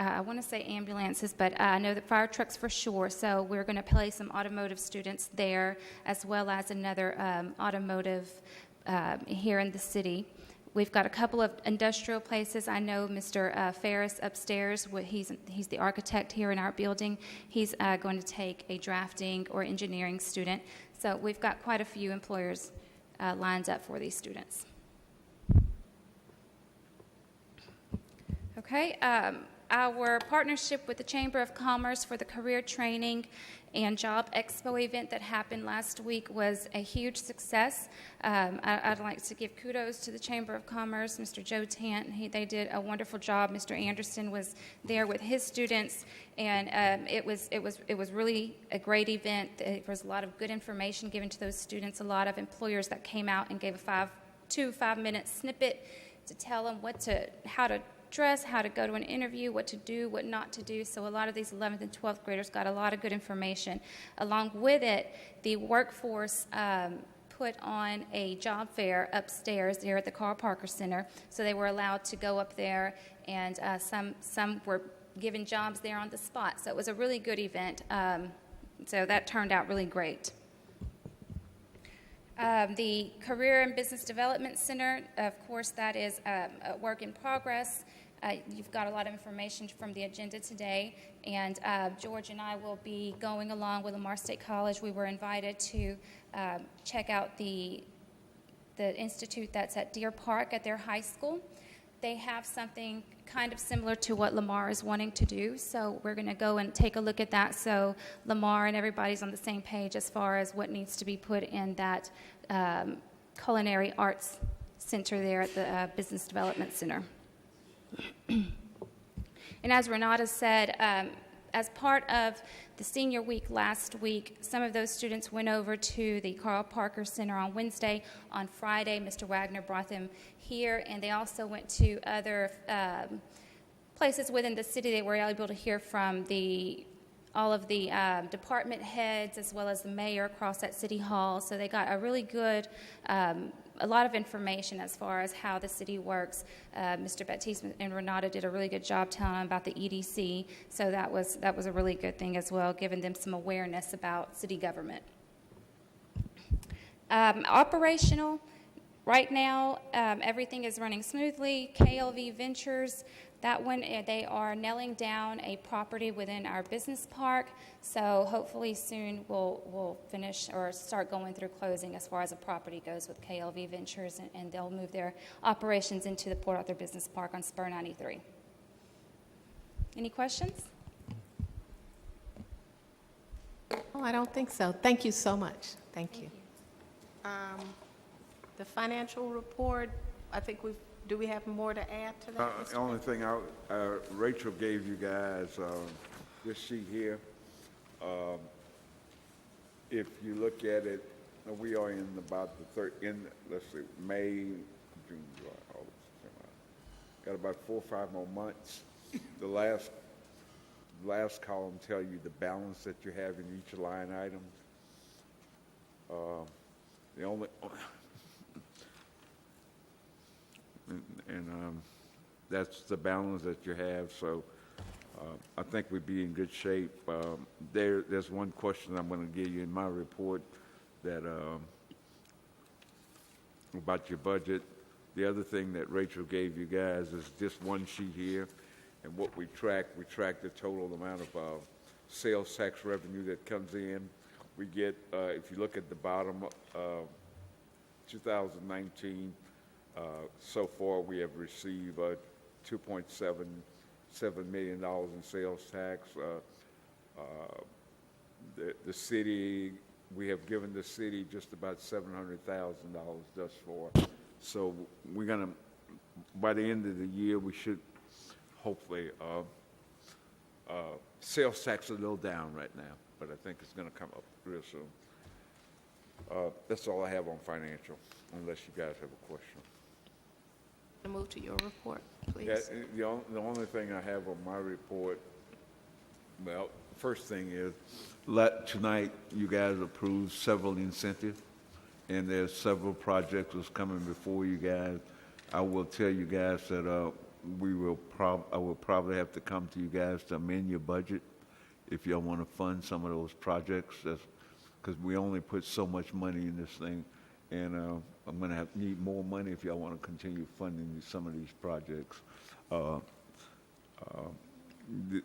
I want to say ambulances, but I know the fire trucks for sure. So we're going to place some automotive students there, as well as another automotive here in the city. We've got a couple of industrial places. I know Mr. Ferris upstairs, he's the architect here in our building. He's going to take a drafting or engineering student. So we've got quite a few employers lined up for these students. Okay. Our partnership with the Chamber of Commerce for the Career Training and Job Expo event that happened last week was a huge success. I'd like to give kudos to the Chamber of Commerce, Mr. Joe Tant. They did a wonderful job. Mr. Anderson was there with his students, and it was really a great event. There was a lot of good information given to those students. A lot of employers that came out and gave a 5-minute snippet to tell them how to dress, how to go to an interview, what to do, what not to do. So a lot of these 11th and 12th graders got a lot of good information. Along with it, the workforce put on a job fair upstairs there at the Carl Parker Center. So they were allowed to go up there, and some were given jobs there on the spot. So it was a really good event. So that turned out really great. The Career and Business Development Center, of course, that is a work in progress. You've got a lot of information from the agenda today, and George and I will be going along with Lamar State College. We were invited to check out the institute that's at Deer Park at their high school. They have something kind of similar to what Lamar is wanting to do, so we're going to go and take a look at that so Lamar and everybody's on the same page as far as what needs to be put in that culinary arts center there at the Business Development Center. And as Renata said, as part of the senior week last week, some of those students went over to the Carl Parker Center on Wednesday. On Friday, Mr. Wagner brought them here, and they also went to other places within the city that we're able to hear from all of the department heads as well as the mayor across at City Hall. So they got a really good, a lot of information as far as how the city works. Mr. Baptiste and Renata did a really good job telling them about the EDC. So that was a really good thing as well, giving them some awareness about city government. Operational, right now, everything is running smoothly. KLV Ventures, that one, they are nailing down a property within our business park. So hopefully soon we'll finish or start going through closing as far as a property goes with KLV Ventures, and they'll move their operations into the Port Arthur Business Park on Spur 93. Any questions? Oh, I don't think so. Thank you so much. Thank you. The financial report, I think do we have more to add to that? The only thing, Rachel gave you guys this sheet here. If you look at it, we are in about let's see, May, June, July, August, September. Got about 4 or 5 more months. The last column tell you the balance that you have in each line item. The only that's the balance that you have. So I think we'd be in good shape. There's one question I'm going to give you in my report that about your budget. The other thing that Rachel gave you guys is just one sheet here, and what we track the total amount of sales tax revenue that comes in. We get, if you look at the bottom, 2019. So far, we have received $2.77 million in sales tax. The city, we have given the city just about $700,000 thus far. So we're gonna, by the end of the year, we should hopefully, sales tax a little down right now, but I think it's gonna come up real soon. That's all I have on financial, unless you guys have a question. To move to your report, please. Yeah, the only thing I have on my report, well, first thing is, tonight you guys approved several incentives, and there's several projects that's coming before you guys. I will tell you guys that I will probably have to come to you guys to amend your budget if y'all want to fund some of those projects. Because we only put so much money in this thing, and I'm going to need more money if y'all want to continue funding some of these projects.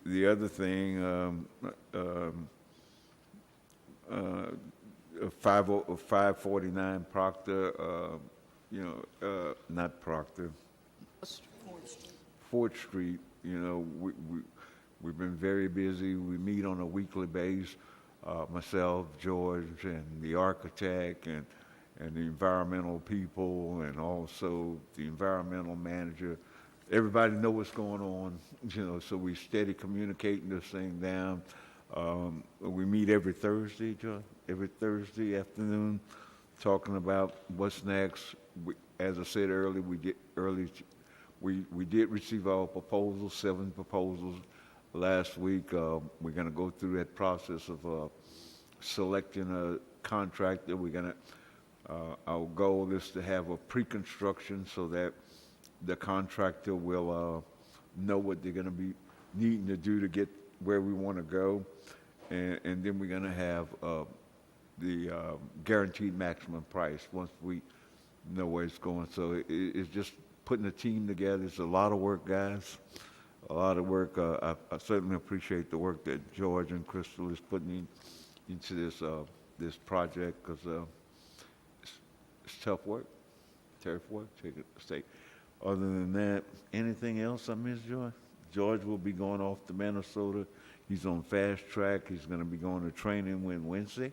The other thing, 549 Proctor, not Proctor, 4th Street, we've been very busy. We meet on a weekly basis. Myself, George, and the architect, and the environmental people, and also the environmental manager. Everybody know what's going on, so we steady communicating this thing down. We meet every Thursday, John, every Thursday afternoon, talking about what's next. As I said earlier, we did receive our proposals, 7 proposals last week. We're going to go through that process of selecting a contractor. Our goal is to have a pre-construction so that the contractor will know what they're going to be needing to do to get where we want to go. And then we're going to have the guaranteed maximum price once we know where it's going. So it's just putting a team together. It's a lot of work, guys. A lot of work. I certainly appreciate the work that George and Crystal is putting into this project, because it's tough work. Take it state. Other than that, anything else I missed, George? George will be going off to Minnesota. He's on fast track. He's going to be going to training Wednesday.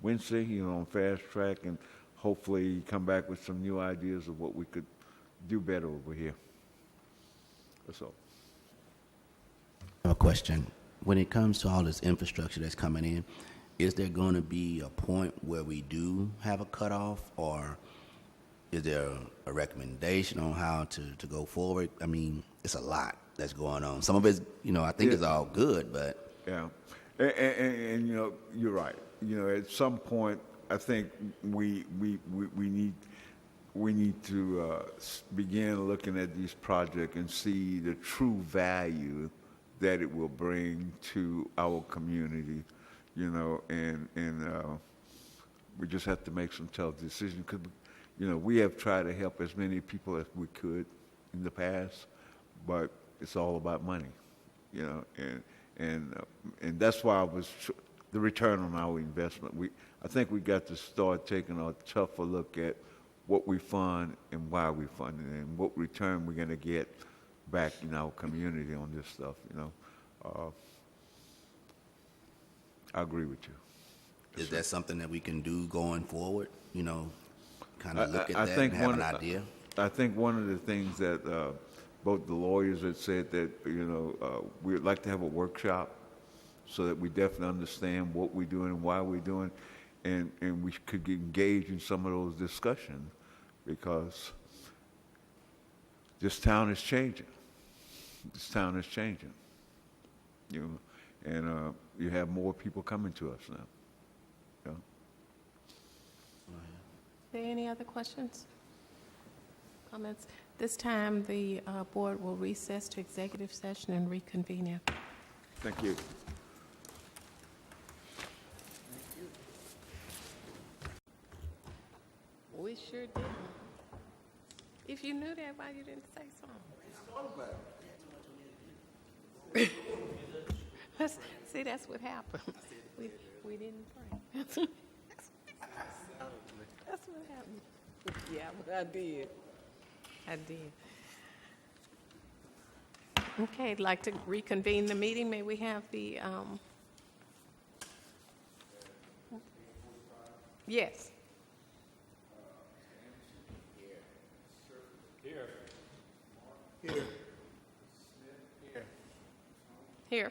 He's on fast track, and hopefully come back with some new ideas of what we could do better over here. That's all. I have a question. When it comes to all this infrastructure that's coming in, is there going to be a point where we do have a cutoff, or is there a recommendation on how to go forward? I mean, it's a lot that's going on. Some of it's, I think it's all good, but. Yeah, and you're right. At some point, I think we need to begin looking at these projects and see the true value that it will bring to our community, and we just have to make some tough decisions because, we have tried to help as many people as we could in the past, but it's all about money, and that's why the return on our investment. I think we got to start taking a tougher look at what we fund and why we fund it and what return we're going to get back in our community on this stuff, I agree with you. Is that something that we can do going forward? Kind of look at I that think and have an idea? I think one of the things that both the lawyers had said that, we'd like to have a workshop so that we definitely understand what we're doing and why we're doing, and we could engage in some of those discussions because this town is changing. This town is changing, and you have more people coming to us now. Are there any other questions, comments? This time, the board will recess to executive session and reconvene after. Thank you. We sure didn't. If you knew that, why you didn't say something? See, that's what happened. We didn't pray. That's what happened. Yeah, but I did. I did. Okay, I'd like to reconvene the meeting. May we have the, yes. Here.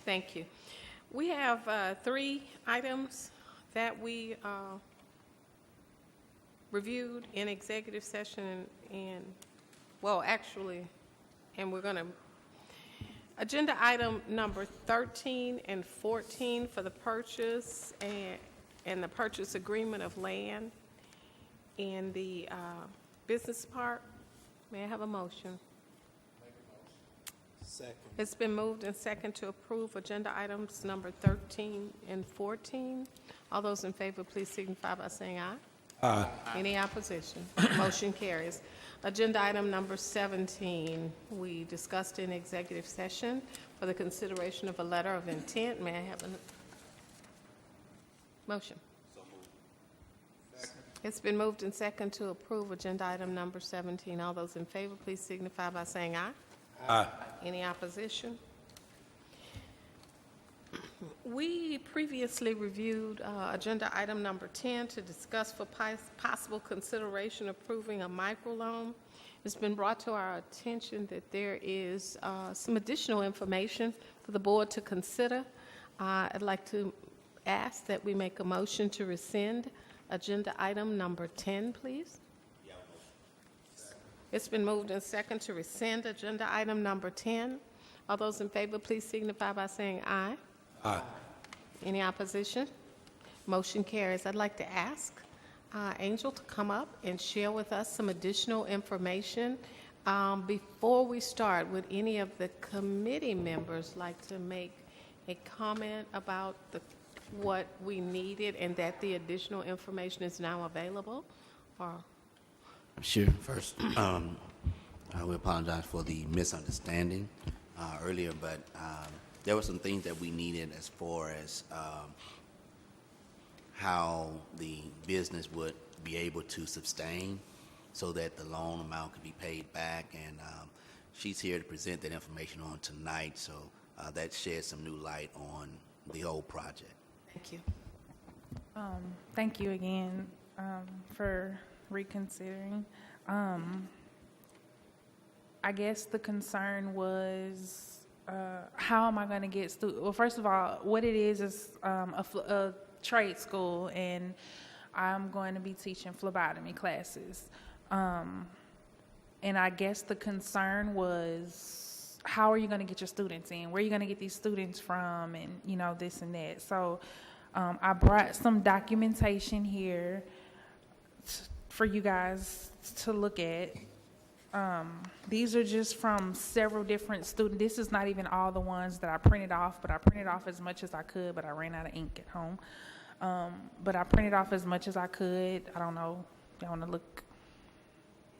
Thank you. We have 3 items that we reviewed in executive session and we're going to, agenda item number 13 and 14 for the purchase and the purchase agreement of land in the business park. May I have a motion? Second. It's been moved and second to approve agenda items number 13 and 14. All those in favor, please signify by saying aye. Aye. Any opposition? Motion carries. Agenda item number 17, we discussed in executive session for the consideration of a letter of intent. May I have a motion? So moved. It's been moved and second to approve agenda item number 17. All those in favor, please signify by saying aye. Aye. Any opposition? We previously reviewed agenda item number 10 to discuss for possible consideration approving a microloan. It's been brought to our attention that there is some additional information for the board to consider. I'd like to ask that we make a motion to rescind agenda item number 10, please. It's been moved and second to rescind agenda item number 10. All those in favor, please signify by saying aye. Aye. Any opposition? Motion carries. I'd like to ask Angel to come up and share with us some additional information. Before we start, would any of the committee members like to make a comment about what we needed and that the additional information is now available? Or Sure. First, we apologize for the misunderstanding earlier, but there were some things that we needed as far as how the business would be able to sustain so that the loan amount could be paid back. And she's here to present that information on tonight, so that sheds some new light on the whole project. thank you. Thank you again for reconsidering. I guess the concern was how am I going to get students? Well, first of all, what it is a trade school, and I'm going to be teaching phlebotomy classes. And I guess the concern was, how are you going to get your students in? Where are you going to get these students from? And, you know, this and that. So I brought some documentation here for you guys to look at. These are just from several different students. This is not even all the ones that I printed off, but I printed off as much as I could, but I ran out of ink at home. But I printed off as much as I could. I don't know, y'all want to look?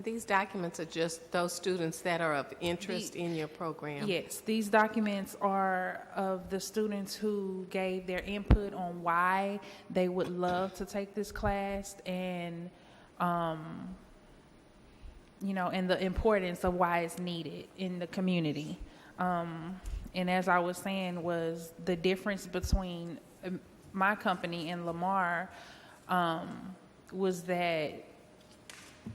These documents are just those students that are of interest in your program? Yes, these documents are of the students who gave their input on why they would love to take this class, and you know, and the importance of why it's needed in the community. And as I was saying, was the difference between my company and Lamar was that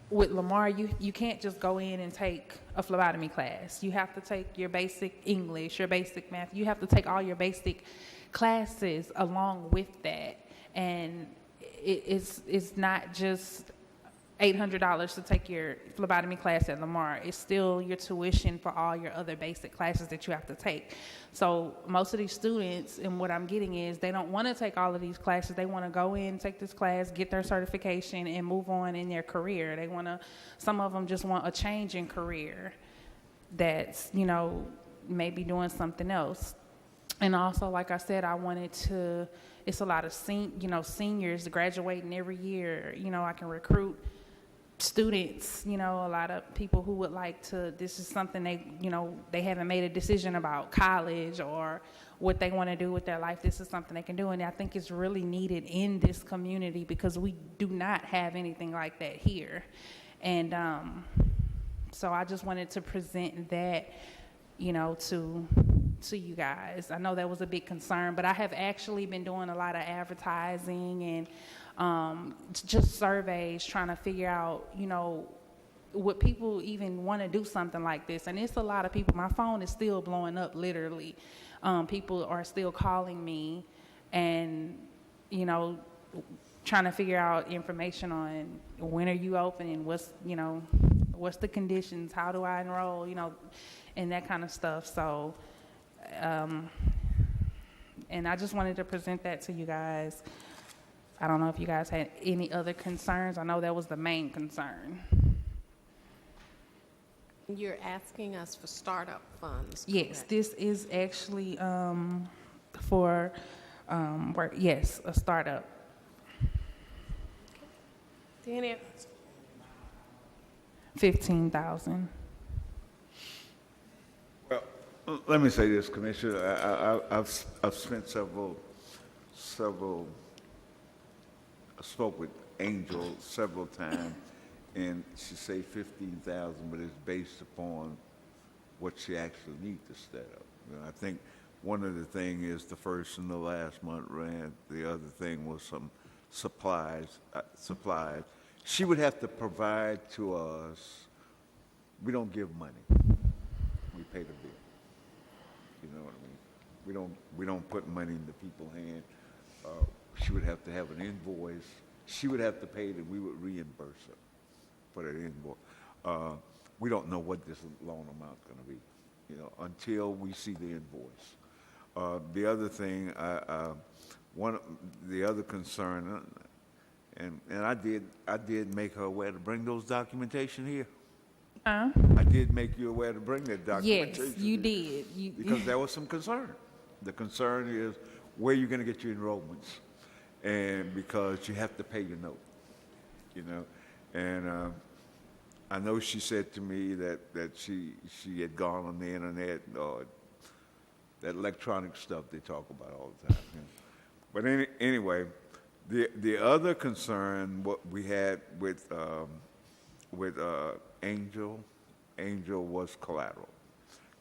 with Lamar, you can't just go in and take a phlebotomy class. You have to take your basic English, your basic math. You have to take all your basic classes along with that. And it's not just $800 to take your phlebotomy class at Lamar. It's still your tuition for all your other basic classes that you have to take. So most of these students, and what I'm getting is, they don't want to take all of these classes. They want to go in, take this class, get their certification, and move on in their career. They want to, some of them just want a change in career that's, you know, maybe doing something else. And also, like I said, I wanted to, it's a lot of seniors graduating every year. You know, I can recruit students, you know, a lot of people who would like to, this is something they, you know, they haven't made a decision about college or what they want to do with their life. This is something they can do, and I think it's really needed in this community because we do not have anything like that here. And so I just wanted to present that, you know, to you guys. I know that was a big concern, but I have actually been doing a lot of advertising and just surveys, trying to figure out, you know, would people even want to do something like this? And it's a lot of people. My phone is still blowing up, literally. People are still calling me and, you know, trying to figure out information on when are you opening, what's, you know, what's the conditions, how do I enroll, you know, and that kind of stuff. So, and I just wanted to present that to you guys. I don't know if you guys had any other concerns. I know that was the main concern. You're asking us for startup funds, Yes, correct? this is actually for, yes, a startup. Danny, 15,000. Well, let me say this, Commissioner. I've spent several. I spoke with Angel several times, and she say 15,000, but it's based upon what she actually needs to set up. You know, I think one of the things is the first and the last month rent. The other thing was some supplies. She would have to provide to us. We don't give money. We pay the bill. You know what I mean? We don't put money in the people's hand. She would have to have an invoice. She would have to pay it, and we would reimburse her for that invoice. We don't know what this loan amount's going to be, you know, until we see the invoice. The other thing, the other concern, and I did make her aware to bring those documentation here. I did make you aware to bring that documentation. Yes, you did. Because there was some concern. The concern is where you're going to get your enrollments, and because you have to pay your note, you know. And I know she said to me that she had gone on the internet, or that electronic stuff they talk about all the time. You know. But anyway, the other concern what we had with Angel was collateral,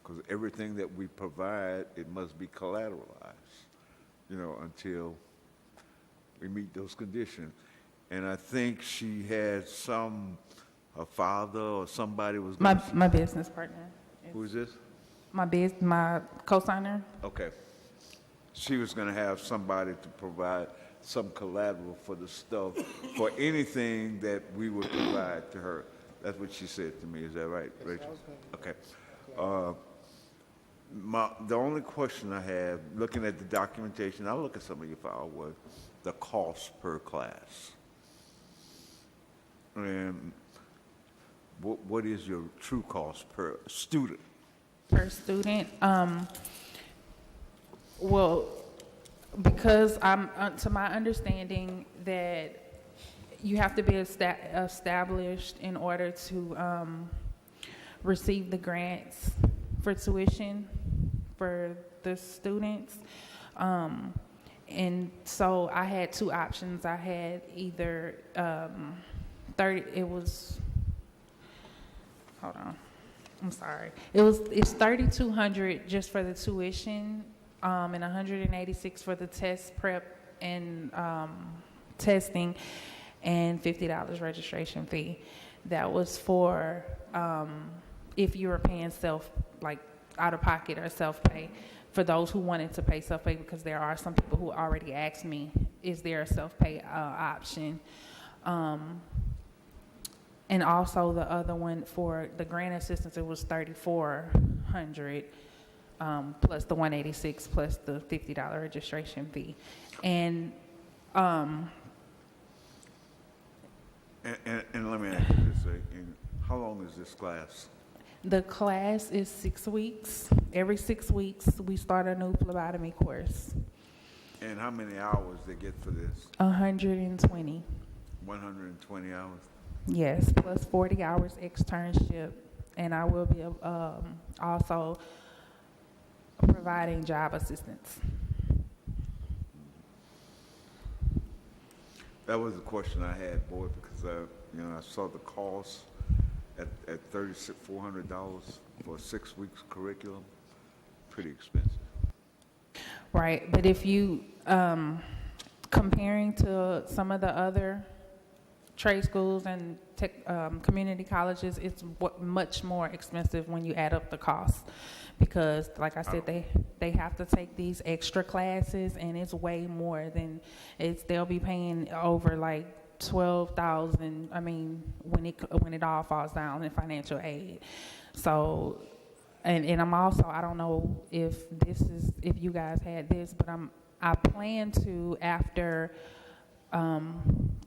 because everything that we provide, it must be collateralized, you know, until we meet those conditions. And I think she had her father or somebody was My business partner. Who is this? My co-signer. Okay. She was going to have somebody to provide some collateral for the stuff, for anything that we would provide to her. That's what she said to me. Is that right, Rachel? Okay. The only question I have, looking at the documentation, I'll look at some of your file, was the cost per class. And what is your true cost per student? Per student, well, because I'm, to my understanding, that you have to be established in order to receive the grants for tuition for the students. And so I had two options. I had either 30, it was, hold on, I'm sorry. It's $3,200 just for the tuition, and $186 for the test prep and testing, and $50 registration fee. That was for if you were paying out of pocket or self-pay. For those who wanted to pay self-pay, because there are some people who already asked me, is there a self-pay option? And also the other one for the grant assistance, it was $3,400 plus the $186 plus the $50 registration fee. And And let me ask you this, how long is this class? the class is 6 weeks. Every 6 weeks, we start a new phlebotomy course. And how many hours they get for this? 120. 120 hours? Yes, plus 40 hours externship. And I will be also providing job assistance. That was the question I had, boy, because I saw the cost at $3,400 for a 6 weeks curriculum. Pretty expensive. Right, but if you comparing to some of the other trade schools and community colleges, it's much more expensive when you add up the costs, because like I said, they have to take these extra classes, and it's way more than they'll be paying over like $12,000. I mean, when it all falls down in financial aid. So, and I'm also, I don't know if you guys had this, but I plan to, after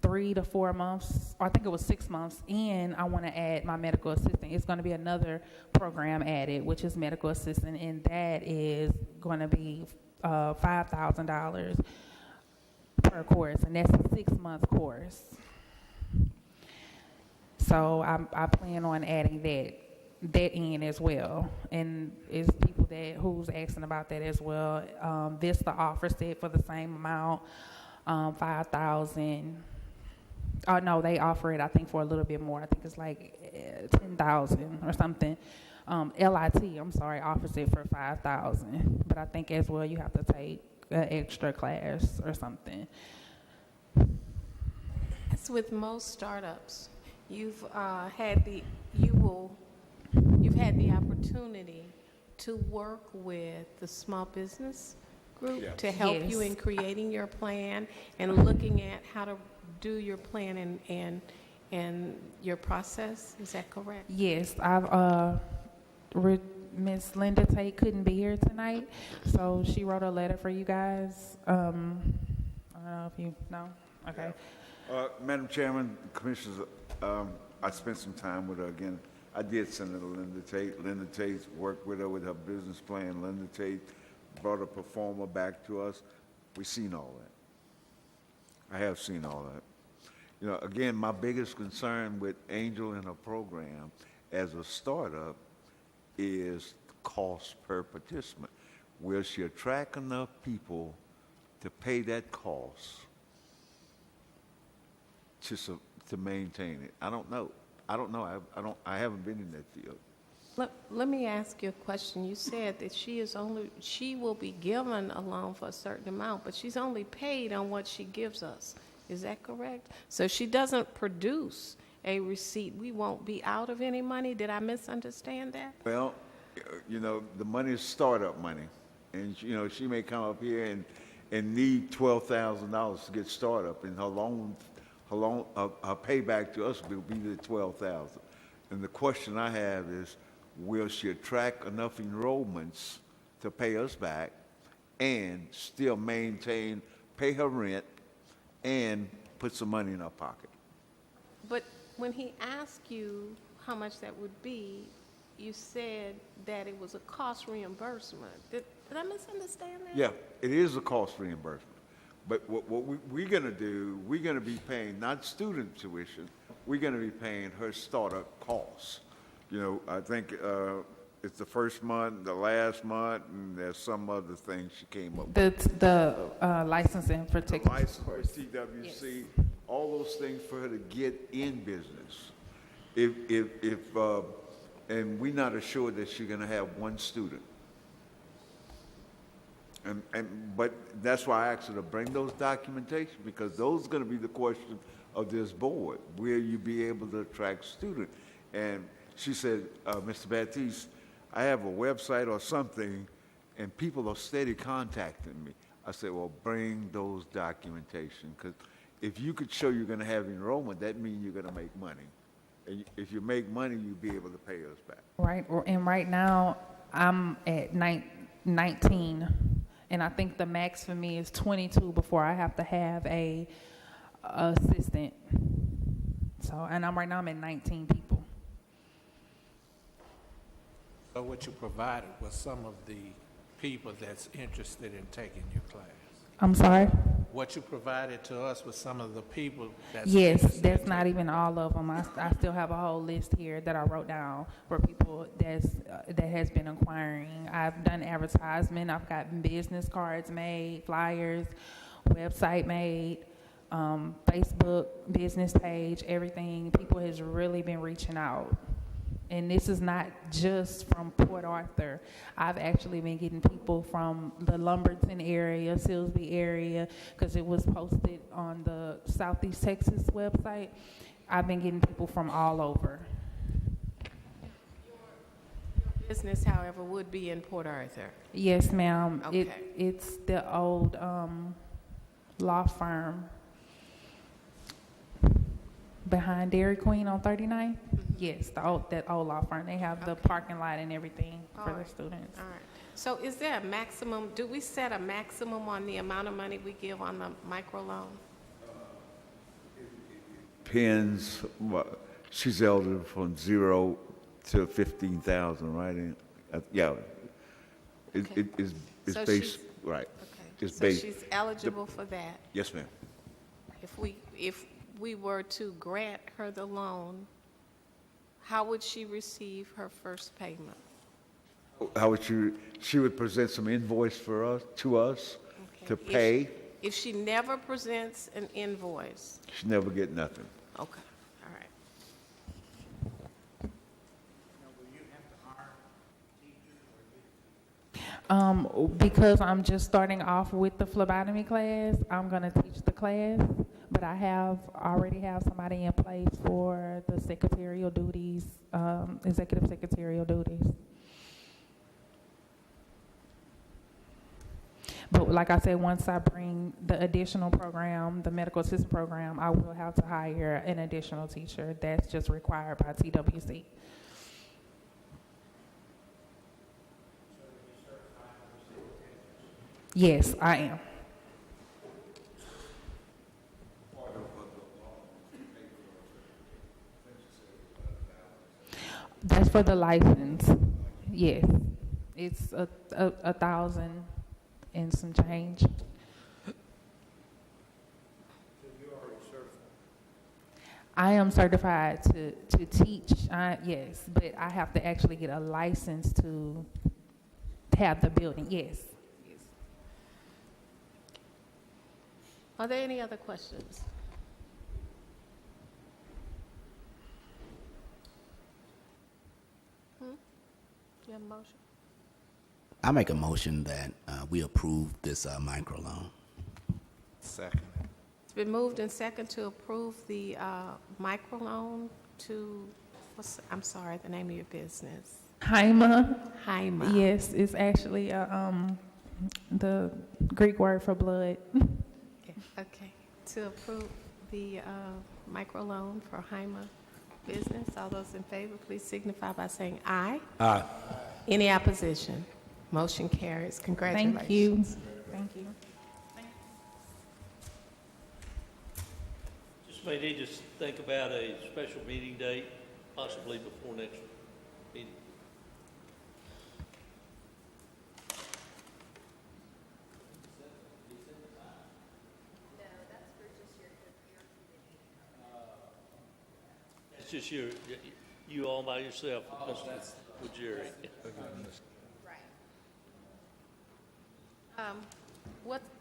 3 to 4 months, or I think it was 6 months in, I want to add my medical assistant. It's going to be another program added, which is medical assistant, and that is going to be $5,000 per course, and that's a 6-month course. So I plan on adding that in as well, and it's people who's asking about that as well. Vista offers it for the same amount, $5,000. Oh no, they offer it I think for a little bit more. I think it's like $10,000 or something. LIT, I'm sorry, offers it for $5,000, but I think as well you have to take an extra class or something. As with most startups, you've had the opportunity to work with the small business group to help you in creating your plan and looking at how to do your plan and your process. Is that correct? Yes, Miss Linda Tate couldn't be here tonight, so she wrote a letter for you guys. I don't know if you know. Okay. Madam Chairman, Commissioners, I spent some time with her again. I did send her to Linda Tate. Linda Tate worked with her with her business plan. Linda Tate brought a performer back to us. We've seen all that. I have seen all that. Again, my biggest concern with Angel and her program as a startup is cost per participant. Will she attract enough people to pay that cost to maintain it? I don't know. I haven't been in that field. Let me ask you a question. You said that she will be given a loan for a certain amount, but she's only paid on what she gives us. Is that correct? So she doesn't produce a receipt. We won't be out of any money. Did I misunderstand that? Well, the money is startup money, and she may come up here and need $12,000 to get started up, and her payback to us will be the $12,000. And the question I have is, will she attract enough enrollments to pay us back and still maintain, pay her rent, and put some money in our pocket? But when he asked you how much that would be, you said that it was a cost reimbursement. Did I misunderstand that? Yeah, it is a cost reimbursement. But what we're going to do, we're going to be paying not student tuition, we're going to be paying her startup costs. You know, I think it's the first month, the last month, and there's some other things she came up with. The licensing for The license for TWC, all those things for her to get in business. And we're not assured that she's going to have one student. But that's why I asked her to bring those documentation, because those are going to be the question of this board. Will you be able to attract students? And she said, Mr. Baptiste, I have a website or something, and people are steady contacting me. I said, well, bring those documentation, because if you could show you're going to have enrollment, that means you're going to make money. And if you make money, you'll be able to pay us back. Right, and right now, I'm at 19, and I think the max for me is 22 before I have to have a assistant. So, and right now I'm at 19 people. So what you provided was some of the people that's interested in taking your class? I'm sorry? What you provided to us was some of the people that's Yes, interested that's in not even all of them. I still have a whole list here that I wrote down for people that has been inquiring. I've done advertisement. I've gotten business cards made, flyers, website made, Facebook business page, everything. People has really been reaching out. And this is not just from Port Arthur. I've actually been getting people from the Lumberton area, Silsbee area, because it was posted on the Southeast Texas website. I've been getting people from all over. Your business, however, would be in Port Arthur. Yes, ma'am. Okay. It's the old law firm behind Dairy Queen on 39th. Yes, that old law firm. They have the parking lot and everything for the students. All right. So is there a maximum, do we set a maximum on the amount of money we give on the microloan? Depends, she's eligible from 0 to 15,000, right? Yeah. It's So based, she's- right. Okay. It's So based. she's eligible for that. Yes, ma'am. If we were to grant her the loan, how would she receive her first payment? How would she would present some invoice to us to pay. If she never presents an invoice? She never get nothing. Okay, all right. Because I'm just starting off with the phlebotomy class, I'm going to teach the class, but I already have somebody in place for the secretarial duties, executive secretarial duties. But like I said, once I bring the additional program, the medical assistant program, I will have to hire an additional teacher. That's just required by TWC. Yes, I am. That's for the license. Yes, it's a 1,000 and some change. I am certified to teach. Yes, but I have to actually get a license to have the building. Yes. Are there any other questions? Do you have a motion? I make a motion that we approve this microloan. Second. It's been moved and second to approve the microloan to, I'm sorry, the name of your business. Haima. Haima. Yes, it's actually the Greek word for blood. Okay, to approve the microloan for Hyma Business. All those in favor, please signify by saying aye. Aye. Any opposition? Motion carries. Congratulations. Thank you. Thank you. Just may need to think about a special meeting date, possibly before next meeting. It's just you all by yourself, with Jerry.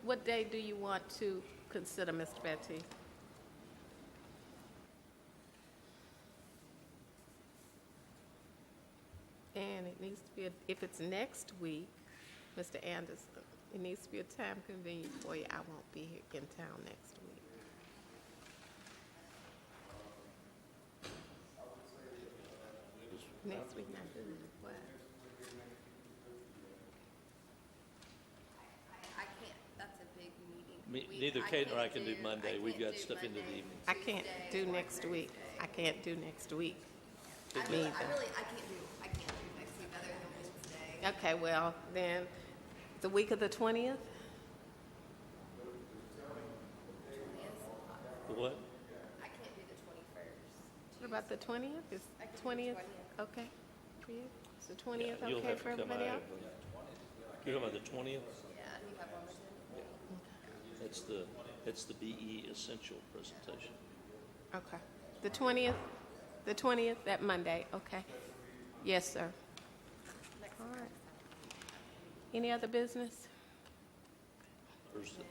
What day do you want to consider, Mr. Betty? And it needs to be, if it's next week, Mr. Anderson, it needs to be a time convenient for you. I won't be here in town next week. Next week, not good. What? I can't, that's a big meeting. Neither Kate nor I can do Monday. We've got stuff into the evening. I can't do next week. I can't do next week. I can't do next week other than Wednesday. Okay, well, then, the week of the 20th? The what? I can't do the 21st. What about the 20th? Is 20th okay for you? Is the 20th You'll okay have for to come everybody out else? You're talking about the 20th? Yeah, you have one with it. That's the BE Essential presentation. Okay. The 20th, that Monday, okay. Yes, sir. All right. Any other business?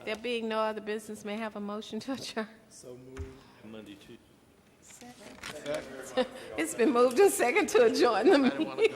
There being no other business, may I have a motion to adjourn? So moved. Monday, Tuesday. It's been moved and second to adjourn the meeting.